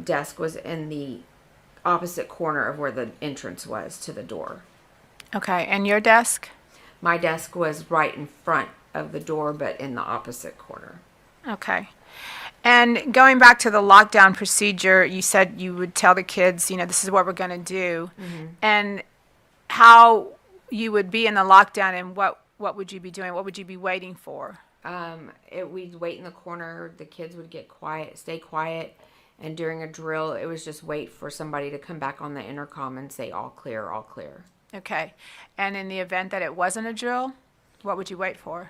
desk was in the opposite corner of where the entrance was to the door. Okay, and your desk? My desk was right in front of the door, but in the opposite corner. Okay. And going back to the lockdown procedure, you said you would tell the kids, this is what we're going to do. Mm-hmm. And how you would be in the lockdown, and what would you be doing? What would you be waiting for? We'd wait in the corner. The kids would get quiet, stay quiet. And during a drill, it was just wait for somebody to come back on the intercom and say, all clear, all clear. Okay. And in the event that it wasn't a drill, what would you wait for?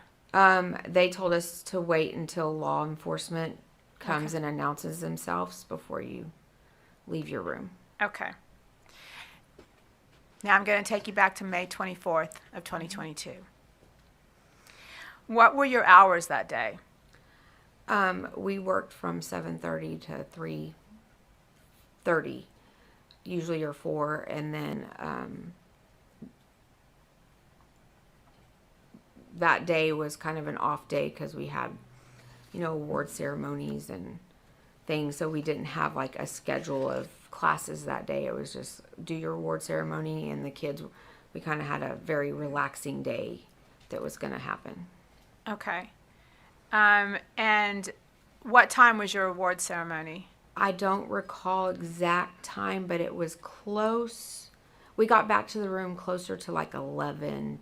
They told us to wait until law enforcement comes and announces themselves before you leave your room. Okay. Now I'm going to take you back to May 24th of 2022. What were your hours that day? We worked from 7:30 to 3:30, usually or 4, and then that day was kind of an off day because we had, award ceremonies and things, so we didn't have like a schedule of classes that day. It was just do your award ceremony, and the kids, we kind of had a very relaxing day that was going to happen. Okay. And what time was your award ceremony? I don't recall exact time, but it was close. We got back to the room closer to like 11,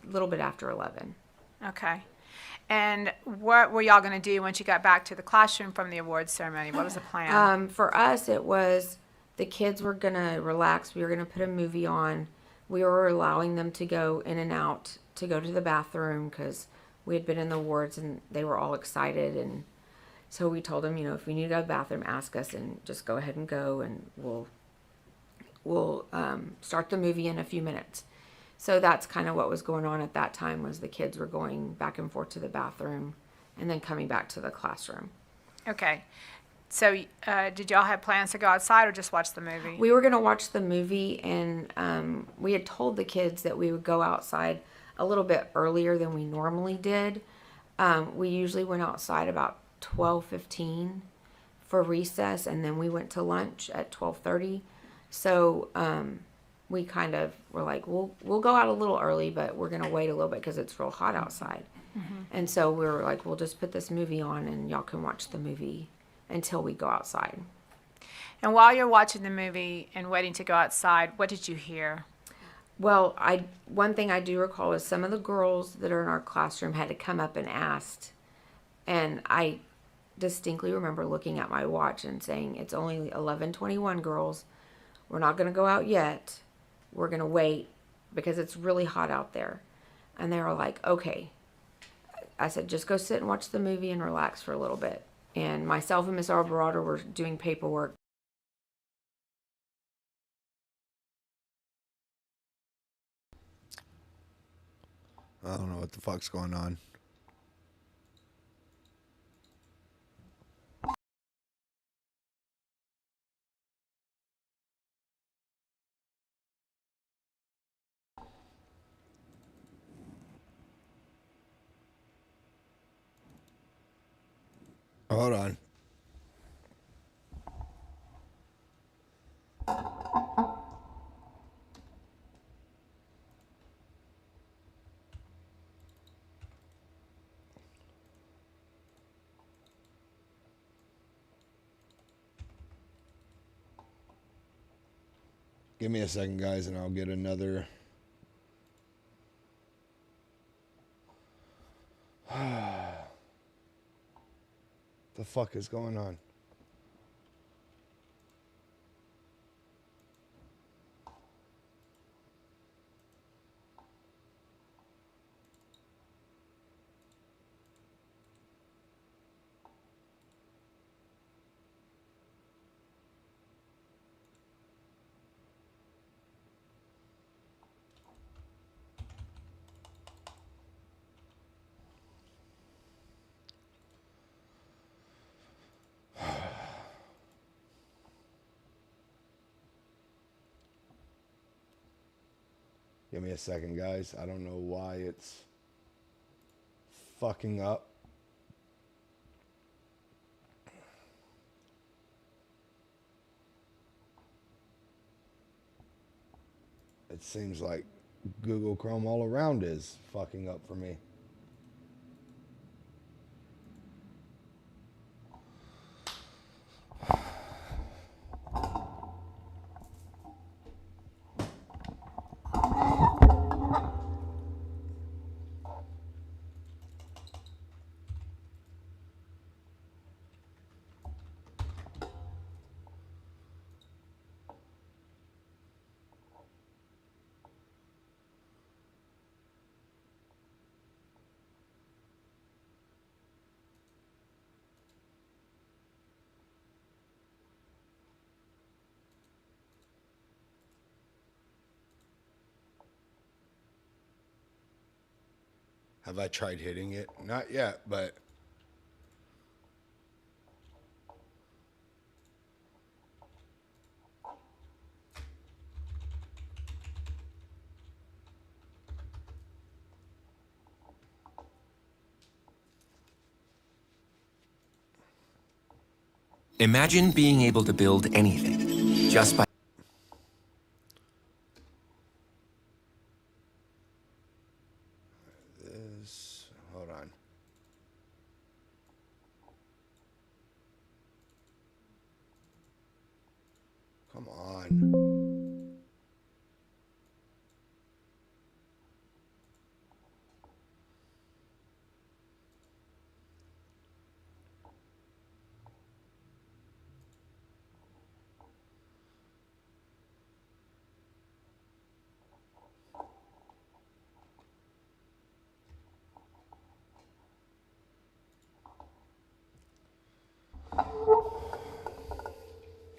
a little bit after 11. Okay. And what were y'all going to do once you got back to the classroom from the awards ceremony? What was the plan? For us, it was the kids were going to relax. We were going to put a movie on. We were allowing them to go in and out, to go to the bathroom, because we had been in the wards and they were all excited. And so we told them, if you need to go to the bathroom, ask us and just go ahead and go, and we'll start the movie in a few minutes. So that's kind of what was going on at that time, was the kids were going back and forth to the bathroom and then coming back to the classroom. Okay. So did y'all have plans to go outside or just watch the movie? We were going to watch the movie, and we had told the kids that we would go outside a little bit earlier than we normally did. We usually went outside about 12:15 for recess, and then we went to lunch at 12:30. So we kind of were like, we'll go out a little early, but we're going to wait a little bit because it's real hot outside. Mm-hmm. And so we were like, we'll just put this movie on and y'all can watch the movie until we go outside. And while you're watching the movie and waiting to go outside, what did you hear? Well, one thing I do recall is some of the girls that are in our classroom had to come up and asked. And I distinctly remember looking at my watch and saying, it's only 11:21, girls. We're not going to go out yet. We're going to wait because it's really hot out there. And they were like, okay. I said, just go sit and watch the movie and relax for a little bit. And myself and Miss Alvarado were doing paperwork. I don't know what the fuck's going on. Hold on. Give me a second, guys, and I'll get another. The fuck is going on? Give me a second, guys. I don't know why it's fucking up. It seems like Google Chrome all around is fucking up for me. Have I tried hitting it? Not yet, but Imagine being able to build anything just by this. Hold on. Come on.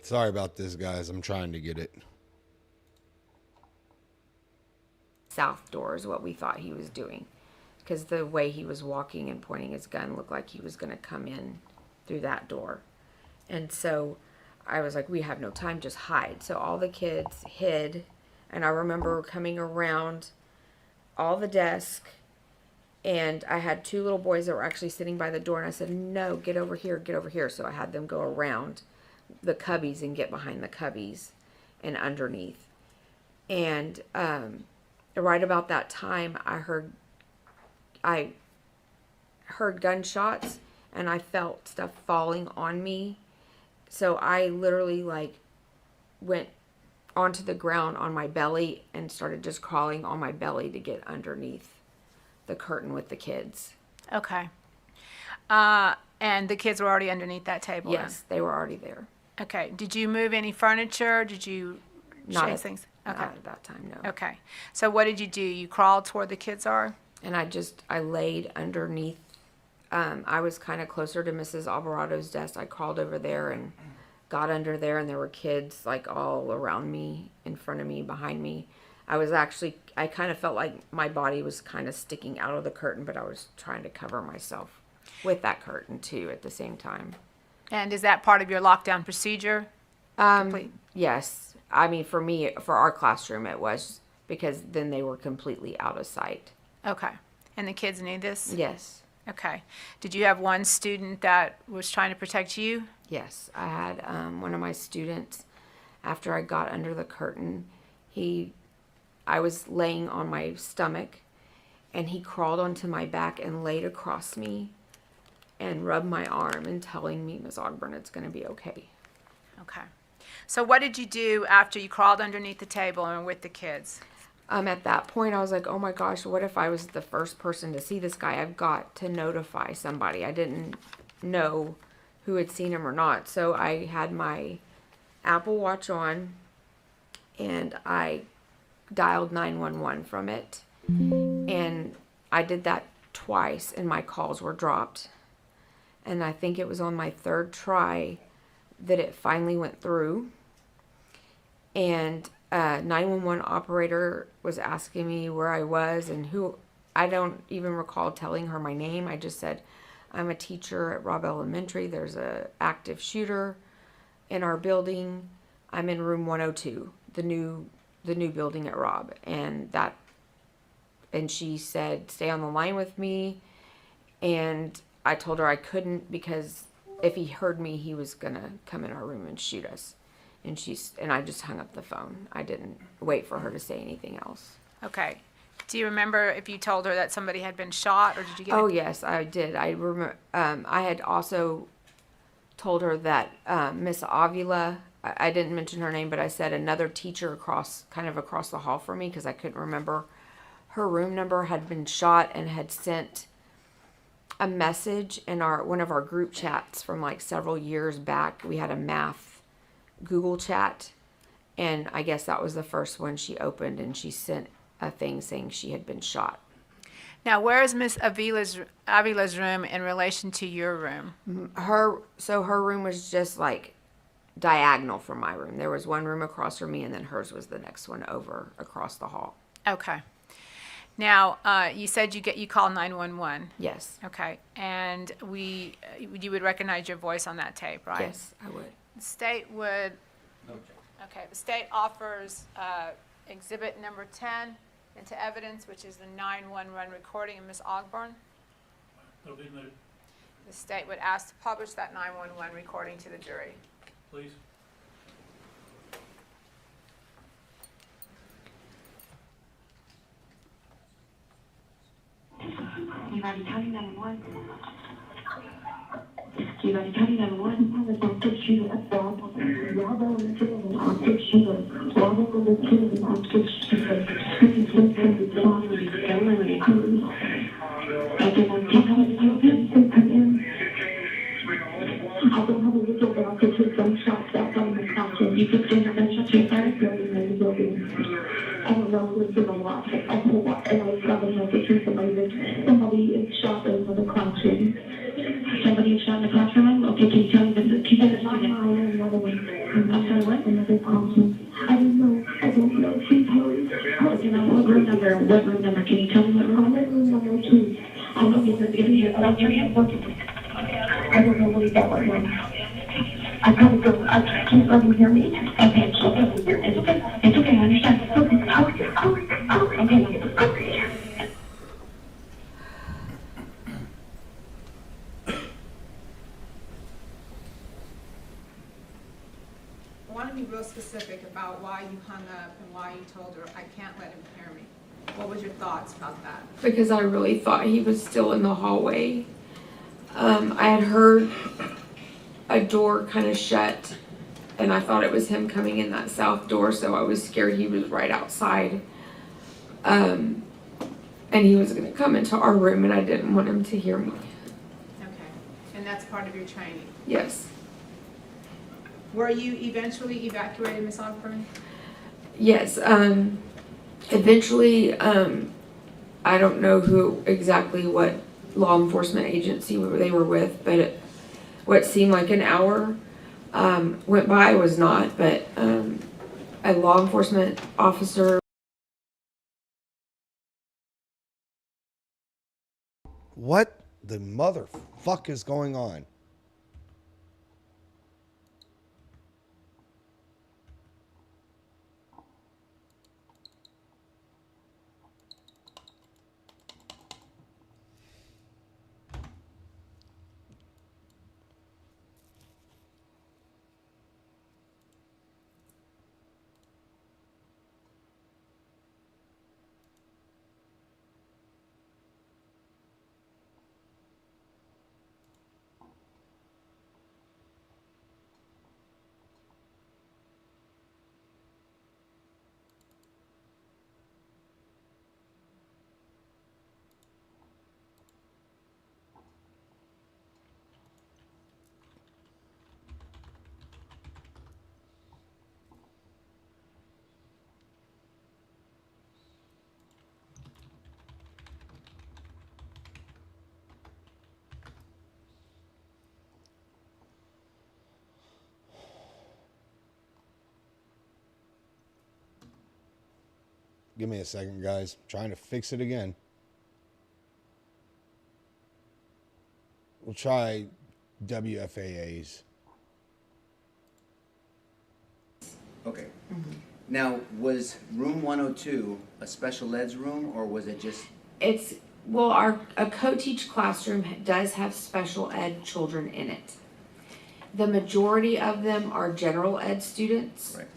Sorry about this, guys. I'm trying to get it. South door is what we thought he was doing, because the way he was walking and pointing his gun looked like he was going to come in through that door. And so I was like, we have no time, just hide. So all the kids hid, and I remember coming around all the desk, and I had two little boys that were actually sitting by the door, and I said, no, get over here, get over here. So I had them go around the cubbies and get behind the cubbies and underneath. And right about that time, I heard gunshots, and I felt stuff falling on me. So I literally went onto the ground on my belly and started just crawling on my belly to get underneath the curtain with the kids. Okay. And the kids were already underneath that table? Yes, they were already there. Okay. Did you move any furniture? Did you change things? Okay. Not at that time, no. Okay. So what did you do? You crawled to where the kids are? And I laid underneath. I was kind of closer to Mrs. Alvarado's desk. I crawled over there and got under there, and there were kids all around me, in front of me, behind me. I kind of felt like my body was kind of sticking out of the curtain, but I was trying to cover myself with that curtain too at the same time. And is that part of your lockdown procedure? Yes. I mean, for me, for our classroom, it was, because then they were completely out of sight. Okay. And the kids knew this? Yes. Okay. Did you have one student that was trying to protect you? Yes. I had one of my students, after I got under the curtain, I was laying on my stomach, and he crawled onto my back and laid across me and rubbed my arm and telling me, Ms. Ogburn, it's going to be okay. Okay. So what did you do after you crawled underneath the table and with the kids? At that point, I was like, oh my gosh, what if I was the first person to see this guy? I've got to notify somebody. I didn't know who had seen him or not. So I had my Apple Watch on, and I dialed 911 from it. And I did that twice, and my calls were dropped. And I think it was on my third try that it finally went through. And 911 operator was asking me where I was and who. I don't even recall telling her my name. I just said, I'm a teacher at Robb Elementary. There's a active shooter in our building. I'm in room 102, the new building at Robb. And she said, stay on the line with me. And I told her I couldn't, because if he heard me, he was gonna come in our room and shoot us. And I just hung up the phone. I didn't wait for her to say anything else. Okay. Do you remember if you told her that somebody had been shot, or did you get? Oh yes, I did. I remember. I had also told her that Miss Avila. I didn't mention her name, but I said another teacher across the hall from me, because I couldn't remember her room number, had been shot and had sent a message in one of our group chats from several years back. We had a math Google chat, and I guess that was the first one she opened, and she sent a thing saying she had been shot. Now, where is Miss Avila's room in relation to your room? Her room was just diagonal from my room. There was one room across from me, and then hers was the next one over across the hall. Okay. Now, you said you call 911. Yes. Okay, and you would recognize your voice on that tape, right? Yes, I would. The state would, okay, the state offers exhibit number 10 into evidence, which is the 911 recording of Ms. Ogburn. That'll be admitted, The state would ask to publish that 911 recording to the jury. please. Uvalde County 911. Uvalde County 911. The active shooter assault. Uvalde listed as an active shooter. Uvalde listed as an active shooter. Screen symptoms of trauma and family occurs. After 1900, come in. I don't have a little bit of two gunshots outside of the classroom. You can stand up and shut your fire building and the building. I don't know what's in the lot. I pulled up and I was grabbing my picture. Somebody is shot in the classroom. Somebody is shot in the classroom? Okay, can you tell me the people that shot another one? I'm sorry, what? Another classroom. I don't know. Please hurry. Can I what room number? What room number? Can you tell me what room? Room number 2. I don't know if it's in here. I don't know what that was. I gotta go. I can't let him hear me. Okay, it's okay. It's okay. I understand. Okay. I want to be real specific about why you hung up and why you told her, I can't let him hear me. What was your thoughts about that? Because I really thought he was still in the hallway. I had heard a door kind of shut, and I thought it was him coming in that south door, so I was scared he was right outside. And he was going to come into our room, and I didn't want him to hear me. Okay, and that's part of your training. Yes. Were you eventually evacuated, Ms. Ogburn? Yes. Eventually, I don't know what law enforcement agency they were with, but what seemed like an hour went by was not, but a law enforcement officer. What the motherfuck is going on? Give me a second, guys. I'm trying to fix it again. We'll try WFAAs. Okay. Now, was room 102 a special ed's room, or was it just? A co-teach classroom does have special ed children in it. The majority of them are general ed students. Right.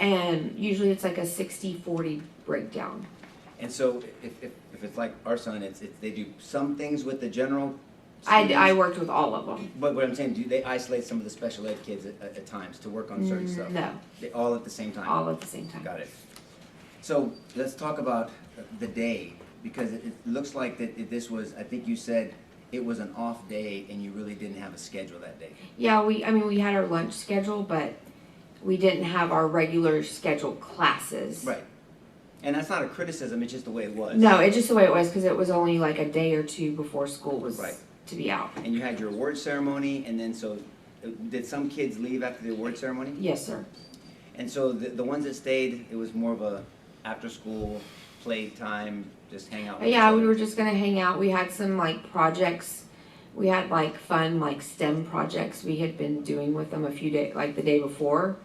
And usually it's like a 60-40 breakdown. And so, if it's like our son, they do some things with the general. I worked with all of them. But what I'm saying, do they isolate some of the special ed kids at times to work on certain stuff? No. They all at the same time? All at the same time. Got it. So let's talk about the day, because it looks like that this was, I think you said it was an off day and you really didn't have a schedule that day. Yeah, we had our lunch schedule, but we didn't have our regular scheduled classes. Right. And that's not a criticism, it's just the way it was. No, it's just the way it was, because it was only like a day or two before school was to be out. And you had your award ceremony, and then did some kids leave after the award ceremony? Yes, sir. And so the ones that stayed, it was more of a after school playtime just hang out with Yeah, each we other? were just gonna hang out. We had some like projects. We had like fun like STEM projects we had been doing with them a few days, like the day before.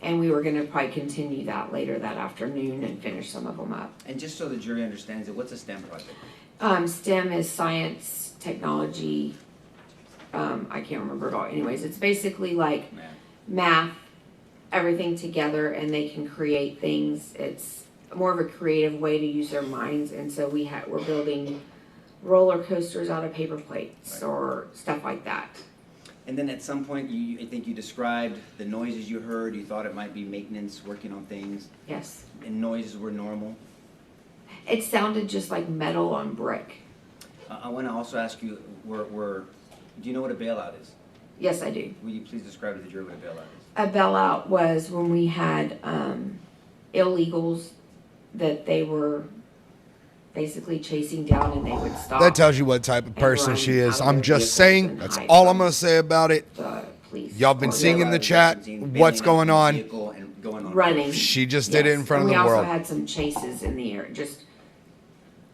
And we were gonna probably continue that later that afternoon and finish some of them up. And just so the jury understands it, what's a STEM project? STEM is science, technology, I can't remember it all. Anyways, it's basically like math, everything together, and they can create things. It's more of a creative way to use their minds, and so we're building roller coasters out of paper plates or stuff like that. And then at some point, I think you described the noises you heard. You thought it might be maintenance working on things. Yes. And noises were normal. It sounded just like metal on brick. I want to also ask you, do you know what a bailout is? Yes, I do. Will you please describe to the jury what a bailout is? A bailout was when we had illegals that they were basically chasing down and they would stop. That tells you what type of person she is. I'm just saying, that's all I'm going to say about it. Y'all been seeing in the chat what's going on. Running. She just did it in front of and the we world. also had some chases in the air, just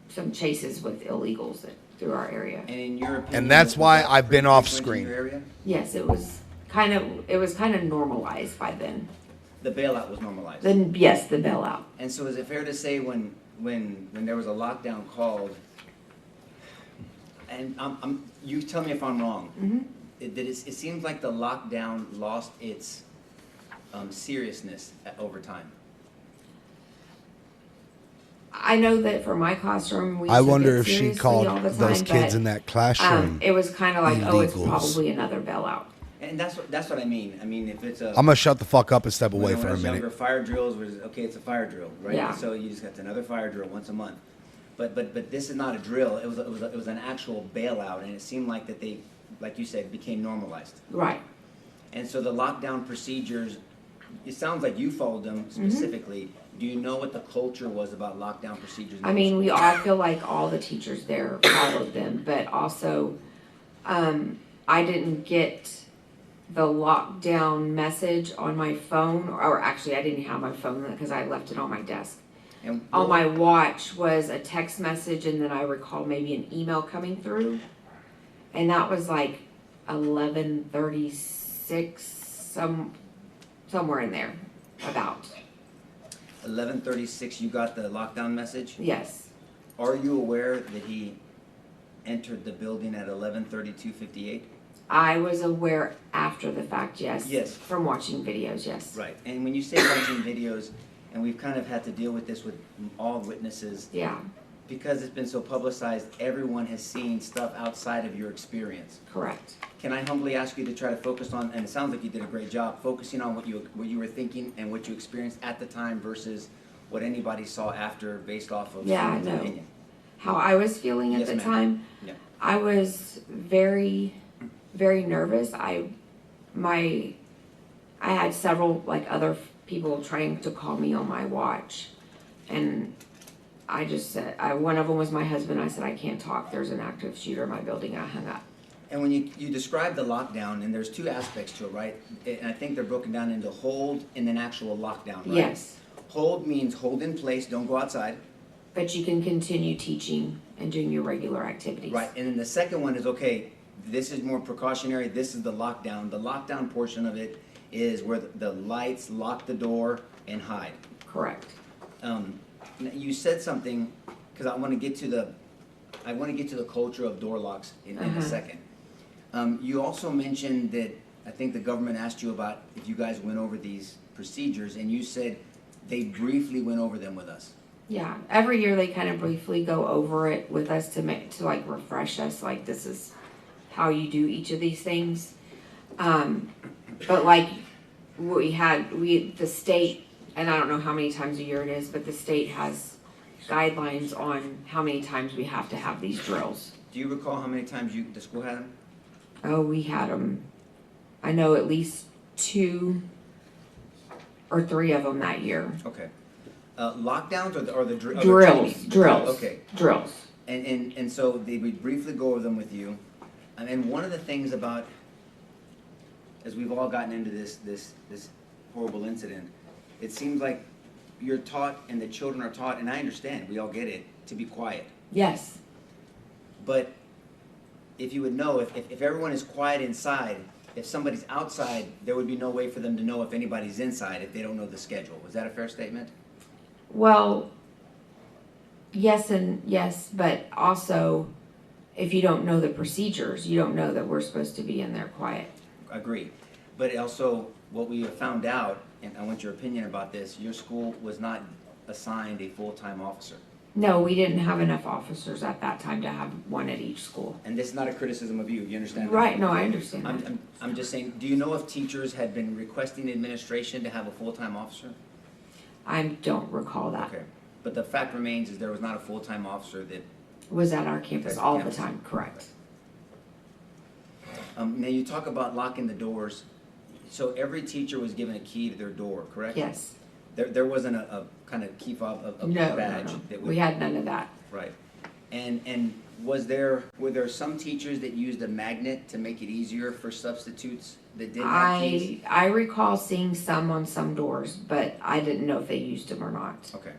some chases with illegals through our area. And in your opinion, And that's why I've been off frequent in screen. your area? Yes, it was kind of normalized by then. The bailout was normalized. Then yes, the bailout. And so is it fair to say when there was a lockdown called, and you tell me if I'm wrong, it seems like the lockdown lost its seriousness over time. I know that for my classroom, we I took wonder it if she seriously called all the those time, kids but, in that classroom it was kind of like, oh, it's illegals. probably another bailout. And that's what I mean. I mean, if it's a I'm going to shut the fuck up and step away when for I a was younger, minute. fire drills was okay. It's a fire drill, right? Yeah. So you just got another fire drill once a month. But this is not a drill. It was an actual bailout, and it seemed like that they, like you said, became normalized. Right. And so the lockdown procedures, it sounds like you followed them specifically. Do you know what the culture was about lockdown procedures? I mean, I feel like all the teachers there followed them, but also, I didn't get the lockdown message on my phone, or actually I didn't have my phone because I left it on my desk. And On my watch was a text message, and then I recall maybe an email coming through, and that was like 11:36, somewhere in there, about. 11:36, you got the lockdown message? Yes. Are you aware that he entered the building at 11:32:58? I was aware after the fact, yes. Yes. From watching videos, yes. Right. And when you say watching videos, and we've kind of had to deal with this with all witnesses, Yeah, because it's been so publicized, everyone has seen stuff outside of your experience. correct. Can I humbly ask you to try to focus on, and it sounds like you did a great job, focusing on what you were thinking and what you experienced at the time versus what anybody saw after based off of Yeah, someone's no. opinion. How I was feeling at Yes, the ma'am. time, Yeah. I was very, very nervous. I had several like other people trying to call me on my watch, and I just said, one of them was my husband. I said, I can't talk. There's an active shooter in my building. I hung up. And when you describe the lockdown, and there's two aspects to it, right? And I think they're broken down into hold and then actual lockdown, right? Yes, Hold means hold in place, don't go outside. but you can continue teaching and doing your regular activities. Right, and then the second one is, okay, this is more precautionary, this is the lockdown. The lockdown portion of it is where the lights lock the door and hide. Correct. You said something, because I want to get to the culture of door locks in a second. You also mentioned that, I think the government asked you about if you guys went over these procedures, and you said they briefly went over them with us. Yeah, every year they kind of briefly go over it with us to like refresh us, like this is how you do each of these things. But like the state, and I don't know how many times a year it is, but the state has guidelines on how many times we have to have these drills. Do you recall how many times the school had them? Oh, we had them, I know at least 2 or 3 of them that year. Okay. Lockdowns or the Drills, training? drills. Okay. Drills. And so they would briefly go over them with you. And one of the things about, as we've all gotten into this horrible incident, it seems like you're taught and the children are taught, and I understand, we all get it, to be quiet. Yes. But if you would know, if everyone is quiet inside, if somebody's outside, there would be no way for them to know if anybody's inside if they don't know the schedule. Was that a fair statement? Well, yes and yes, but also if you don't know the procedures, you don't know that we're supposed to be in there quiet. Agree. But also, what we have found out, and I want your opinion about this, your school was not assigned a full-time officer. No, we didn't have enough officers at that time to have one at each school. And this is not a criticism of you, you understand that? Right, no, I understand that. I'm just saying, do you know if teachers had been requesting administration to have a full-time officer? I don't recall that. Okay. But the fact remains is there was not a full-time officer that... Was at our campus all the time, correct. Now, you talk about locking the doors. So every teacher was given a key to their door, correct? Yes. There wasn't a kind of key fob, a No, badge? no, no. That We had none of that. Right. And were there some teachers that used a magnet to make it easier for substitutes that didn't have keys? I recall seeing some on some doors, but I didn't know if they used them or not. Okay.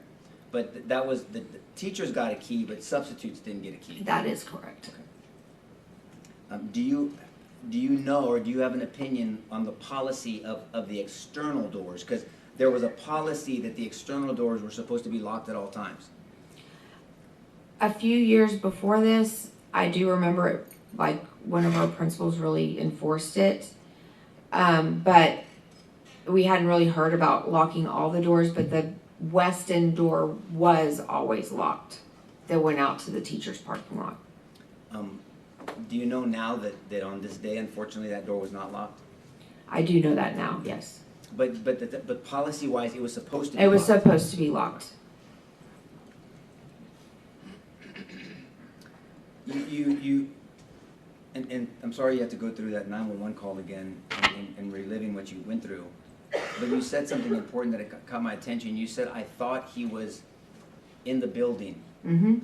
But that was, the teachers got a key, but substitutes didn't get a key? That is correct. Okay. Do you know, or do you have an opinion on the policy of the external doors? Because there was a policy that the external doors were supposed to be locked at all times. A few years before this, I do remember it, like one of our principals really enforced it. But we hadn't really heard about locking all the doors, but the west end door was always locked that went out to the teacher's parking lot. Do you know now that on this day, unfortunately, that door was not locked? I do know that now, yes. But policy-wise, it was supposed to be It was locked. supposed to be locked. And I'm sorry you had to go through that 911 call again and reliving what you went through. But you said something important that caught my attention. You said, I thought he was in the building. Mm-hmm.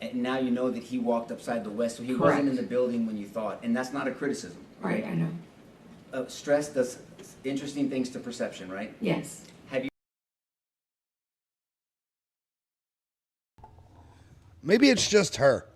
And now you know that he walked upside the west, so he Correct. wasn't in the building when you thought. And that's not a criticism. Right, I know. Stress does interesting things to perception, right? Yes. Maybe it's just her.